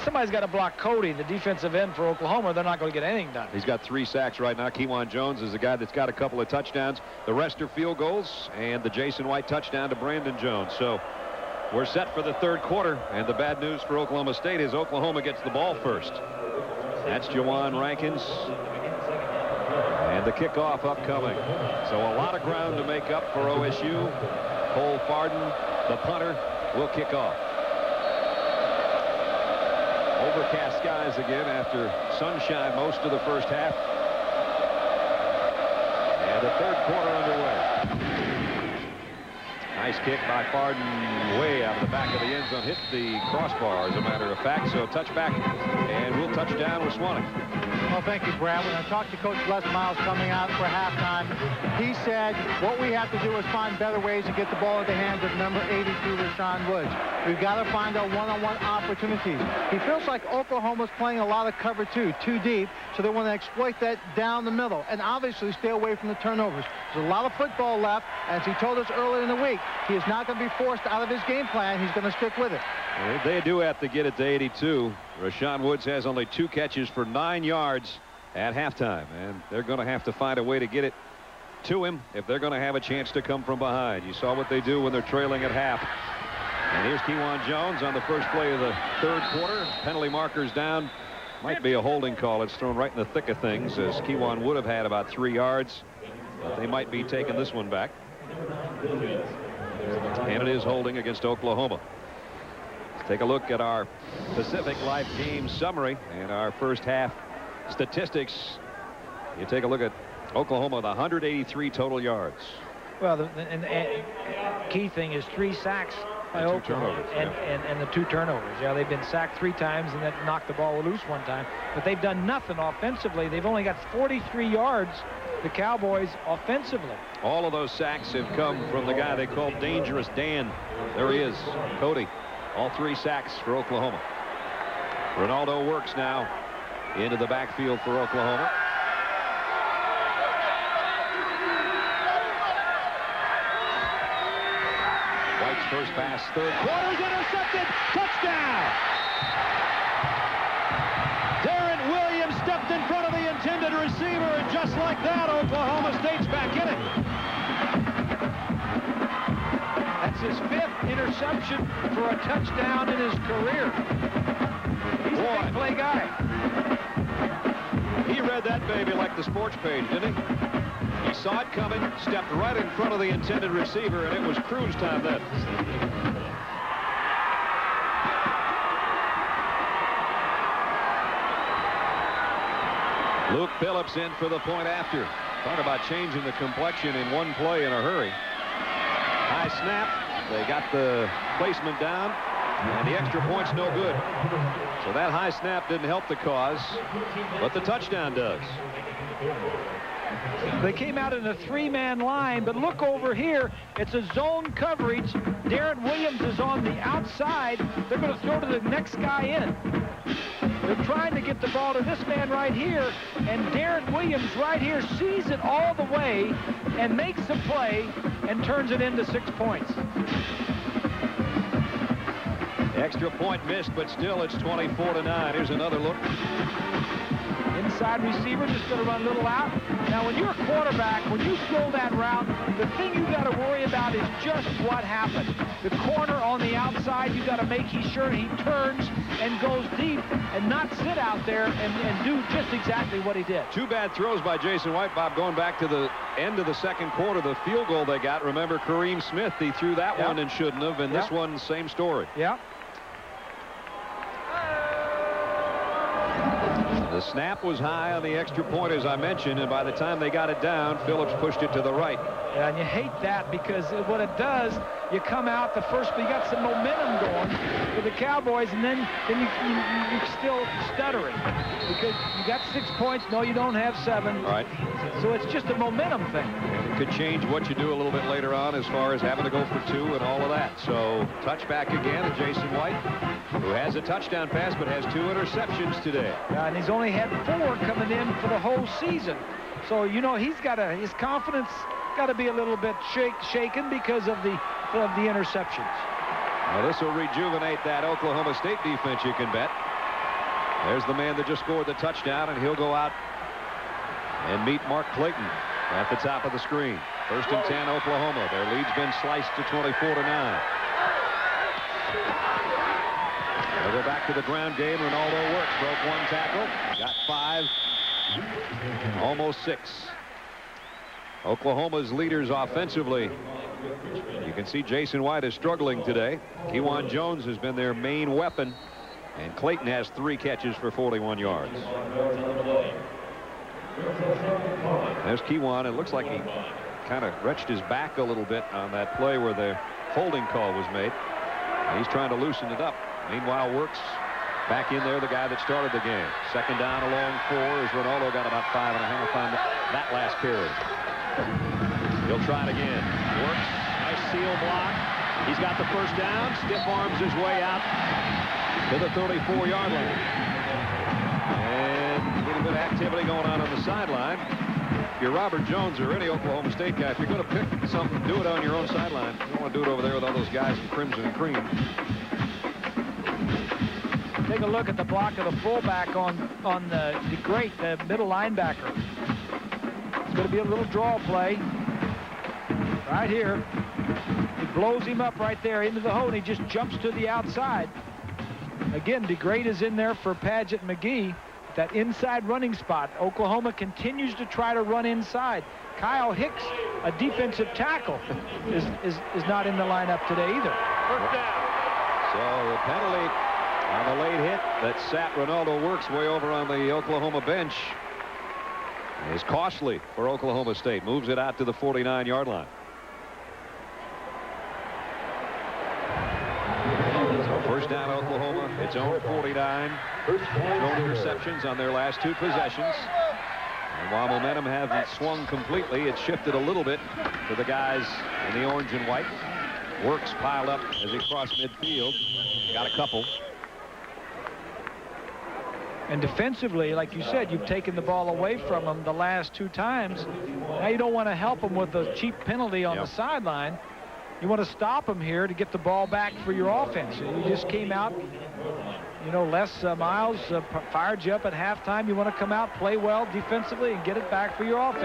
somebody's got to block Cody, the defensive end for Oklahoma. They're not going to get anything done. He's got 3 sacks right now. Kewan Jones is the guy that's got a couple of touchdowns. The rest are field goals, and the Jason White touchdown to Brandon Jones. So we're set for the 3rd quarter, and the bad news for Oklahoma State is Oklahoma gets the ball first. That's Jawan Rankins. And the kickoff upcoming. So a lot of ground to make up for OSU. Cole Farden, the punter, will kick off. Overcast skies again after sunshine most of the first half. And the 3rd quarter underway. Nice kick by Farden way out of the back of the end zone. Hit the crossbar, as a matter of fact. So touchback, and we'll touch down with Swanee. Well, thank you, Brad. When I talked to Coach Les Miles coming out for halftime, he said what we have to do is find better ways to get the ball in the hands of number 82, Rashawn Woods. We've got to find our one-on-one opportunities. He feels like Oklahoma's playing a lot of cover 2, too deep, so they want to exploit that down the middle and obviously stay away from the turnovers. There's a lot of football left. As he told us earlier in the week, he is not going to be forced out of his game plan. He's going to stick with it. They do have to get it to 82. Rashawn Woods has only 2 catches for 9 yards at halftime, and they're going to have to find a way to get it to him if they're going to have a chance to come from behind. You saw what they do when they're trailing at half. And here's Kewan Jones on the first play of the 3rd quarter. Penalty markers down. Might be a holding call. It's thrown right in the thick of things, as Kewan would have had about 3 yards. But they might be taking this one back. And it is holding against Oklahoma. Let's take a look at our Pacific Life game summary and our first half statistics. You take a look at Oklahoma with 183 total yards. Well, the key thing is 3 sacks by Oklahoma and the 2 turnovers. Yeah, they've been sacked 3 times and then knocked the ball loose 1 time. But they've done nothing offensively. They've only got 43 yards, the Cowboys, offensively. All of those sacks have come from the guy they call Dangerous Dan. There he is, Cody. All 3 sacks for Oklahoma. Ronaldo works now into the backfield for Oklahoma. White's first pass, 3rd quarter, is intercepted. Touchdown! Darren Williams stepped in front of the intended receiver, and just like that, Oklahoma State's back in it. That's his 5th interception for a touchdown in his career. He's a big play guy. He read that baby like the sports page, didn't he? He saw it coming, stepped right in front of the intended receiver, and it was cruise time then. Luke Phillips in for the point after. Talk about changing the complexion in 1 play in a hurry. High snap. They got the placement down, and the extra point's no good. So that high snap didn't help the cause, but the touchdown does. They came out in a 3-man line, but look over here. It's a zone coverage. Darren Williams is on the outside. They're going to throw to the next guy in. They're trying to get the ball to this man right here, and Darren Williams right here sees it all the way and makes the play and turns it into 6 points. Extra point missed, but still it's 24-9. Here's another look. Inside receiver just going to run a little out. Now, when you're a quarterback, when you throw that route, the thing you got to worry about is just what happened. The corner on the outside, you got to make sure he turns and goes deep and not sit out there and do just exactly what he did. 2 bad throws by Jason White, Bob, going back to the end of the 2nd quarter. The field goal they got, remember Kareem Smith, he threw that one and shouldn't have, and this one, same story. Yeah. The The snap was high on the extra point, as I mentioned, and by the time they got it down, Phillips pushed it to the right. Yeah, and you hate that because what it does, you come out the first, you got some momentum going for the Cowboys, and then you're still stuttering because you got 6 points. No, you don't have 7. All right. So it's just a momentum thing. It could change what you do a little bit later on as far as having to go for 2 and all of that. So touchback again at Jason White, who has a touchdown pass but has 2 interceptions today. And he's only had 4 coming in for the whole season. So, you know, his confidence got to be a little bit shaken because of the interceptions. Well, this will rejuvenate that Oklahoma State defense, you can bet. There's the man that just scored the touchdown, and he'll go out and meet Mark Clayton at the top of the screen. 1st and 10, Oklahoma. Their lead's been sliced to 24-9. They'll go back to the ground game. Ronaldo works, broke 1 tackle, got 5, almost 6. Oklahoma's leaders offensively. You can see Jason White is struggling today. Kewan Jones has been their main weapon, and Clayton has 3 catches for 41 yards. There's Kewan. It looks like he kind of retched his back a little bit on that play where the holding call was made. He's trying to loosen it up. Meanwhile, Works back in there, the guy that started the game. 2nd down along 4 as Ronaldo got about 5.5 on that last carry. He'll try it again. Works, nice seal block. He's got the 1st down. Stiff arms his way out to the 34-yard line. And a little bit of activity going on the sideline. If you're Robert Jones or any Oklahoma State guy, if you're going to pick something, do it on your own sideline. You don't want to do it over there with all those guys in crimson and cream. Take a look at the block of the fullback on the great middle linebacker. It's going to be a little draw play right here. He blows him up right there into the hole, and he just jumps to the outside. Again, DeGrade is in there for Padgett McGee. That inside running spot. Oklahoma continues to try to run inside. Kyle Hicks, a defensive tackle, is not in the lineup today either. 1st down. So the penalty on the late hit that sat Ronaldo Works way over on the Oklahoma bench is costly for Oklahoma State. Moves it out to the 49-yard line. So 1st down, Oklahoma. Its own 49. No interceptions on their last 2 possessions. And while momentum hasn't swung completely, it's shifted a little bit to the guys in the orange and white. Works piled up as he crossed midfield. Got a couple. And defensively, like you said, you've taken the ball away from them the last 2 times. Now you don't want to help them with a cheap penalty on the sideline. You want to stop them here to get the ball back for your offense. You just came out, you know, Les Miles fired you up at halftime. You want to come out, play well defensively, and get it back for your offense.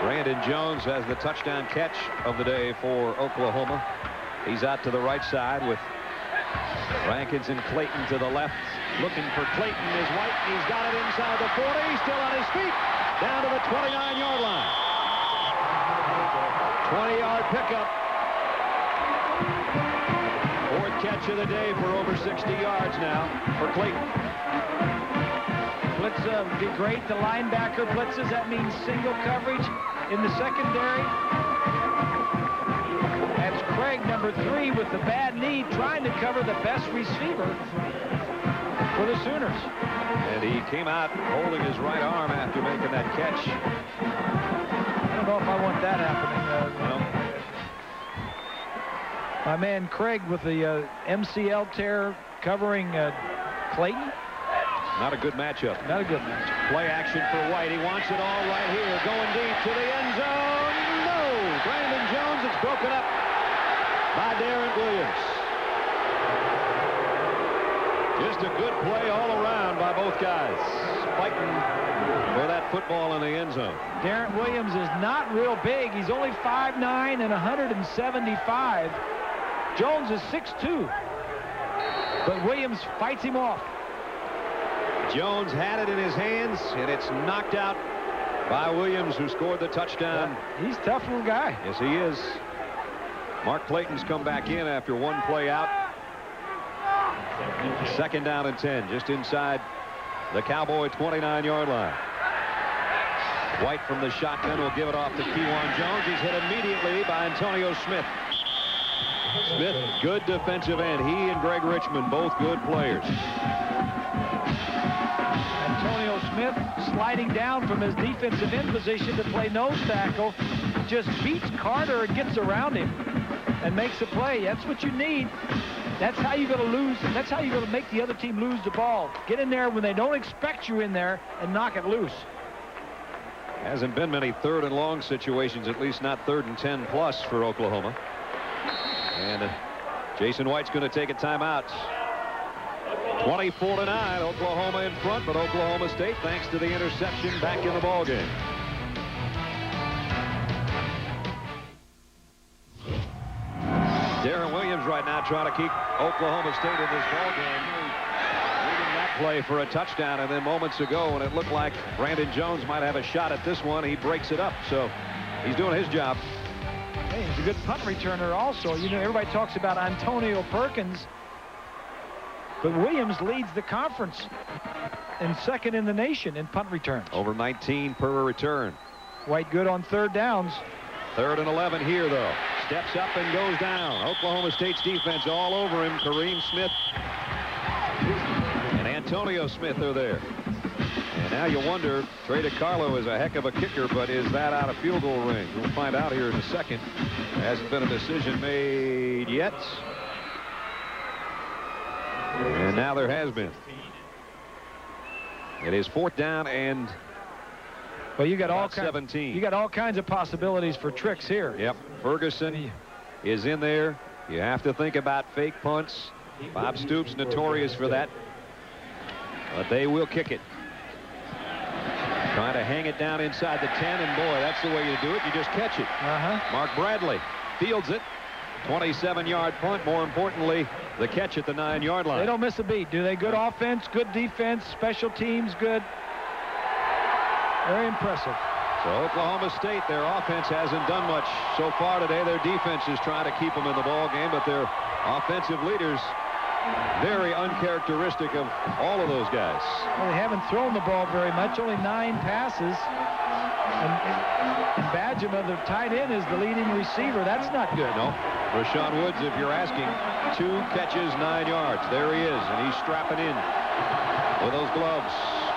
Brandon Jones has the touchdown catch of the day for Oklahoma. He's out to the right side with Rankins and Clayton to the left. Looking for Clayton is White. He's got it inside the 40. Still on his feet. Down to the 29-yard line. 20-yard pickup. 4th catch of the day for over 60 yards now for Clayton. Blitz would be great. The linebacker blitzes. That means single coverage in the secondary. That's Craig, number 3, with the bad knee, trying to cover the best receiver for the Sooners. And he came out holding his right arm after making that catch. I don't know if I want that happening. My man Craig with the MCL tear covering Clayton. Not a good matchup. Not a good matchup. Play action for White. He wants it all right here. Going deep to the end zone. No! Brandon Jones, it's broken up by Darren Williams. Just a good play all around by both guys. Fighting for that football in the end zone. Darren Williams is not real big. He's only 5'9" and 175. Jones is 6'2". But Williams fights him off. Jones had it in his hands, and it's knocked out by Williams, who scored the touchdown. Yeah, he's a tough little guy. Yes, he is. Mark Clayton's come back in after 1 play out. Second down and 10, just inside the Cowboy 29-yard line. White from the shotgun will give it off to Kewan Jones. He's hit immediately by Antonio Smith. Smith, good defensive end. He and Greg Richmond, both good players. Antonio Smith sliding down from his defensive end position to play nose tackle. Just beats Carter and gets around him and makes a play. That's what you need. That's how you're going to lose. That's how you're going to make the other team lose the ball. Get in there when they don't expect you in there and knock it loose. Hasn't been many 3rd and long situations, at least not 3rd and 10 plus for Oklahoma. And Jason White's going to take a timeout. 24-9, Oklahoma in front, but Oklahoma State, thanks to the interception, back in the ball game. Darren Williams right now trying to keep Oklahoma State in this ball game. Leading that play for a touchdown, and then moments ago when it looked like Brandon Jones might have a shot at this one, he breaks it up. So he's doing his job. Hey, he's a good punt returner also. You know, everybody talks about Antonio Perkins, but Williams leads the conference and second in the nation in punt returns. Over 19 per return. White good on 3rd downs. 3rd and 11 here, though. Steps up and goes down. Oklahoma State's defense all over him. Kareem Smith and Antonio Smith are there. And now you wonder, Trey DiCarlo is a heck of a kicker, but is that out of field goal range? We'll find out here in a second. There hasn't been a decision made yet. And now there has been. It is 4th down and well, you got all 17. You got all kinds of possibilities for tricks here. Yep. Ferguson is in there. You have to think about fake punts. Bob Stoops notorious for that. But they will kick it. Trying to hang it down inside the 10, and boy, that's the way you do it. You just catch it. Mark Bradley fields it. 27-yard punt. More importantly, the catch at the 9-yard line. They don't miss a beat, do they? Good offense, good defense, special teams, good. Very impressive. So Oklahoma State, their offense hasn't done much so far today. Their defense is trying to keep them in the ball game, but their offensive leaders, very uncharacteristic of all of those guys. Well, they haven't thrown the ball very much, only 9 passes. And Badgema, the tight end, is the leading receiver. That's not good. No. Rashawn Woods, if you're asking, 2 catches, 9 yards. There he is, and he's strapping in with those gloves.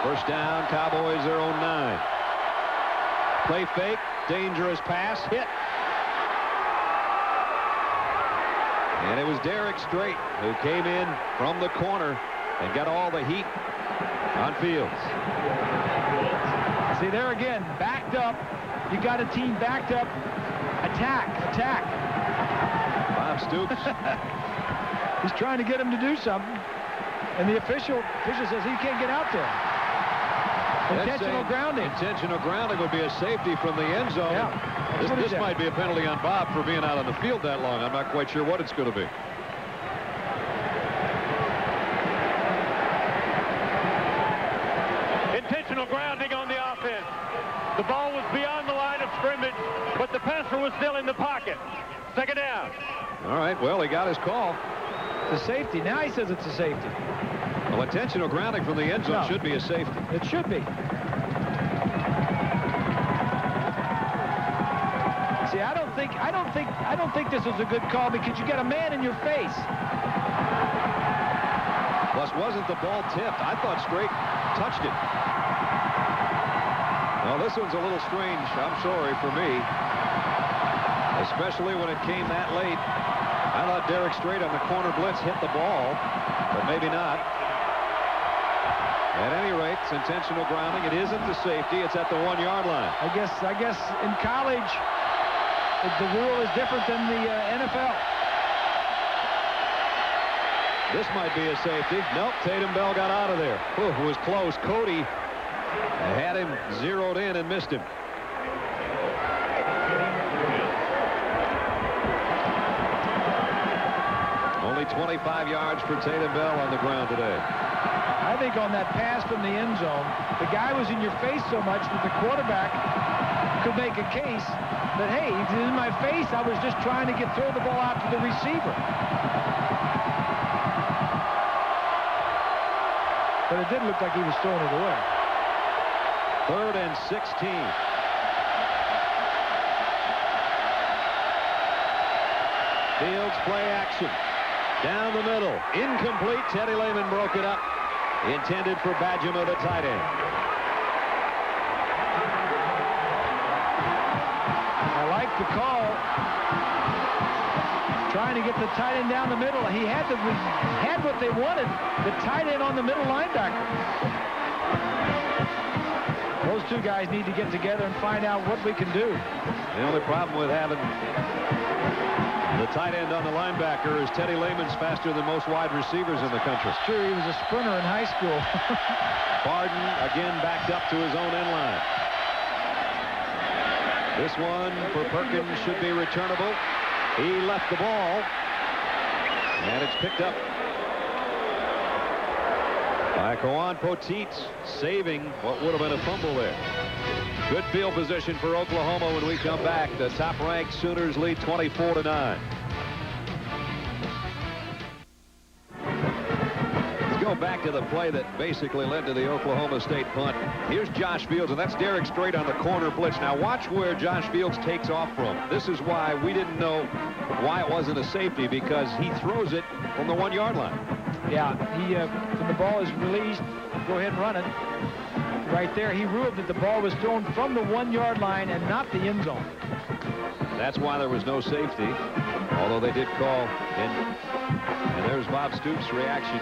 First down, Cowboys, their own 9. Play fake, dangerous pass, hit. And it was Derek Strait who came in from the corner and got all the heat on Fields. See, there again, backed up. You got a team backed up. Attack. Bob Stoops. He's trying to get him to do something. And the official says he can't get out there. Intentional grounding. Intentional grounding would be a safety from the end zone. Yeah, this might be a penalty on Bob for being out on the field that long. I'm not quite sure what it's going to be. Intentional grounding on the offense. The ball was beyond the line of scrimmage, but the passer was still in the pocket. Second down. All right, well, he got his call. It's a safety. Now he says it's a safety. Well, intentional grounding from the end zone should be a safety. It should be. See, I don't think this is a good call because you got a man in your face. Plus, wasn't the ball tipped? I thought Strait touched it. Well, this one's a little strange. I'm sorry for me. Especially when it came that late. I thought Derek Strait on the corner blitz hit the ball, but maybe not. At any rate, it's intentional grounding. It isn't the safety. It's at the 1-yard line. I guess in college, the rule is different than the NFL. This might be a safety. Nope, Tatum Bell got out of there. Ooh, it was close. Cody had him zeroed in and missed him. Only 25 yards for Tatum Bell on the ground today. I think on that pass from the end zone, the guy was in your face so much that the quarterback could make a case that, hey, he's in my face. I was just trying to throw the ball out to the receiver. But it did look like he was throwing it away. 3rd and 16. Fields play action. Down the middle. Incomplete. Teddy Lehman broke it up. Intended for Badgemo, the tight end. I like the call. Trying to get the tight end down the middle. He had what they wanted, the tight end on the middle linebacker. Those two guys need to get together and find out what we can do. The only problem with having the tight end on the linebacker is Teddy Lehman's faster than most wide receivers in the country. It's true, he was a sprinter in high school. Barden again backed up to his own end line. This one for Perkins should be returnable. He left the ball, and it's picked up by Kawan Poteet, saving what would have been a fumble there. Good field position for Oklahoma when we come back. The top-ranked Sooners lead 24-9. Let's go back to the play that basically led to the Oklahoma State punt. Here's Josh Fields, and that's Derek Strait on the corner blitz. Now watch where Josh Fields takes off from. This is why we didn't know why it wasn't a safety, because he throws it from the 1-yard line. Yeah, when the ball is released, go ahead and run it. Right there, he ruled that the ball was thrown from the 1-yard line and not the end zone. That's why there was no safety, although they did call. And there's Bob Stoops' reaction.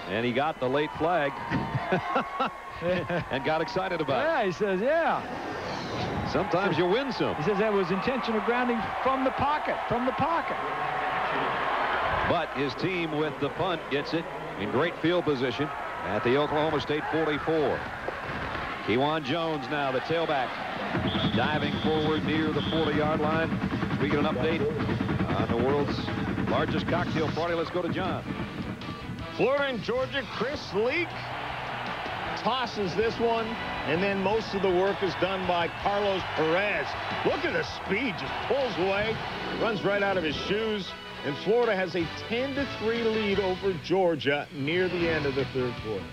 And he got the late flag and got excited about it. Yeah, he says, yeah. Sometimes you win some. He says that was intentional grounding from the pocket, But his team with the punt gets it in great field position at the Oklahoma State 44. Kewan Jones now, the tailback, diving forward near the 40-yard line. We get an update on the world's largest cocktail party. Let's go to John. Florida and Georgia, Chris Leak tosses this one, and then most of the work is done by Carlos Perez. Look at the speed, just pulls away, runs right out of his shoes, and Florida has a 10-3 lead over Georgia near the end of the 3rd quarter.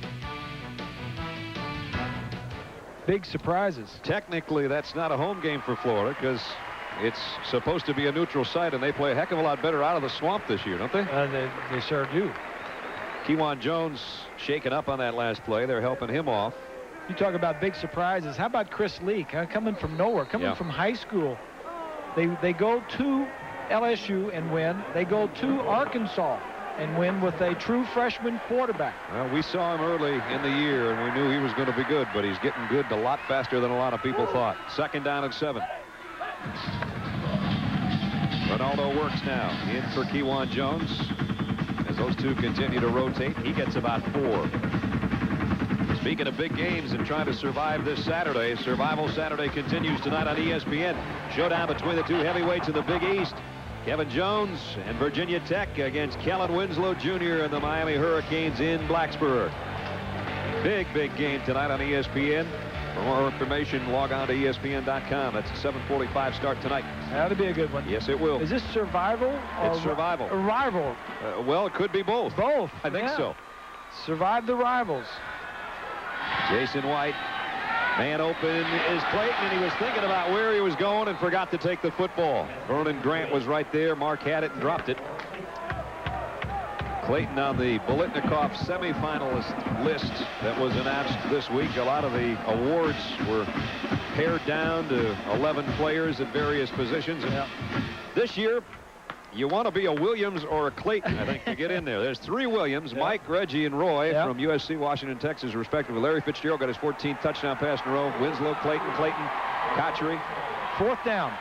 Big surprises. Technically, that's not a home game for Florida because it's supposed to be a neutral site, and they play a heck of a lot better out of the swamp this year, don't they? They sure do. Kewan Jones shaken up on that last play. They're helping him off. You talk about big surprises. How about Chris Leak, coming from nowhere, coming from high school? They go to LSU and win. They go to Arkansas and win with a true freshman quarterback. Well, we saw him early in the year, and we knew he was going to be good, but he's getting good a lot faster than a lot of people thought. 2nd down and 7. Ronaldo works now. In for Kewan Jones. As those two continue to rotate, he gets about 4. Speaking of big games and trying to survive this Saturday, Survival Saturday continues tonight on ESPN. Showdown between the two heavyweights in the Big East. Kevin Jones and Virginia Tech against Kellen Winslow Jr. and the Miami Hurricanes in Blacksburg. Big game tonight on ESPN. For more information, log on to ESPN.com. That's a 7:45 start tonight. That'll be a good one. Yes, it will. Is this survival? It's survival. A rival? Well, it could be both. Both. I think so. Survive the rivals. Jason White. Man open is Clayton, and he was thinking about where he was going and forgot to take the football. Vernon Grant was right there. Mark had it and dropped it. Clayton on the Bolitnikoff semifinalist list that was announced this week. A lot of the awards were pared down to 11 players at various positions. And this year, you want to be a Williams or a Clayton, I think, to get in there. There's 3 Williams, Mike, Reggie, and Roy from USC, Washington, Texas, respectively. Larry Fitzgerald got his 14th touchdown pass in a row. Winslow, Clayton, Kochery. 4th down.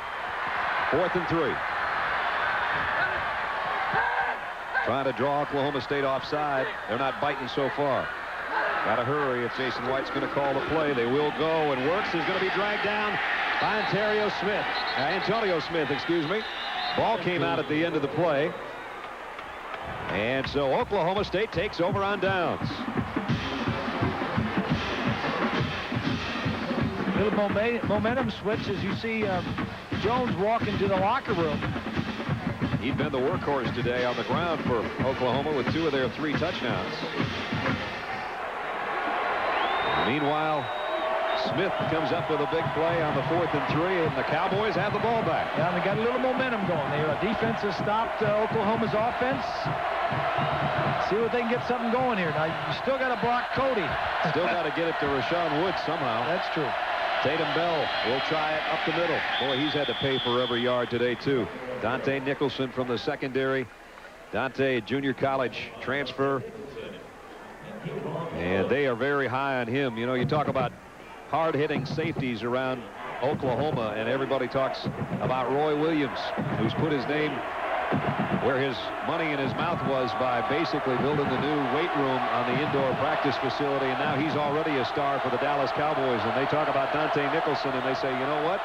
4th and 3. Trying to draw Oklahoma State offside. They're not biting so far. Got to hurry if Jason White's going to call the play. They will go, and Works is going to be dragged down by Antonio Smith, excuse me. Ball came out at the end of the play. And so Oklahoma State takes over on downs. Little momentum switch as you see Jones walk into the locker room. He'd been the workhorse today on the ground for Oklahoma with 2 of their 3 touchdowns. Meanwhile, Smith comes up with a big play on the 4th and 3, and the Cowboys have the ball back. Yeah, they got a little momentum going. Their defense has stopped Oklahoma's offense. See what they can get something going here. Now, you still got to block Cody. Still got to get it to Rashawn Woods somehow. That's true. Tatum Bell will try it up the middle. Boy, he's had to pay for every yard today, too. Dante Nicholson from the secondary. Dante, a junior college transfer. And they are very high on him. You know, you talk about hard-hitting safeties around Oklahoma, and everybody talks about Roy Williams, who's put his name where his money in his mouth was by basically building the new weight room on the indoor practice facility, and now he's already a star for the Dallas Cowboys. And they talk about Dante Nicholson, and they say, you know what?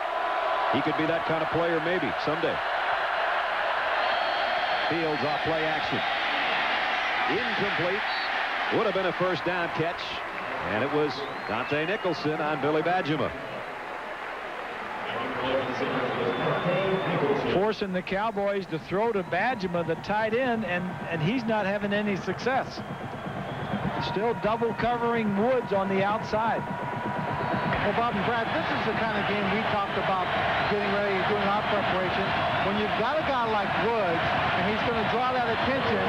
He could be that kind of player maybe someday. Fields off play action. Incomplete. Would have been a first down catch, and it was Dante Nicholson on Billy Badgema. Forcing the Cowboys to throw to Badgema, the tight end, and he's not having any success. Still double covering Woods on the outside. Well, Bob and Brad, this is the kind of game we talked about getting ready, doing our preparation. When you've got a guy like Woods, and he's going to draw that attention,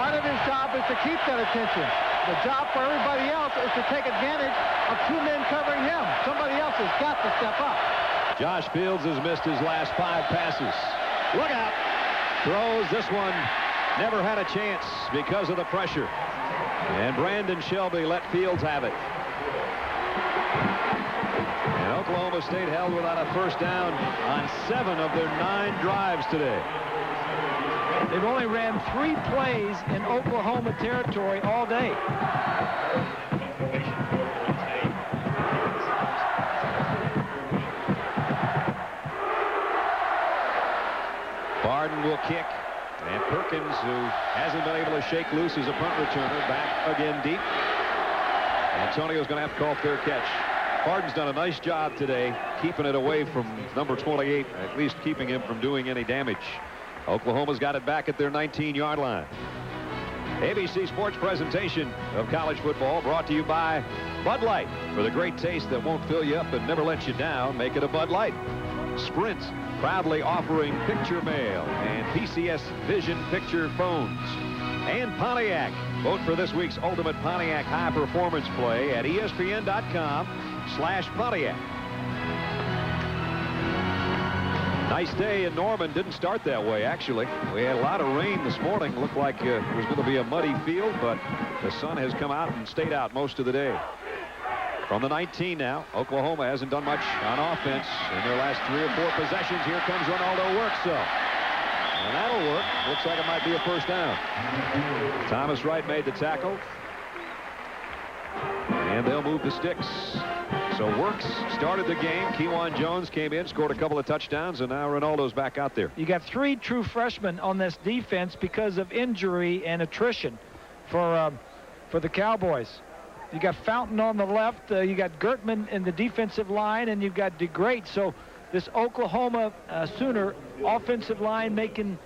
part of his job is to keep that attention. The job for everybody else is to take advantage of 2 men covering him. Somebody else has got to step up. Josh Fields has missed his last 5 passes. Look out. Throws. This one never had a chance because of the pressure. And Brandon Shelby let Fields have it. And Oklahoma State held without a first down on 7 of their 9 drives today. They've only ran 3 plays in Oklahoma territory all day. Barden will kick, and Perkins, who hasn't been able to shake loose as a punt returner, back again deep. Antonio's going to have to call fair catch. Barden's done a nice job today keeping it away from number 28, at least keeping him from doing any damage. Oklahoma's got it back at their 19-yard line. ABC Sports presentation of college football brought to you by Bud Light. For the great taste that won't fill you up and never let you down, make it a Bud Light. Sprint, proudly offering picture mail and PCS Vision picture phones. And Pontiac. Vote for this week's Ultimate Pontiac High Performance Play at ESPN.com/Pontiac. Nice day in Norman. Didn't start that way, actually. We had a lot of rain this morning. Looked like it was going to be a muddy field, but the sun has come out and stayed out most of the day. From the 19 now, Oklahoma hasn't done much on offense in their last 3 or 4 possessions. Here comes Ronaldo Workso. And that'll work. Looks like it might be a first down. Thomas Wright made the tackle. And they'll move the sticks. So Works started the game. Kewan Jones came in, scored a couple of touchdowns, and now Ronaldo's back out there. You got 3 true freshmen on this defense because of injury and attrition for the Cowboys. You got Fountain on the left. You got Gertman in the defensive line, and you've got DeGrate. So this Oklahoma Sooner offensive line making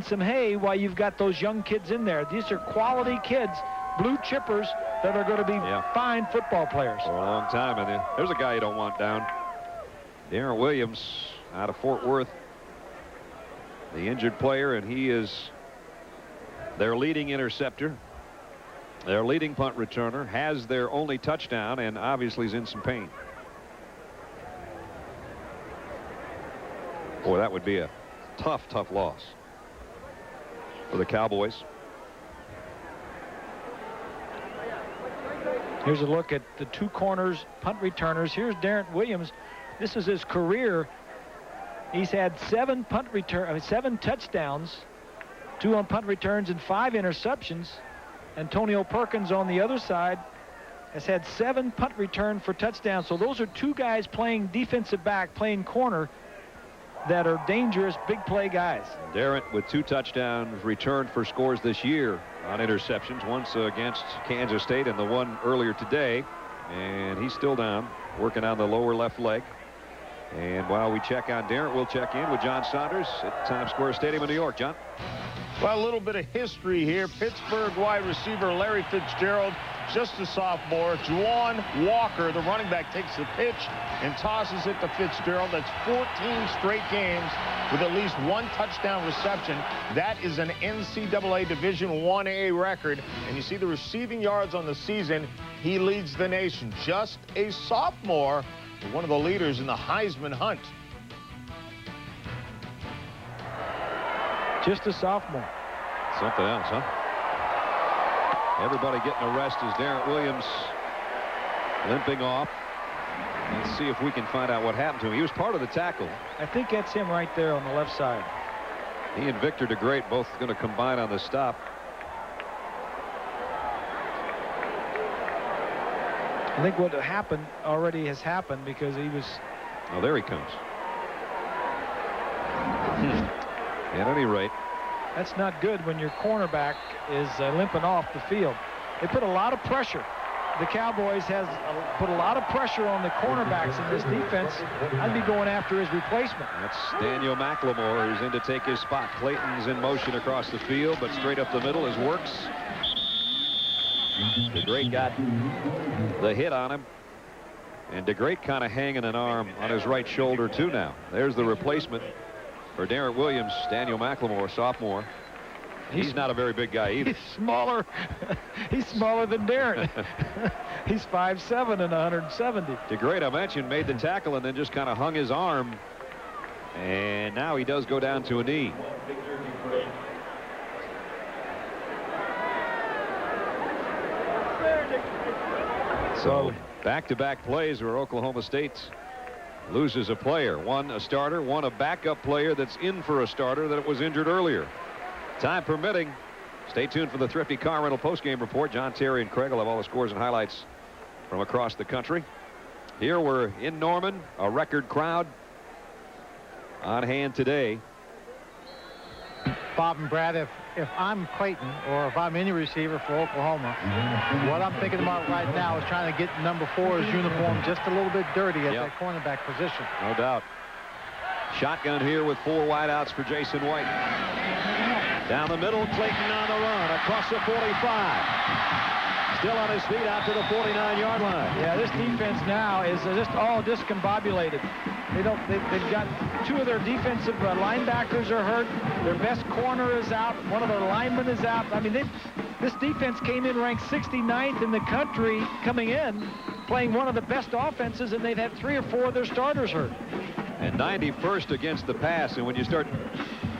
some hay while you've got those young kids in there. These are quality kids, blue chippers that are going to be fine football players. For a long time. And there's a guy you don't want down. Darren Williams out of Fort Worth, the injured player, and he is their leading interceptor. Their leading punt returner, has their only touchdown, and obviously is in some pain. Boy, that would be a tough loss for the Cowboys. Here's a look at the 2 corners punt returners. Here's Darren Williams. This is his career. He's had 7 touchdowns, 2 on punt returns, and 5 interceptions. Antonio Perkins on the other side has had 7 punt return for touchdowns. So those are 2 guys playing defensive back, playing corner, that are dangerous big play guys. Darren with 2 touchdowns returned for scores this year on interceptions, once against Kansas State and the one earlier today. And he's still down, working on the lower left leg. And while we check on Darren, we'll check in with John Saunders at Times Square Stadium in New York. John? Well, a little bit of history here. Pittsburgh wide receiver Larry Fitzgerald just a sophomore. Juwan Walker, the running back, takes the pitch and tosses it to Fitzgerald. That's 14 straight games with at least one touchdown reception. That is an NCAA Division 1A record. And you see the receiving yards on the season. He leads the nation. Just a sophomore, one of the leaders in the Heisman hunt. Just a sophomore. Something else, huh? Everybody getting a rest as Darren Williams limping off. Let's see if we can find out what happened to him. He was part of the tackle. I think that's him right there on the left side. He and Victor DeGreat both going to combine on the stop. I think what happened already has happened because he was... Oh, there he comes. At any rate, that's not good when your cornerback is limping off the field. They put a lot of pressure. The Cowboys has put a lot of pressure on the cornerbacks in this defense. I'd be going after his replacement. That's Daniel McLemore, who's in to take his spot. Clayton's in motion across the field, but straight up the middle is Works. DeGreat got the hit on him. And DeGreat kind of hanging an arm on his right shoulder, too, now. There's the replacement for Darren Williams, Daniel McLemore, sophomore. He's not a very big guy either. He's smaller. He's smaller than Darren. He's 5'7" and 170. DeGreat, I mentioned, made the tackle and then just kind of hung his arm. And now he does go down to a knee. So back-to-back plays where Oklahoma State loses a player. One a starter, one a backup player that's in for a starter that was injured earlier. Time permitting, stay tuned for the Thrifty Car Rental postgame report. John Terry and Craig will have all the scores and highlights from across the country. Here we're in Norman, a record crowd on hand today. Bob and Brad, if I'm Clayton or if I'm any receiver for Oklahoma, what I'm thinking about right now is trying to get number 4's uniform just a little bit dirty at that cornerback position. No doubt. Shotgun here with 4 wideouts for Jason White. Down the middle, Clayton on the run across the 45. Still on his feet out to the 49-yard line. Yeah, this defense now is just all discombobulated. They've got 2 of their defensive linebackers are hurt. Their best corner is out. One of their linemen is out. I mean, this defense came in ranked 69th in the country coming in, playing one of the best offenses, and they've had 3 or 4 of their starters hurt. And 91st against the pass. And when you start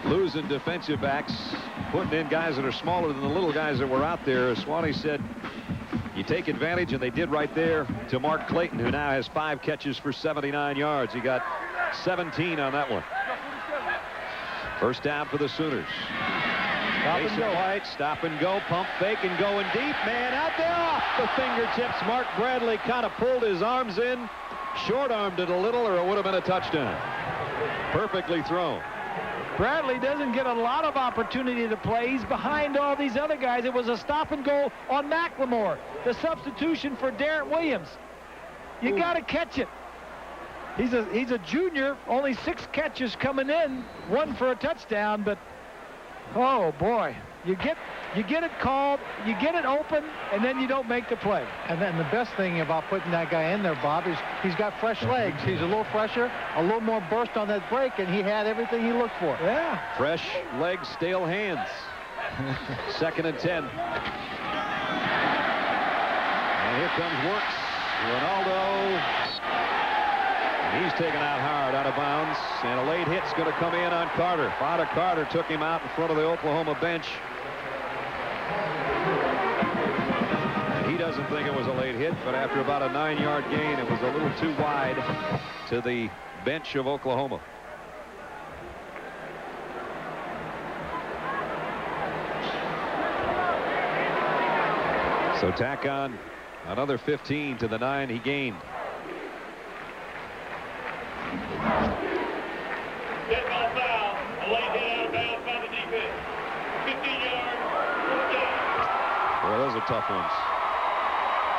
losing defensive backs, putting in guys that are smaller than the little guys that were out there, Swanee said you take advantage, and they did right there to Mark Clayton, who now has 5 catches for 79 yards. He got 17 on that one. First down for the Sooners. Jason White, stop and go, pump fake and going deep. Man out there off the fingertips. Mark Bradley kind of pulled his arms in, short-armed it a little, or it would have been a touchdown. Perfectly thrown. Bradley doesn't get a lot of opportunity to play. He's behind all these other guys. It was a stop and go on McLemore, the substitution for Darren Williams. You got to catch it. He's a junior, only 6 catches coming in, 1 for a touchdown, but oh boy, you get it called, you get it open, and then you don't make the play. And then the best thing about putting that guy in there, Bob, is he's got fresh legs. He's a little fresher, a little more burst on that break, and he had everything he looked for. Yeah. Fresh legs, stale hands. 2nd and 10. And here comes Works. Ronaldo. He's taken out hard out of bounds, and a late hit's going to come in on Carter. Father Carter took him out in front of the Oklahoma bench. And he doesn't think it was a late hit, but after about a 9-yard gain, it was a little too wide to the bench of Oklahoma. So tack on another 15 to the 9 he gained. Dead ball foul. A late hit out of bounds by the defense. 15-yard. Boy, those are tough ones.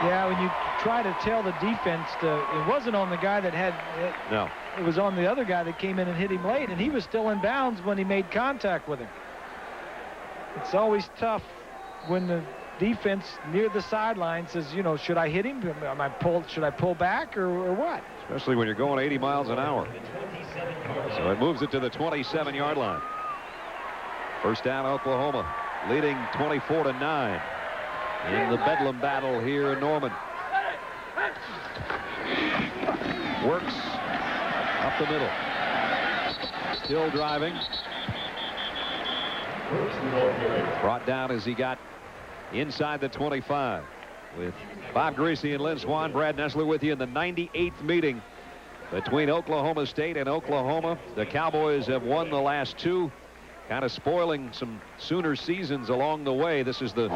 Yeah, when you try to tell the defense it wasn't on the guy that had it. No. It was on the other guy that came in and hit him late, and he was still in bounds when he made contact with him. It's always tough when the defense near the sideline says, you know, should I hit him? Should I pull back or what? Especially when you're going 80 miles an hour. So it moves it to the 27-yard line. First down, Oklahoma, leading 24-9 in the Bedlam battle here in Norman. Works up the middle. Still driving. Brought down as he got inside the 25. With Bob Greasy and Lynn Swan, Brad Nessler with you in the 98th meeting between Oklahoma State and Oklahoma. The Cowboys have won the last two, kind of spoiling some Sooner seasons along the way. This is the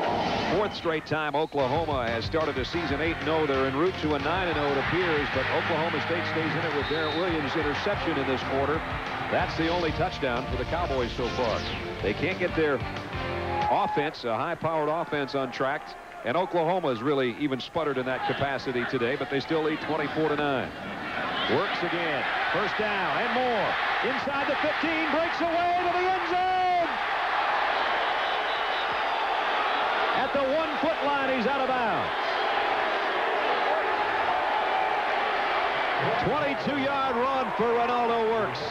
fourth straight time Oklahoma has started a season 8-0. They're en route to a 9-0, it appears, but Oklahoma State stays in it with Darrell Williams' interception in this quarter. That's the only touchdown for the Cowboys so far. They can't get their offense, a high-powered offense, on track, and Oklahoma has really even sputtered in that capacity today, but they still lead 24-9. Works again. First down and more. Inside the 15, breaks away to the end zone. At the 1-foot line, he's out of bounds. 22-yard run for Ronaldo Works.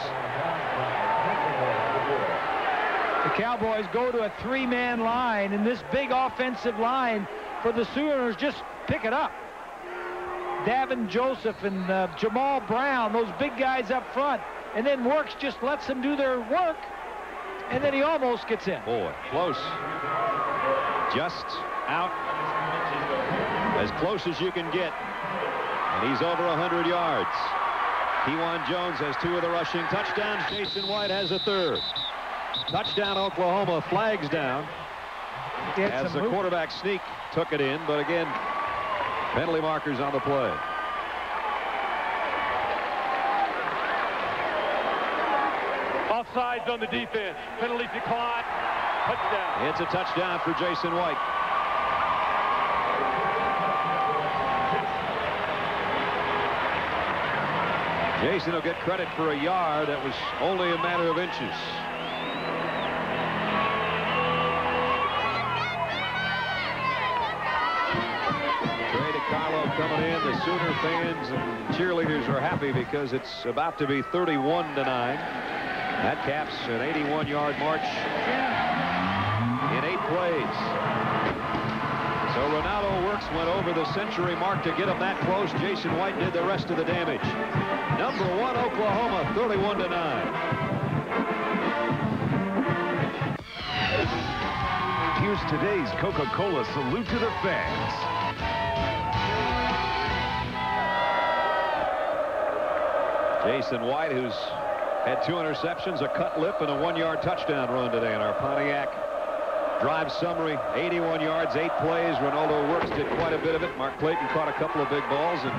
The Cowboys go to a 3-man line, and this big offensive line for the Sooners just pick it up. Davin Joseph and Jamal Brown, those big guys up front, and then Works just lets them do their work, and then he almost gets in. Boy, close. Just out. As close as you can get. And he's over 100 yards. Kewan Jones has 2 of the rushing touchdowns. Jason White has a 3rd. Touchdown Oklahoma, flags down. As the quarterback sneak took it in, but again, penalty markers on the play. Offsides on the defense. Penalty decline. Touchdown. It's a touchdown for Jason White. Jason will get credit for a yard. That was only a matter of inches. Carlo coming in. The Sooner fans and cheerleaders are happy because it's about to be 31-9. That caps an 81-yard march in 8 plays. So Ronaldo Works went over the century mark to get him that close. Jason White did the rest of the damage. Number 1 Oklahoma, 31-9. Here's today's Coca-Cola salute to the fans. Jason White, who's had 2 interceptions, a cut lip, and a 1-yard touchdown run today in our Pontiac drive summary. 81 yards, 8 plays. Ronaldo Works did quite a bit of it. Mark Clayton caught a couple of big balls, and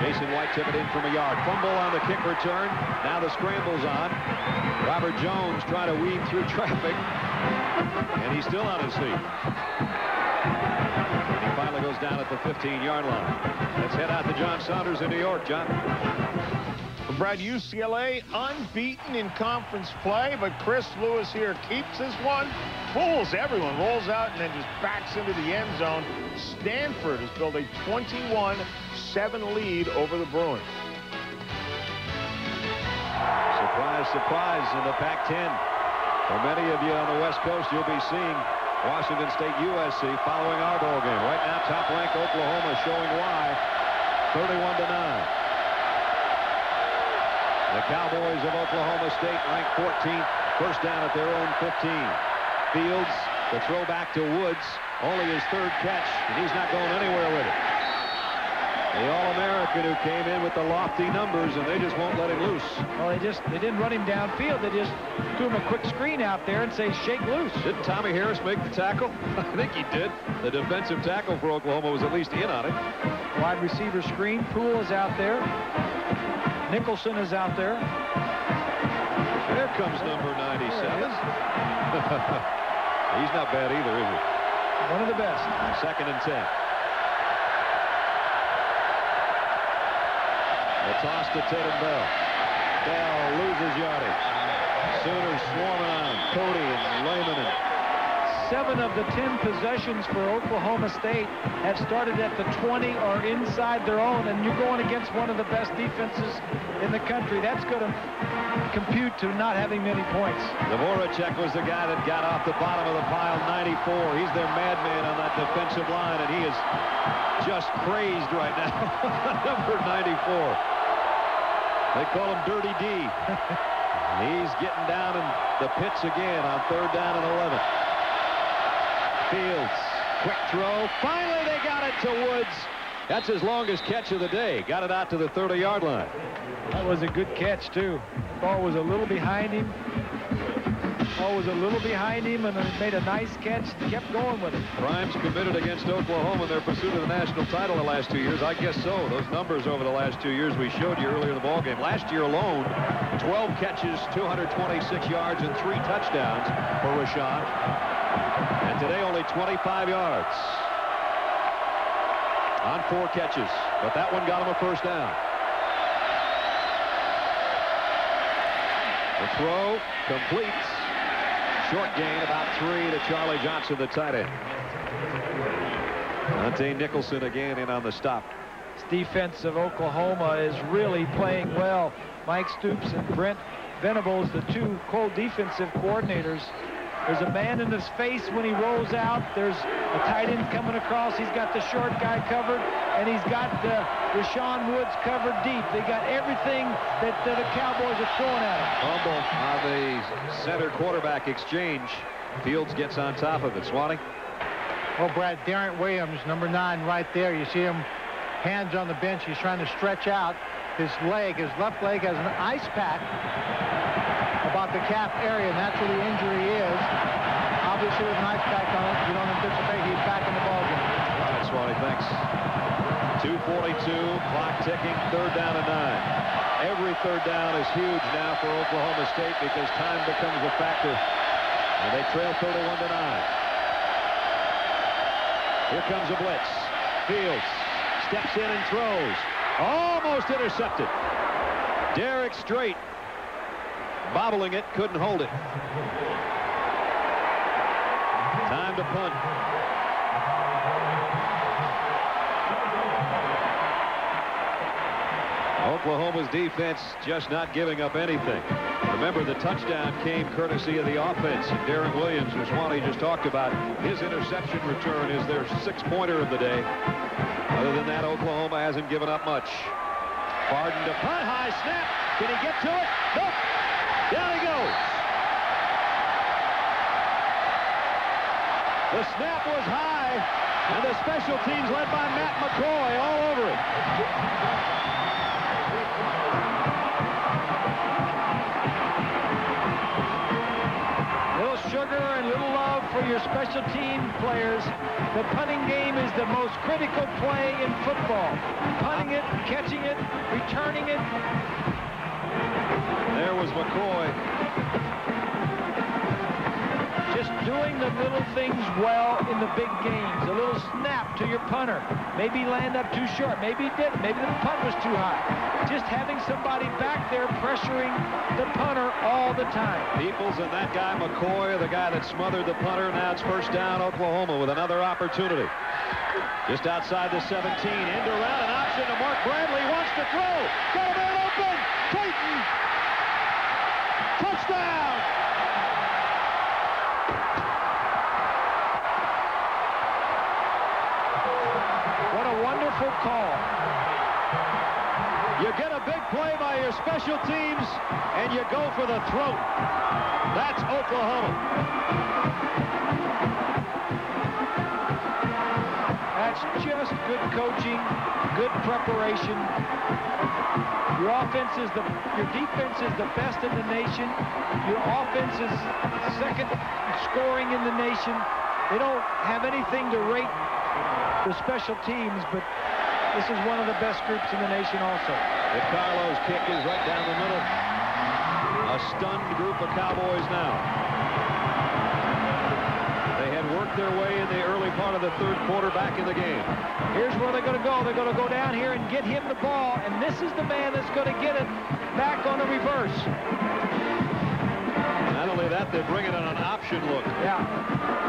Jason White took it in from a yard. Fumble on the kick return. Now the scramble's on. Robert Jones trying to weave through traffic, and he's still on his feet. And he finally goes down at the 15-yard line. Let's head out to John Saunders in New York. John. Brad, UCLA unbeaten in conference play, but Chris Lewis here keeps his one, fools everyone, rolls out, and then just backs into the end zone. Stanford has built a 21-7 lead over the Bruins. Surprise, surprise in the Pac-10. For many of you on the West Coast, you'll be seeing Washington State USC following our ball game. Right now, top-ranked Oklahoma showing why, 31-9. The Cowboys of Oklahoma State ranked 14th, first down at their own 15. Fields, the throw back to Woods, only his 3rd catch, and he's not going anywhere with it. The All-American who came in with the lofty numbers, and they just won't let him loose. Well, they didn't run him downfield. They just threw him a quick screen out there and say, shake loose. Didn't Tommy Harris make the tackle? I think he did. The defensive tackle for Oklahoma was at least in on it. Wide receiver screen. Poole is out there. Nicholson is out there. There comes number 97. He's not bad either, is he? One of the best. 2nd and 10. The toss to Tatum Bell. Bell loses yardage. Sooners swarming on Cody and Lehman and 7 of the 10 possessions for Oklahoma State have started at the 20 or inside their own, and you're going against one of the best defenses in the country. That's going to compute to not having many points. Dvoracek was the guy that got off the bottom of the pile, 94. He's their madman on that defensive line, and he is just crazed right now. Number 94. They call him Dirty D. He's getting down in the pits again on 3rd down and 11. Fields, quick throw. Finally, they got it to Woods. That's his longest catch of the day. Got it out to the 30-yard line. That was a good catch, too. The ball was a little behind him. And he made a nice catch and kept going with it. Prime's committed against Oklahoma in their pursuit of the national title the last 2 years. I guess so. Those numbers over the last 2 years we showed you earlier in the ballgame. Last year alone, 12 catches, 226 yards, and 3 touchdowns for Rashawn. And today only 25 yards on 4 catches. But that one got him a 1st down. The throw completes. Short gain, about 3 to Charlie Johnson, the tight end. Dante Nicholson again in on the stop. This defense of Oklahoma is really playing well. Mike Stoops and Brent Venables, the 2 co-defensive coordinators. There's a man in his face when he rolls out. There's a tight end coming across. He's got the short guy covered, and he's got Rashawn Woods covered deep. They got everything that the Cowboys are throwing at him. Fumble on the center quarterback exchange. Fields gets on top of it. Swanee? Well, Brad, Darren Williams, number 9, right there. You see him, hands on the bench. He's trying to stretch out his leg. His left leg has an ice pack about the calf area, and that's where the injury is. Obviously, with an ice pack on it, you don't anticipate he's back in the ballgame. All right, Swanee, thanks. 2:42, clock ticking, 3rd down and 9. Every 3rd down is huge now for Oklahoma State because time becomes a factor, and they trail 31 to 9. Here comes a blitz. Fields steps in and throws. Almost intercepted. Derek Strait bobbling it, couldn't hold it. Time to punt. Oklahoma's defense just not giving up anything. Remember, the touchdown came courtesy of the offense. Darren Williams, who Swanee just talked about, his interception return is their 6-pointer of the day. Other than that, Oklahoma hasn't given up much. Barden to punt, high snap. Can he get to it? Nope. Down he goes. The snap was high, and the special teams led by Matt McCoy all over it. Little sugar and little love for your special team players. The punting game is the most critical play in football. Punting it, catching it, returning it. There was McCoy. Just doing the little things well in the big games. A little snap to your punter. Maybe land up too short. Maybe he didn't. Maybe the punt was too high. Just having somebody back there pressuring the punter all the time. Peoples and that guy McCoy, the guy that smothered the punter. Now it's 1st down, Oklahoma with another opportunity. Just outside the 17. End around, an option to Mark Bradley. Wants to throw. Got a man open. Payton. Touchdown. What a wonderful call. You get a big play by your special teams, and you go for the throat. That's Oklahoma. That's just good coaching, good preparation. Your defense is the best in the nation. Your offense is second scoring in the nation. They don't have anything to rate the special teams, but this is one of the best groups in the nation also. The Carlos kick is right down the middle. A stunned group of Cowboys now. They had worked their way in the early part of the 3rd quarter back in the game. Here's where they're going to go. They're going to go down here and get him the ball, and this is the man that's going to get it back on the reverse. Not only that, they're bringing in an option look. Yeah.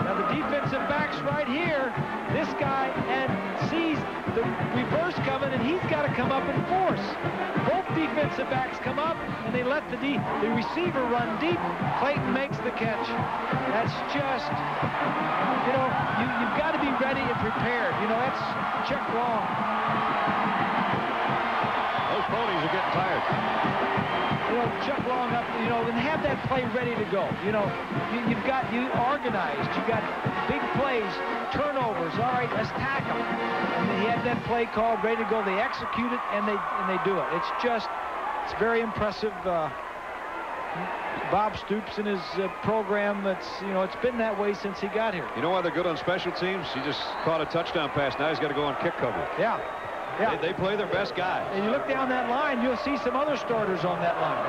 Now the defensive back's right here. This guy and sees the reverse coming, and he's got to come up and force. Both defensive backs come up, and they let the receiver run deep. Clayton makes the catch. That's just, you've got to be ready and prepared. That's check long. Those ponies are getting tired. Chuck Long up, and have that play ready to go. You've got organized. You've got big plays, turnovers. All right, let's tackle. And he had that play called, ready to go. They execute it, and they do it. It's very impressive. Bob Stoops and his program, it's been that way since he got here. You know why they're good on special teams? He just caught a touchdown pass. Now he's got to go on kick cover. Yeah. Yeah. They play their best guys. And you look down that line, you'll see some other starters on that line.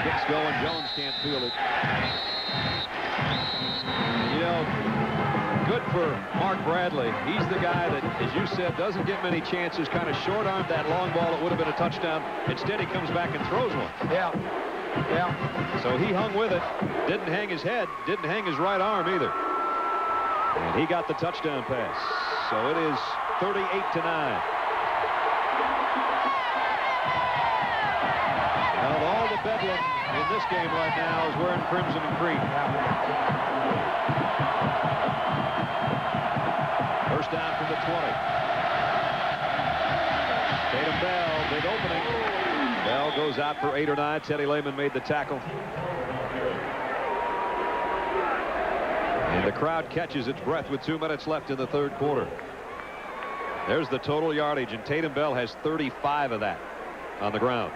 Kicks going. Jones can't field it. Good for Mark Bradley. He's the guy that, as you said, doesn't get many chances, kind of short-armed that long ball. It would have been a touchdown. Instead, he comes back and throws one. Yeah. Yeah. So he hung with it, didn't hang his head, didn't hang his right arm either. And he got the touchdown pass. So it is 38-9. Now, all the bedlam in this game right now is wearing crimson and cream. First down from the 20. Tatum Bell, big opening. Bell goes out for 8 or 9. Teddy Lehman made the tackle. And the crowd catches its breath with 2 minutes left in the third quarter. There's the total yardage, and Tatum Bell has 35 of that on the ground.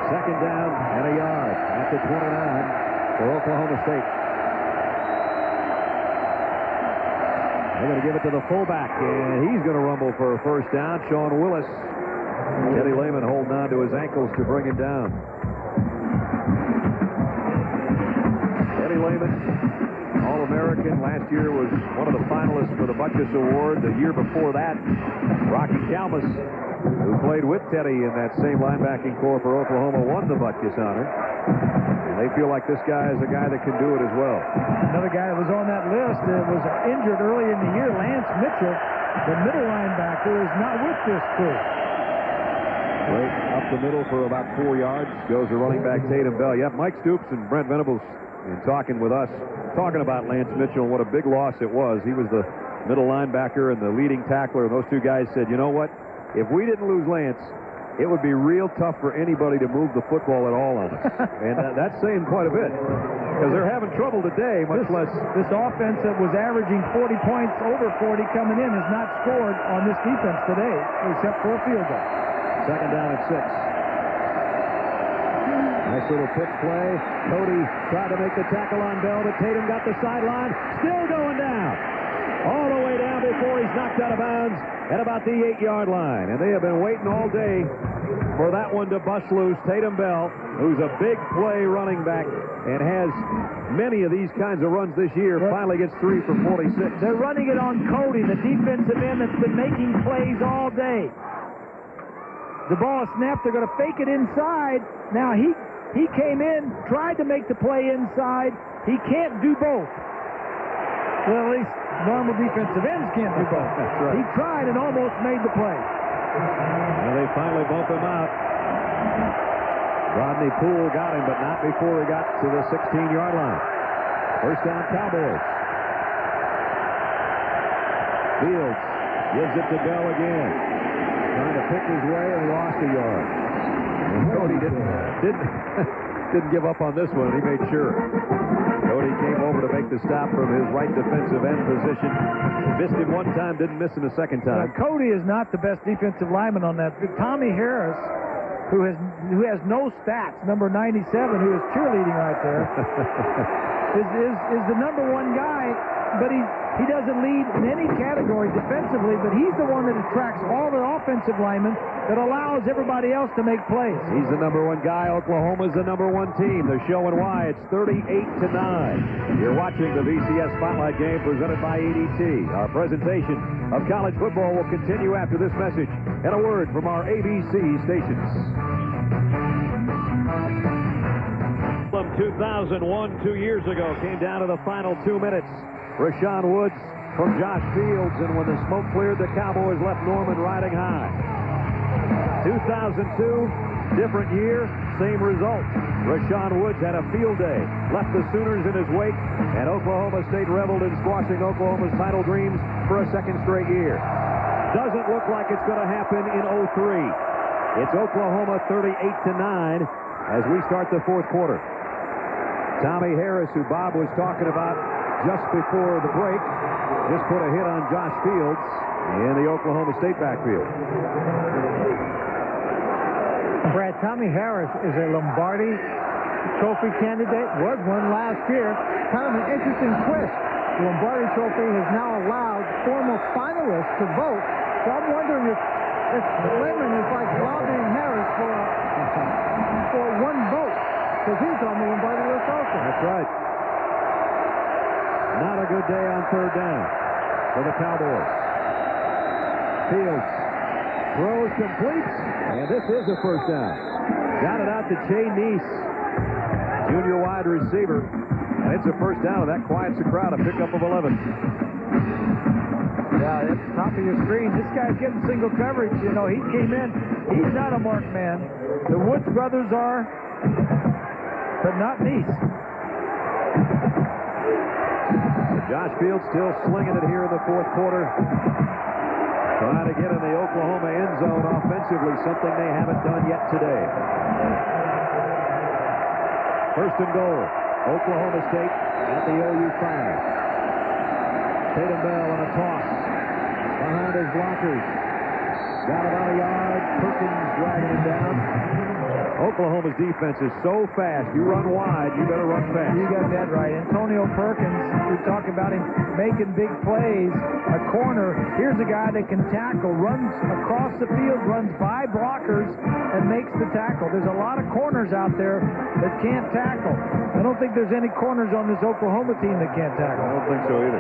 Second down and a yard at the 29 for Oklahoma State. They're going to give it to the fullback, and he's going to rumble for a first down. Sean Willis. Teddy Lehman holding on to his ankles to bring him down. Teddy Lehman, All-American. Last year was one of the finalists for the Butkus Award. The year before that, Rocky Chalmers, who played with Teddy in that same linebacking corps for Oklahoma, won the Butkus honor. And they feel like this guy is a guy that can do it as well. Another guy that was on that list was injured early in the year, Lance Mitchell, the middle linebacker, is not with this crew. Right up the middle for about 4 yards goes the running back Tatum Bell. Yep, Mike Stoops and Brent Venables in talking with us, talking about Lance Mitchell and what a big loss it was. He was the middle linebacker and the leading tackler. And those two guys said, you know what? If we didn't lose Lance, it would be real tough for anybody to move the football at all on us. And that's saying quite a bit. Because they're having trouble today, much less... This offense that was averaging 40 points, over 40 coming in, has not scored on this defense today, except for a field goal. Second down at 6. Nice little pitch play. Cody tried to make the tackle on Bell, but Tatum got the sideline. Still going down. All the way down before he's knocked out of bounds at about the 8-yard line. And they have been waiting all day for that one to bust loose. Tatum Bell, who's a big play running back and has many of these kinds of runs this year, finally gets 3 for 46. They're running it on Cody, the defensive end that's been making plays all day. The ball is snapped. They're going to fake it inside. Now, he came in, tried to make the play inside. He can't do both. Well, at least normal defensive ends can't do both. That's right. He tried and almost made the play. Well, they finally bump him out. Rodney Poole got him, but not before he got to the 16-yard line. First down, Cowboys. Fields gives it to Bell again. Trying to pick his way and lost a yard. And Cody didn't give up on this one. He made sure. Cody came over to make the stop from his right defensive end position. Missed him one time, didn't miss him a second time. Cody is not the best defensive lineman on that. Tommy Harris who has no stats, number 97, who is cheerleading right there, is the number one guy, but he doesn't lead in any category defensively, but he's the one that attracts all the offensive linemen that allows everybody else to make plays. He's the number one guy. Oklahoma's the number one team. They're showing why. It's 38-9. You're watching the VCS Spotlight game presented by ADT. Our presentation of college football will continue after this message and a word from our ABC stations. 2001, 2 years ago, came down to the final 2 minutes. Rashawn Woods from Josh Fields, and when the smoke cleared, the Cowboys left Norman riding high. 2002, different year, same result. Rashawn Woods had a field day, left the Sooners in his wake, and Oklahoma State reveled in squashing Oklahoma's title dreams for a second straight year. Doesn't look like it's going to happen in 03. It's Oklahoma 38-9 as we start the fourth quarter. Tommy Harris, who Bob was talking about just before the break, just put a hit on Josh Fields in the Oklahoma State backfield. Brad, Tommy Harris is a Lombardi Trophy candidate, was one last year. Kind of an interesting twist. The Lombardi Trophy has now allowed former finalists to vote. So I'm wondering if Lemon is like lobbying Harris for one vote, because he's on the Lombardi list also. That's right. Not a good day on third down for the Cowboys. Fields throws, completes, and this is a first down. Got it out to Jay Neese, junior wide receiver, and it's a first down, and that quiets the crowd. A pickup of 11. Yeah, that's the top of your screen. This guy's getting single coverage. You know, he came in. He's not a marked man. The Woods brothers are, but not Neese. Josh Fields still slinging it here in the fourth quarter. Trying to get in the Oklahoma end zone offensively, something they haven't done yet today. First and goal. Oklahoma State at the OU 5. Tatum Bell on a toss. Behind his blockers. Got about a yard. Perkins dragging him down. Oklahoma's defense is so fast. You run wide, you better run fast. You got that right. Antonio Perkins, we talk about him making big plays. A corner. Here's a guy that can tackle, runs across the field, runs by blockers, and makes the tackle. There's a lot of corners out there that can't tackle. I don't think there's any corners on this Oklahoma team that can't tackle. I don't think so either.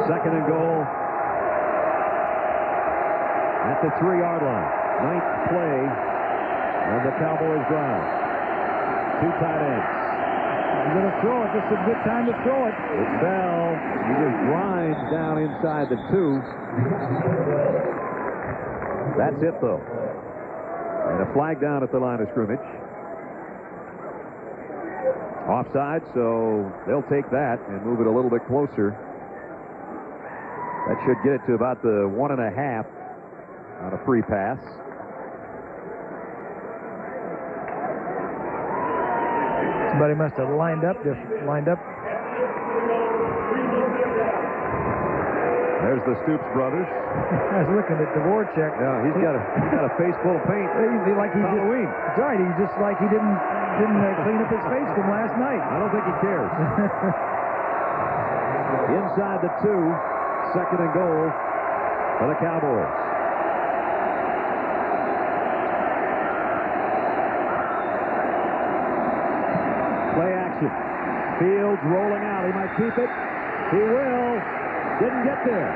Second and goal at the 3-yard line. Ninth play of the Cowboys drive. Two tight ends. He's going to throw it. This is a good time to throw it. It's Bell. He just grinds down inside the 2. That's it, though. And a flag down at the line of scrimmage. Offside, so they'll take that and move it a little bit closer. That should get it to about the 1.5 on a free pass. Somebody must have lined up. There's the Stoops brothers. I was looking at Dvorak. Yeah, he's got a face full of paint. Like he Halloween. That's right. He's just like he didn't clean up his face from last night. I don't think he cares. Inside the 2, second and goal for the Cowboys. Play action. Fields rolling out. He might keep it. He will. Didn't get there.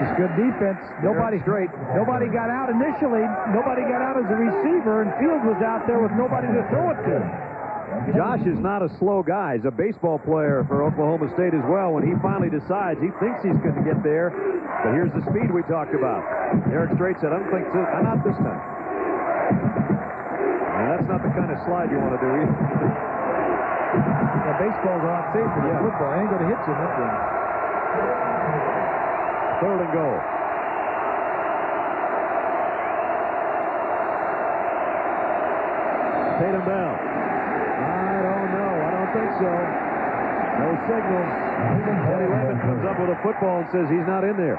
It's good defense. Nobody got out initially. Nobody got out as a receiver, and Fields was out there with nobody to throw it to. Josh is not a slow guy. He's a baseball player for Oklahoma State as well. When he finally decides, he thinks he's going to get there. But here's the speed we talked about. Eric Strait said, I don't think so. Not this time. And that's not the kind of slide you want to do either. Baseball's a lot safer than football. I ain't going to hit you in that game. Third and goal. Tatum Bell. I don't know. I don't think so. No signal. Eddie Lehman comes up with a football and says he's not in there.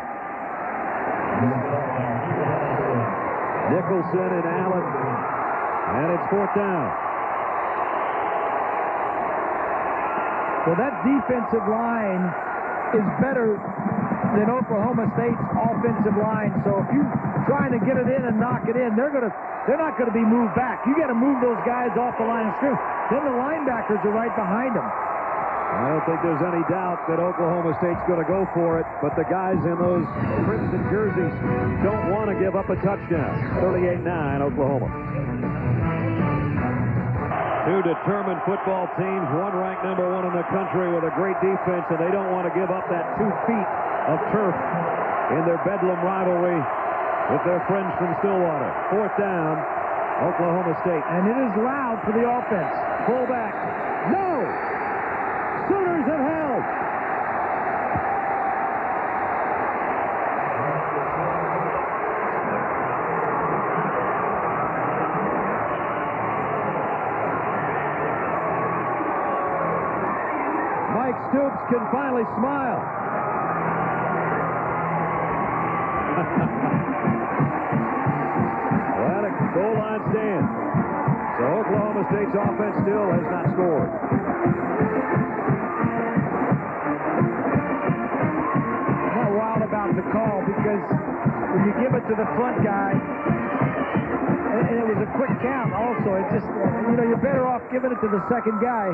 Nicholson and Allen. And it's 4th down. Well, that defensive line is better than Oklahoma State's offensive line. So if you're trying to get it in and knock it in, they're not going to be moved back. You got to move those guys off the line of scrimmage. Then the linebackers are right behind them. I don't think there's any doubt that Oklahoma State's going to go for it, but the guys in those crimson jerseys don't want to give up a touchdown. 38-9, Oklahoma. Two determined football teams, one ranked #1 in the country with a great defense, and they don't want to give up that 2 feet of turf in their Bedlam rivalry with their friends from Stillwater. 4th down, Oklahoma State. And it is loud for the offense. Fullback. No! Sooners have held. Mike Stoops can finally smile. Well, a goal line stand. So Oklahoma State's offense still has not scored. I'm not wild about the call because when you give it to the front guy, and it was a quick count also, it's just, you're better off giving it to the second guy.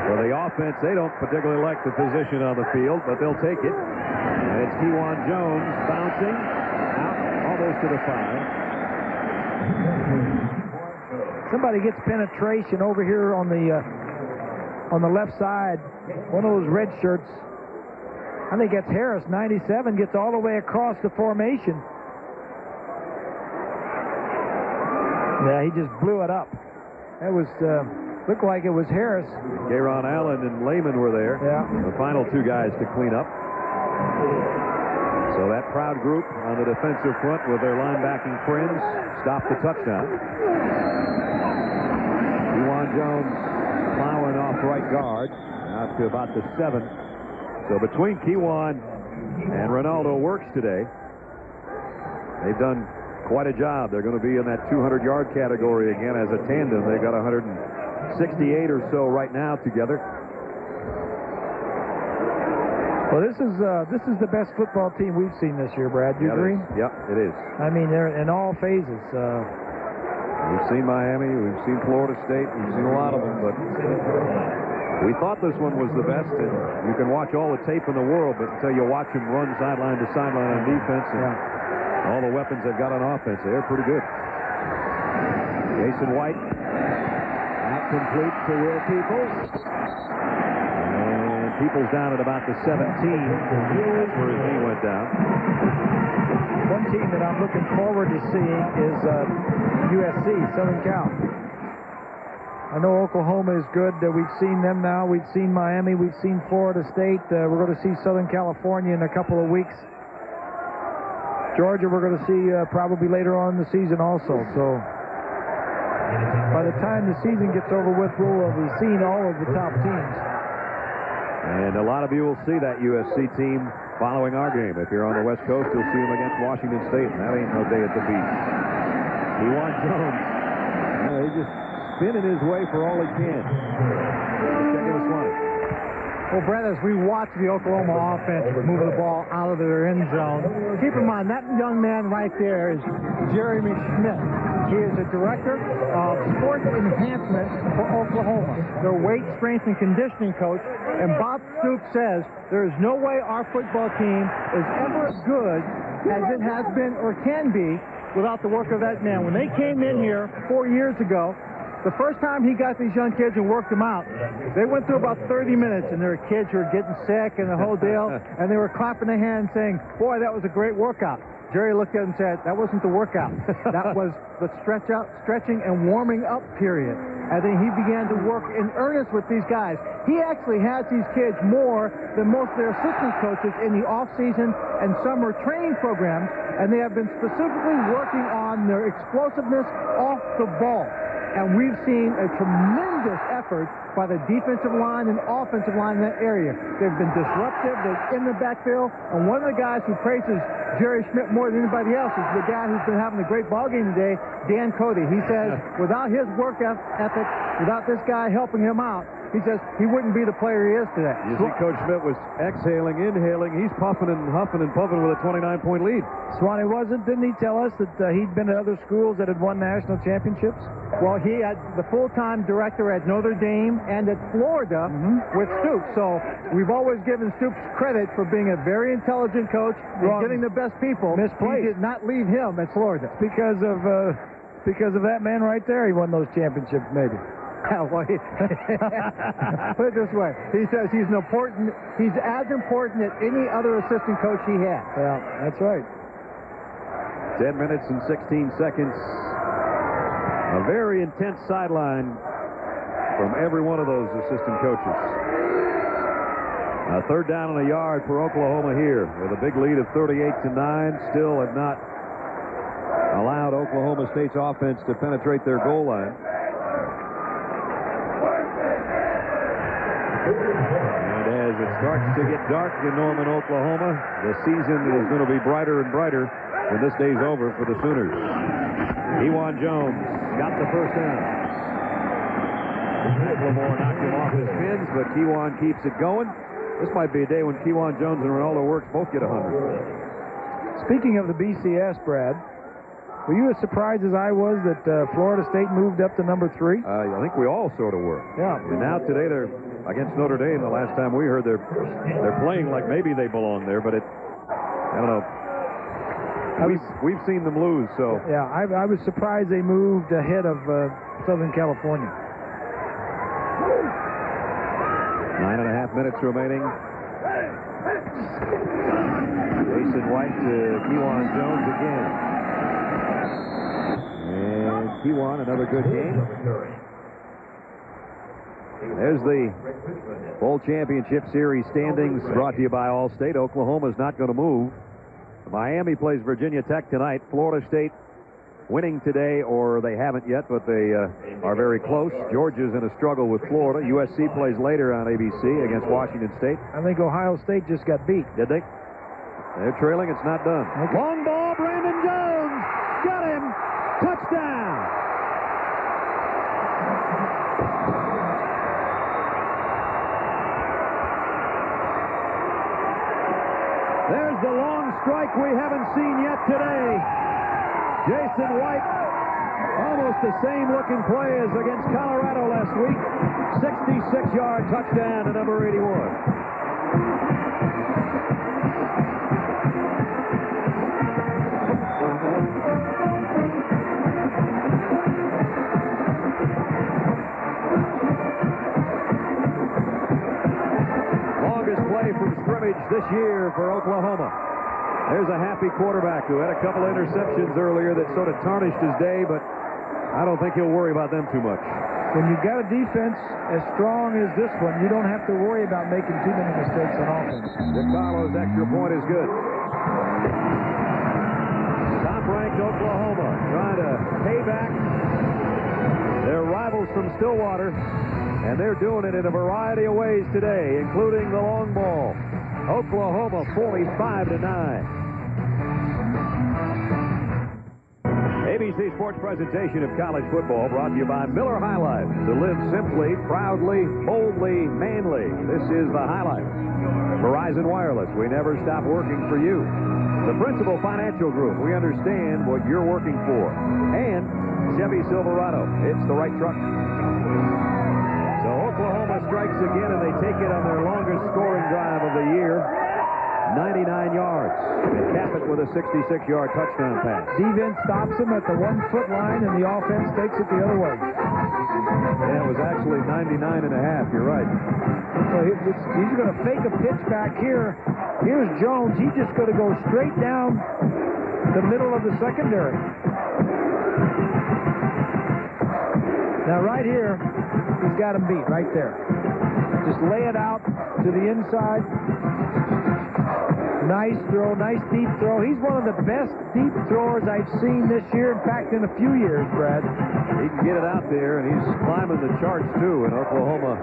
For the offense, they don't particularly like the position on the field, but they'll take it. And it's Kewan Jones bouncing out almost to the 5. Somebody gets penetration over here on the left side. One of those red shirts. I think that's Harris, 97, gets all the way across the formation. Yeah, he just blew it up. That was looked like it was Harris. Gayron Allen and Lehman were there. Yeah. The final 2 guys to clean up. So that proud group on the defensive front with their linebacking friends stopped the touchdown. Kewan Jones plowing off right guard out to about the 7. So between Kewan and Ronaldo Works today, they've done quite a job. They're going to be in that 200-yard category again as a tandem. They've got 168 or so right now together. Well, this is the best football team we've seen this year, Brad. Do you agree? Yep, it is. I mean, they're in all phases. We've seen Miami, we've seen Florida State, we've seen a lot of them, but we thought this one was the best. And you can watch all the tape in the world, but until you watch them run sideline to sideline on defense and all the weapons they've got on offense, they're pretty good. Jason White, not complete to Will Peoples. And Peoples down at about the 17. That's where his knee went down. One team that I'm looking forward to seeing is USC, Southern Cal. I know Oklahoma is good. We've seen them now. We've seen Miami. We've seen Florida State. We're going to see Southern California in a couple of weeks. Georgia we're going to see probably later on in the season also. So by the time the season gets over with, we'll be seeing all of the top teams. And a lot of you will see that USC team following our game. If you're on the West Coast, you'll see them against Washington State, and that ain't no day at the beach. Kewan Jones, he's just spinning his way for all he can. Check this one. Well, Brett, as we watch the Oklahoma offense move the ball out of their end zone, keep in mind that young man right there is Jeremy Schmidt. He is the director of sports enhancement for Oklahoma, their weight, strength, and conditioning coach. And Bob Stoops says there is no way our football team is ever as good as it has been or can be without the work of that man. When they came in here 4 years ago, the first time he got these young kids and worked them out, they went through about 30 minutes, and there were kids who were getting sick and the whole deal, and they were clapping their hands saying, boy, that was a great workout. Jerry looked at him and said, that wasn't the workout. That was the stretching and warming up period. And then he began to work in earnest with these guys. He actually has these kids more than most of their assistant coaches in the off-season and summer training programs, and they have been specifically working on their explosiveness off the ball. And we've seen a tremendous effort by the defensive line and offensive line in that area. They've been disruptive. They're in the backfield. And one of the guys who praises Jerry Schmidt more than anybody else is the guy who's been having a great ball game today, Dan Cody. He says without his work ethic, without this guy helping him out, he says he wouldn't be the player he is today. You see, Coach Schmidt was exhaling, inhaling. He's puffing and huffing and puffing with a 29-point lead. Swanee didn't he tell us that he'd been at other schools that had won national championships? Well, he had the full-time director at Notre Dame and at Florida with Stoops. So we've always given Stoops credit for being a very intelligent coach and getting the best people. Misplaced. He did not leave him at Florida. It's because of that man right there. He won those championships, maybe. Well, put it this way. He says he's as important as any other assistant coach he has. Yeah, that's right. 10 minutes and 16 seconds. A very intense sideline from every one of those assistant coaches. A third down and a yard for Oklahoma here with a big lead of 38-9. Still have not allowed Oklahoma State's offense to penetrate their goal line. And as it starts to get dark in Norman, Oklahoma, the season is going to be brighter and brighter when this day's over for the Sooners. Kewan Jones got the first down. Lamore knocked him off his pins, but Kewan keeps it going. This might be a day when Kewan Jones and Ronaldo Works both get 100. Speaking of the BCS, Brad, were you as surprised as I was that Florida State moved up to number 3? I think we all sort of were. Yeah. And now today they're against Notre Dame. The last time we heard they're playing like maybe they belong there, but I don't know. We've seen them lose, so. Yeah, I was surprised they moved ahead of Southern California. 9.5 minutes remaining. Jason White to Kewan Jones again. And Kewan, another good game. There's the Bowl Championship Series standings brought to you by Allstate. Oklahoma's not going to move. Miami plays Virginia Tech tonight. Florida State winning today, or they haven't yet, but they are very close. Georgia's in a struggle with Florida. USC plays later on ABC against Washington State. I think Ohio State just got beat. Did they? They're trailing. It's not done. Okay. Long ball, Brandon Jones. Got him. Touchdown. There's the long strike we haven't seen yet today. Jason White, almost the same looking play as against Colorado last week. 66-yard touchdown to number 81. Longest play from scrimmage this year for Oklahoma. There's a happy quarterback who had a couple interceptions earlier that sort of tarnished his day, but I don't think he'll worry about them too much. When you've got a defense as strong as this one, you don't have to worry about making too many mistakes on offense. DiCarlo's extra point is good. Top-ranked Oklahoma trying to pay back their rivals from Stillwater, and they're doing it in a variety of ways today, including the long ball. Oklahoma 45-9. ABC Sports presentation of college football brought to you by Miller High Life. To live simply, proudly, boldly, manly. This is the High Life. Verizon Wireless, we never stop working for you. The Principal Financial Group, we understand what you're working for. And Chevy Silverado, it's the right truck. So Oklahoma strikes again, and they take it on their longest scoring drive of the year. 99 yards. They cap it with a 66-yard touchdown pass. Defense stops them at the 1-foot line, and the offense takes it the other way. Yeah, it was actually 99.5. You're right. So he's going to fake a pitch back here. Here's Jones. He's just going to go straight down the middle of the secondary. Now, right here, he's got him beat right there. Just lay it out to the inside. Nice throw, nice deep throw. He's one of the best deep throwers I've seen this year. In fact, in a few years, Brad. He can get it out there, and he's climbing the charts, too, in Oklahoma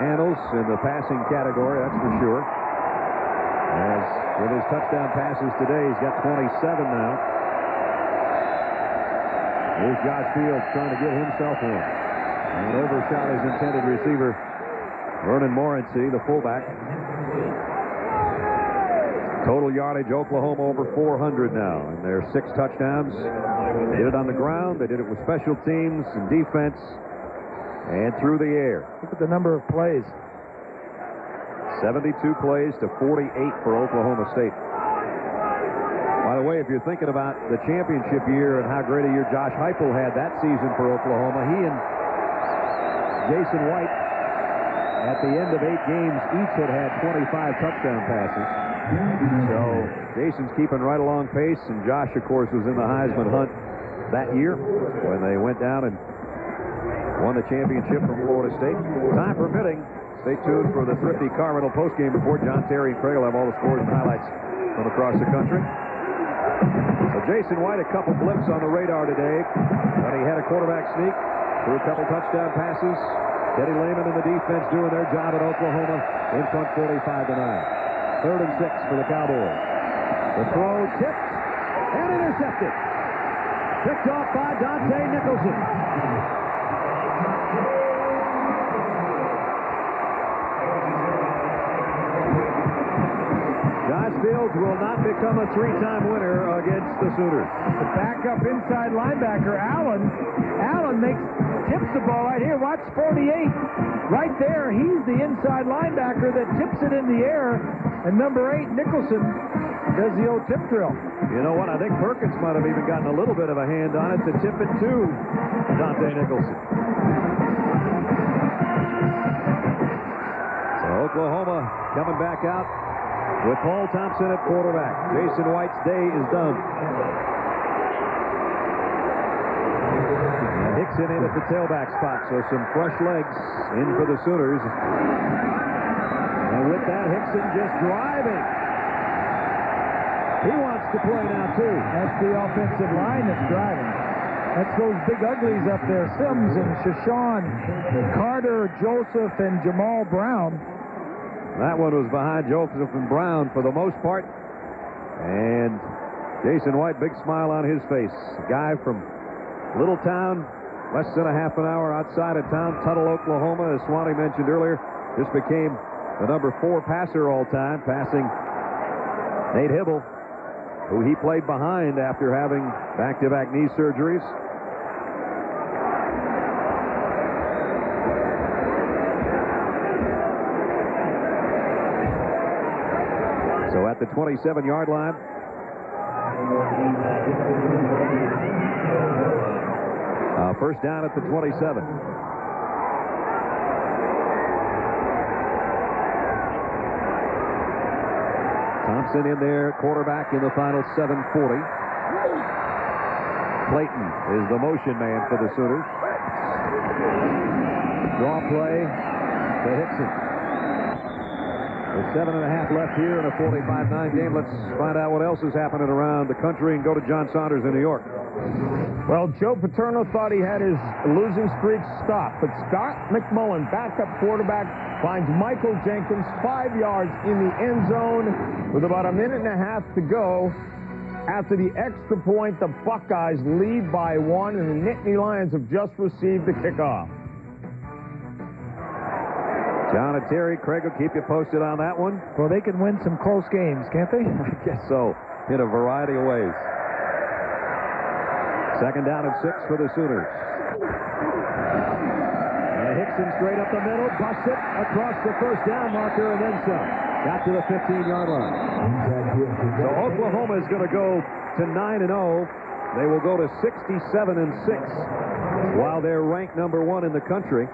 annals in the passing category, that's for sure. As with his touchdown passes today, he's got 27 now. Here's Josh Fields trying to get himself one. And overshot his intended receiver, Vernon Morency, the fullback. Total yardage, Oklahoma over 400 now, and their 6 touchdowns. They did it on the ground, they did it with special teams and defense, and through the air. Look at the number of plays. 72 plays to 48 for Oklahoma State. By the way, if you're thinking about the championship year and how great a year Josh Heupel had that season for Oklahoma, he and Jason White, at the end of 8 games, each had 25 touchdown passes. So Jason's keeping right along pace, and Josh, of course, was in the Heisman hunt that year when they went down and won the championship from Florida State. Time permitting, stay tuned for the Thrifty Car Rental postgame report. John Terry and Craig will have all the scores and highlights from across the country. So Jason White, a couple blips on the radar today, but he had a quarterback sneak, threw a couple touchdown passes. Teddy Lehman and the defense doing their job at Oklahoma in front 45-9. 3rd and 6 for the Cowboys. The throw tipped and intercepted. Picked off by Dante Nicholson. Josh Fields will not become a 3-time winner against the Sooners. The backup inside linebacker, Allen tips the ball right here. Watch 48. Right there, he's the inside linebacker that tips it in the air. And number 8, Nicholson, does the old tip drill. You know what? I think Perkins might have even gotten a little bit of a hand on it to tip it to Dante Nicholson. So Oklahoma coming back out with Paul Thompson at quarterback. Jason White's day is done. And Hickson in at the tailback spot, so some fresh legs in for the Sooners. And with that, Hickson just driving. He wants to play now, too. That's the offensive line that's driving. That's those big uglies up there, Sims and Shashawn, Carter, Joseph, and Jamal Brown. That one was behind Joseph and Brown for the most part. And Jason White, big smile on his face. A guy from little town, less than a half an hour outside of town, Tuttle, Oklahoma, as Swanee mentioned earlier, just became the number 4 passer all time, passing Nate Hibble, who he played behind after having back-to-back knee surgeries. So at the 27-yard line, first down at the 27. Thompson in there, quarterback in the final 7:40. Clayton is the motion man for the Sooners. Draw play to Hickson. There's 7.5 left here in a 45-9 game. Let's find out what else is happening around the country and go to John Saunders in New York. Well, Joe Paterno thought he had his losing streak stopped, but Scott McMullen, backup quarterback, finds Michael Jenkins 5 yards in the end zone with about a minute and a half to go. After the extra point, the Buckeyes lead by 1, and the Nittany Lions have just received the kickoff. John and Terry, Craig will keep you posted on that one. Well, they can win some close games, can't they? I guess so, in a variety of ways. Second down and 6 for the Sooners. And Hickson straight up the middle, busts it across the first down marker, and then some. Got to the 15-yard line. So Oklahoma is going to go to 9-0. They will go to 67-6 while they're ranked number 1 in the country.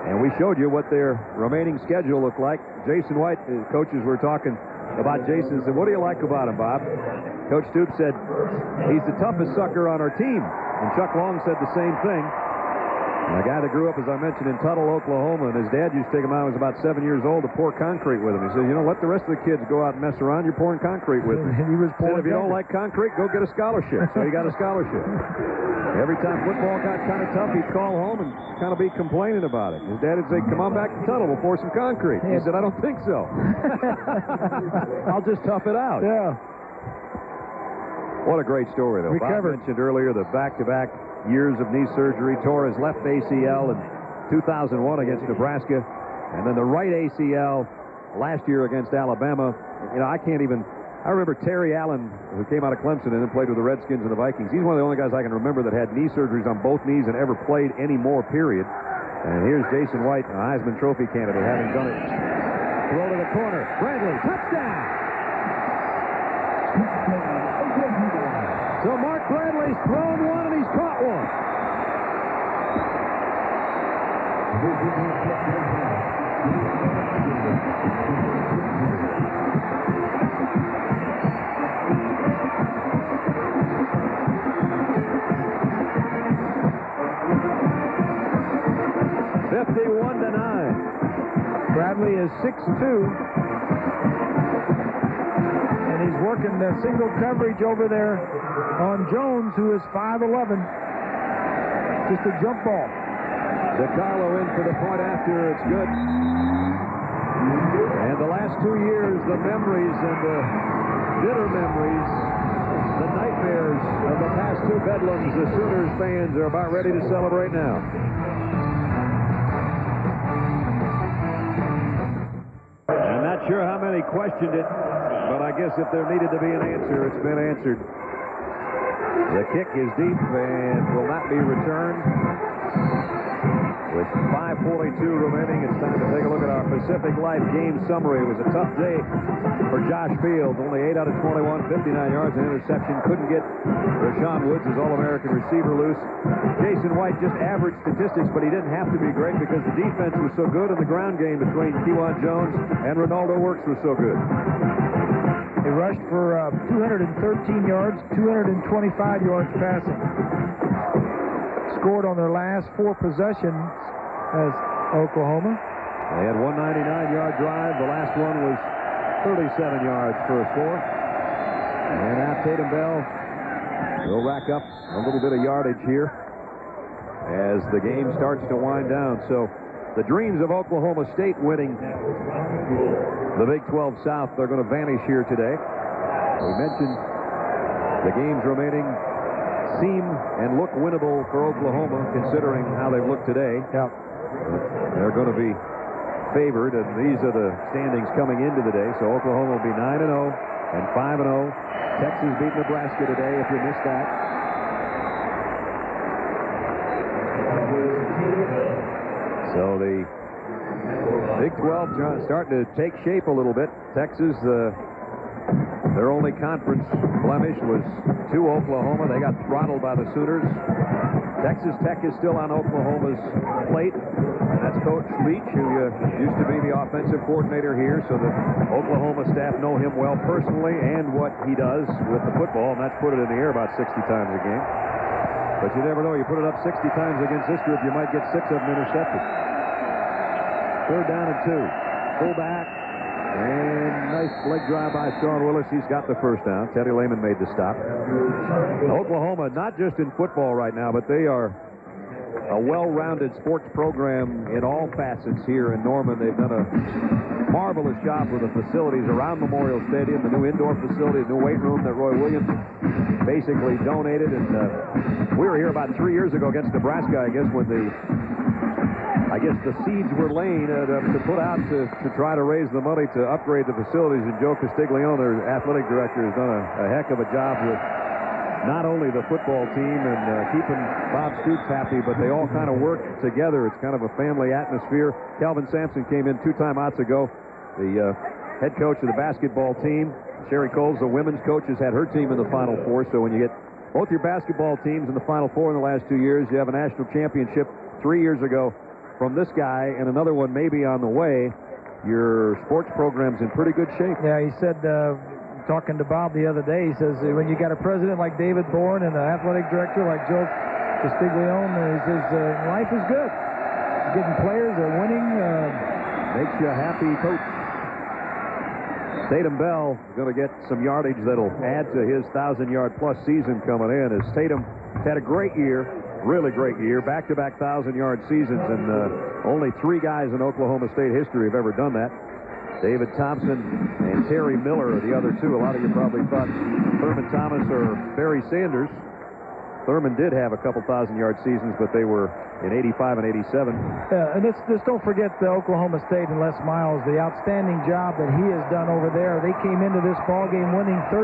And we showed you what their remaining schedule looked like. Jason White, the coaches were talking about Jason, said, what do you like about him, Bob? Coach Stoops said, he's the toughest sucker on our team. And Chuck Long said the same thing. A guy that grew up, as I mentioned, in Tuttle, Oklahoma, and his dad used to take him out when he was about 7 years old to pour concrete with him. He said, you know, let the rest of the kids go out and mess around. You're pouring concrete with me. He was pouring. Said, if you don't like concrete, go get a scholarship. So he got a scholarship. Every time football got kind of tough, he'd call home and kind of be complaining about it. His dad would say, come on back to Tuttle, we'll pour some concrete. He said, I don't think so. I'll just tough it out. Yeah. What a great story, though. Bob mentioned earlier the back-to-back years of knee surgery, tore his left ACL in 2001 against Nebraska, and then the right ACL last year against Alabama. You know, I remember Terry Allen, who came out of Clemson and then played with the Redskins and the Vikings. He's one of the only guys I can remember that had knee surgeries on both knees and ever played any more, period. And here's Jason White, a Heisman Trophy candidate, having done it. Throw to the corner. Bradley, touchdown! So Mark Bradley's thrown one and he's caught one. Bradley is 6'2", and he's working the single coverage over there on Jones, who is 5'11". Just a jump ball. DiCarlo in for the point after. It's good. And the last 2 years, the memories and the bitter memories, the nightmares of the past two bedlams, the Sooners fans are about ready to celebrate now. I'm not sure how many questioned it, but I guess if there needed to be an answer, it's been answered. The kick is deep and will not be returned. With 5:42 remaining, it's time to take a look at our Pacific Life game summary. It was a tough day for Josh Fields. Only 8 out of 21, 59 yards, an interception. Couldn't get Rashawn Woods, his All-American receiver, loose. Jason White, just average statistics, but he didn't have to be great because the defense was so good and the ground game between Kewan Jones and Ronaldo Works was so good. He rushed for 213 yards, 225 yards passing. Scored on their last 4 possessions as Oklahoma. They had 199-yard drive. The last one was 37 yards for a score. And now Tatum Bell will rack up a little bit of yardage here as the game starts to wind down. So the dreams of Oklahoma State winning the Big 12 South are going to vanish here today. We mentioned the games remaining seem and look winnable for Oklahoma, considering how they've looked today. Yep. They're going to be favored, and these are the standings coming into the day. So Oklahoma will be 9-0 and 5-0. Texas beat Nebraska today, if you missed that. So the Big 12 starting to take shape a little bit. Texas, their only conference blemish was to Oklahoma. They got throttled by the Sooners. Texas Tech is still on Oklahoma's plate. And that's Coach Leach, who used to be the offensive coordinator here, so the Oklahoma staff know him well personally and what he does with the football, and that's put it in the air about 60 times a game. But you never know. You put it up 60 times against this group, you might get 6 of them intercepted. 3rd down and 2. Full back. And nice leg drive by Sean Willis. He's got the first down. Teddy Lehman made the stop. Oklahoma, not just in football right now, but they are a well-rounded sports program in all facets here in Norman. They've done a marvelous job with the facilities around Memorial Stadium, the new indoor facility, the new weight room that Roy Williams basically donated. And we were here about 3 years ago against Nebraska, I guess, when the seeds were laying to put out to try to raise the money to upgrade the facilities. And Joe Castiglione, their athletic director, has done a heck of a job with not only the football team and keeping Bob Stoops happy, but they all kind of work together. It's kind of a family atmosphere. Calvin Sampson came in 2 timeouts ago, the head coach of the basketball team. Sherry Coles, the women's coach, has had her team in the Final Four. So when you get both your basketball teams in the Final Four in the last 2 years, you have a national championship 3 years ago from this guy and another one maybe on the way. Your sports program's in pretty good shape. Yeah, he said, talking to Bob the other day, he says, when you got a president like David Bourne and an athletic director like Joe Castiglione says life is good. He's getting players, they're winning. Makes you a happy coach. Tatum Bell is going to get some yardage that'll add to his 1,000-yard-plus season coming in, as Tatum had a great year, really great year, back-to-back 1,000-yard seasons, and only 3 guys in Oklahoma State history have ever done that. David Thompson and Terry Miller are the other two. A lot of you probably thought Thurman Thomas or Barry Sanders. Thurman did have a couple 1,000-yard seasons, but they were in 85 and 87. And just don't forget Oklahoma State and Les Miles, the outstanding job that he has done over there. They came into this ball game winning 13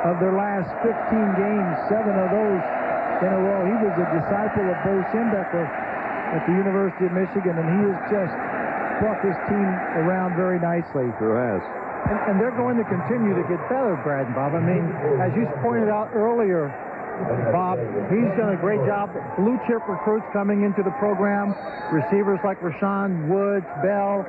of their last 15 games, 7 of those in a row. He was a disciple of Bo Schembechler at the University of Michigan, and he has just brought this team around very nicely. Sure has. And they're going to continue to get better, Brad and Bob. I mean, as you pointed out earlier, Bob, he's done a great job. Blue chip recruits coming into the program. Receivers like Rashawn Woods, Bell,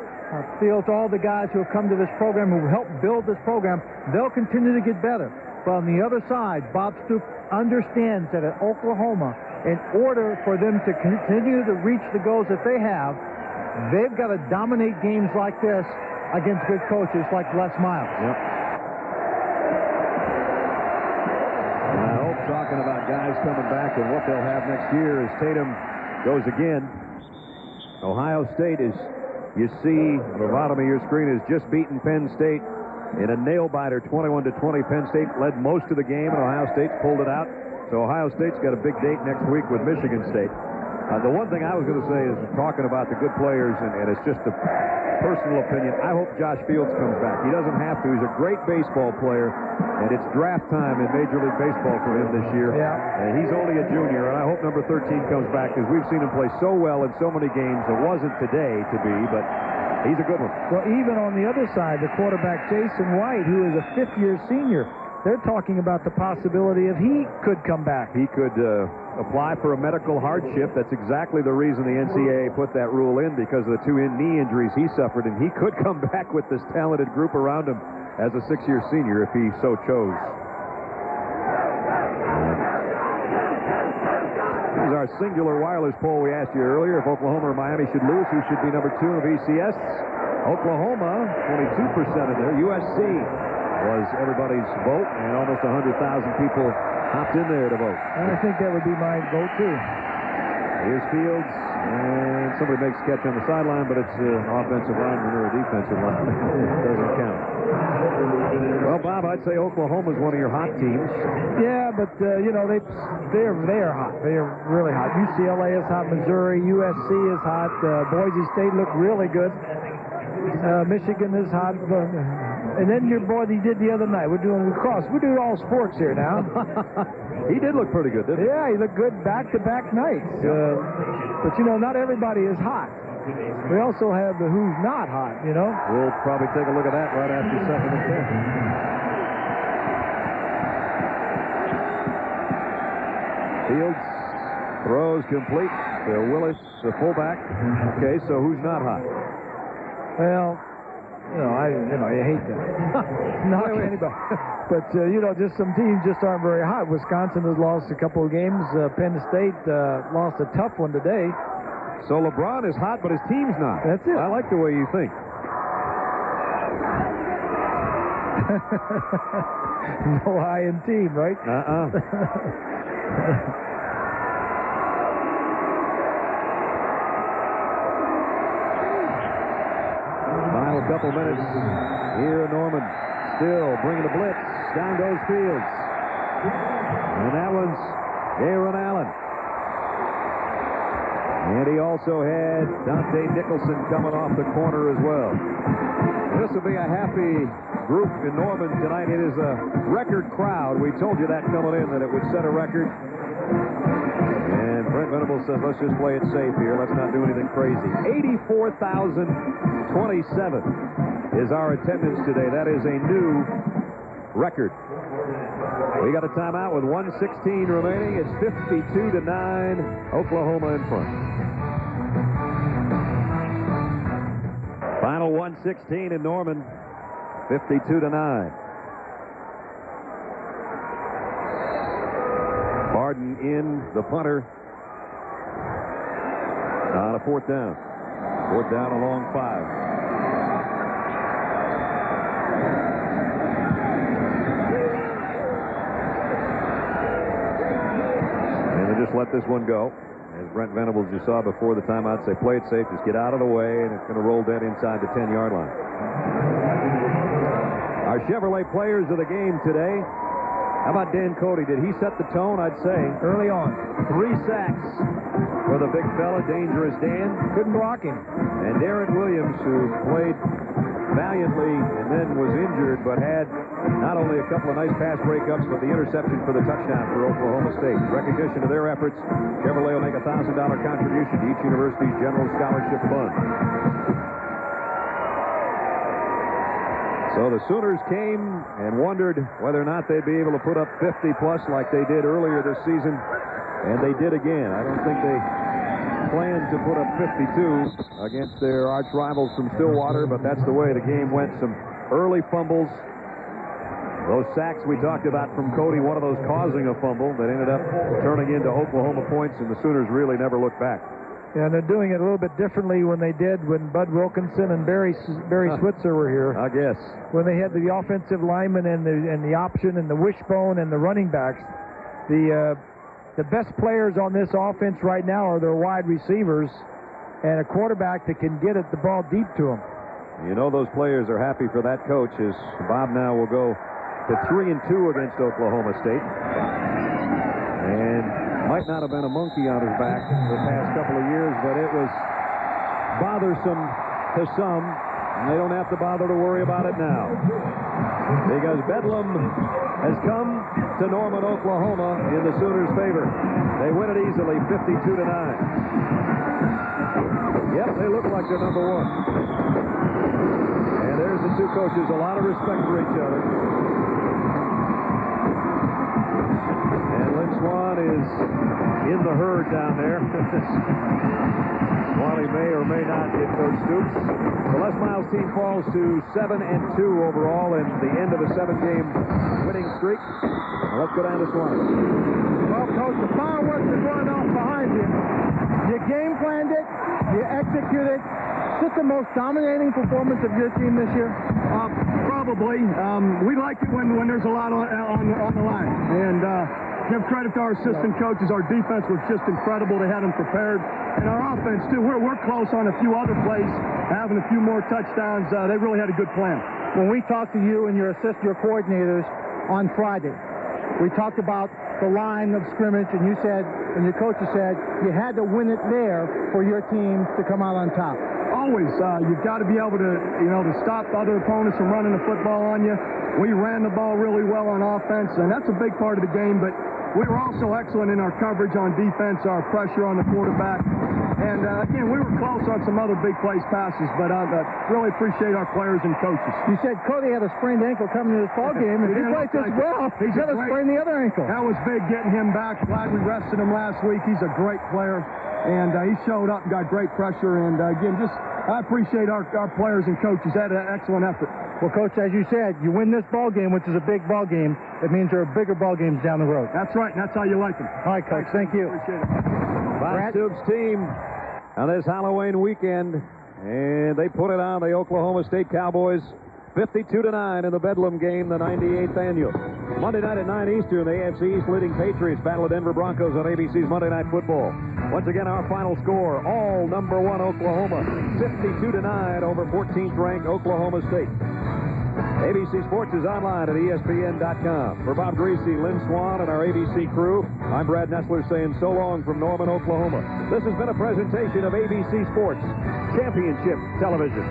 Fields, all the guys who have come to this program who helped build this program, they'll continue to get better. But on the other side, Bob Stoops understands that at Oklahoma, in order for them to continue to reach the goals that they have, they've got to dominate games like this against good coaches like Les Miles. Yep. And I hope, talking about guys coming back and what they'll have next year, as Tatum goes again. Ohio State is, you see on the bottom of your screen, has just beaten Penn State in a nail-biter, 21-20. Penn State led most of the game, and Ohio State pulled it out. So Ohio State's got a big date next week with Michigan State. The one thing I was going to say is, talking about the good players, and it's just a personal opinion, I hope Josh Fields comes back. He doesn't have to. He's a great baseball player, and it's draft time in Major League Baseball for him this year. Yeah. And he's only a junior, and I hope number 13 comes back, because we've seen him play so well in so many games. It wasn't today to be, but he's a good one. Well, even on the other side, the quarterback Jason White, who is a fifth-year senior, they're talking about the possibility of he could come back. He could apply for a medical hardship. That's exactly the reason the NCAA put that rule in, because of the 2 knee injuries he suffered, and he could come back with this talented group around him as a 6-year senior if he so chose. Here's our singular wireless poll we asked you earlier. If Oklahoma or Miami should lose, who should be number 2 in the BCS? Oklahoma, 22% of there. USC was everybody's vote, and almost 100,000 people hopped in there to vote. And I think that would be my vote, too. Here's Fields, and somebody makes a catch on the sideline, but it's an offensive lineman or a defensive lineman. It doesn't count. Well, Bob, I'd say Oklahoma's one of your hot teams. Yeah, but, you know, they are hot. They are really hot. UCLA is hot. Missouri, USC is hot. Boise State looked really good. Michigan is hot. And then your boy, he did the other night. We're doing all sports here now. He did look pretty good, didn't he? Yeah, he looked good back-to-back nights. But, you know, not everybody is hot. We also have the who's not hot, you know. We'll probably take a look at that right after 2nd and 10. Fields throws complete to Willis, the fullback. Okay, so who's not hot? Well, you hate to knock anybody. But, you know, just some teams just aren't very hot. Wisconsin has lost a couple of games. Penn State lost a tough one today. So LeBron is hot, but his team's not. That's it. I like the way you think. No high-end team, right? Final couple minutes here in Norman. Still bringing the blitz. Down goes Fields. And that one's Aaron Allen. And he also had Dante Nicholson coming off the corner as well. This will be a happy group in Norman tonight. It is a record crowd. We told you that coming in, that it would set a record. And Brent Venables says, let's just play it safe here. Let's not do anything crazy. 84,027 is our attendance today. That is a new record. We got a timeout with 1:16 remaining. It's 52-9. Oklahoma in front. Final 1:16 in Norman. 52-9. Barden in the punter on a 4th down. 4th down, a long 5. And they just let this one go. As Brent Venables, you saw before the timeout, say play it safe, just get out of the way, and it's going to roll dead inside the 10-yard line. Our Chevrolet players of the game today. How about Dan Cody? Did he set the tone? I'd say early on. 3 sacks for the big fella, Dangerous Dan. Couldn't block him. And Darren Williams, who played valiantly and then was injured, but had not only a couple of nice pass breakups, but the interception for the touchdown for Oklahoma State. Recognition of their efforts, Chevrolet will make a $1,000 contribution to each university's general scholarship fund. So the Sooners came and wondered whether or not they'd be able to put up 50-plus like they did earlier this season, and they did again. I don't think they planned to put up 52 against their arch rivals from Stillwater, but that's the way the game went. Some early fumbles. Those sacks we talked about from Cody, one of those causing a fumble that ended up turning into Oklahoma points, and the Sooners really never looked back. Yeah, and they're doing it a little bit differently when they did when Bud Wilkinson and Barry Switzer were here. I guess. When they had the offensive linemen and the option and the wishbone and the running backs, the best players on this offense right now are their wide receivers and a quarterback that can get the ball deep to them. You know those players are happy for that coach, as Bob now will go to 3-2 against Oklahoma State. And might not have been a monkey on his back the past couple of years, but it was bothersome to some, and they don't have to bother to worry about it now. Because Bedlam has come to Norman, Oklahoma in the Sooners' favor. They win it easily, 52-9. Yep, they look like they're number 1. And there's the two coaches, a lot of respect for each other. And Lynn Swan is in the herd down there. Wally may or may not get Coach Stoops. The Les Miles team falls to 7-2 overall in the end of a 7-game winning streak. Now let's go down to Swan. Well, Coach, the fireworks are going off behind you. You game planned it. You executed. Is this the most dominating performance of your team this year? Probably. We like it when there's a lot on the line. And give credit to our assistant coaches. Our defense was just incredible. They had them prepared. And our offense, too. We're close on a few other plays, having a few more touchdowns. They really had a good plan. When we talked to you and your coordinators on Friday, we talked about the line of scrimmage, and you said, and your coaches said, you had to win it there for your team to come out on top. Always. You've got to be able to, to stop other opponents from running the football on you. We ran the ball really well on offense, and that's a big part of the game, but we were also excellent in our coverage on defense, our pressure on the quarterback. And, again, we were close on some other big plays passes, but I really appreciate our players and coaches. You said Cody had a sprained ankle coming to this ball game, and he played this well. He's got to sprain the other ankle. That was big getting him back. Glad we rested him last week. He's a great player, and he showed up and got great pressure. And, again, I appreciate our players and coaches. They had an excellent effort. Well, Coach, as you said, you win this ball game, which is a big ball game. It means there are bigger ball games down the road. That's right, and that's how you like them. All right, Coach, thank you. Appreciate it. Bob Stoops' team on this Halloween weekend, and they put it on the Oklahoma State Cowboys 52-9 in the Bedlam game, the 98th annual. Monday night at 9 Eastern, the AFC East leading Patriots battle the Denver Broncos on ABC's Monday Night Football. Once again, our final score, all number 1 Oklahoma, 52-9 over 14th ranked Oklahoma State. ABC Sports is online at ESPN.com. For Bob Greasy, Lynn Swan, and our ABC crew, I'm Brad Nessler saying so long from Norman, Oklahoma. This has been a presentation of ABC Sports Championship Television.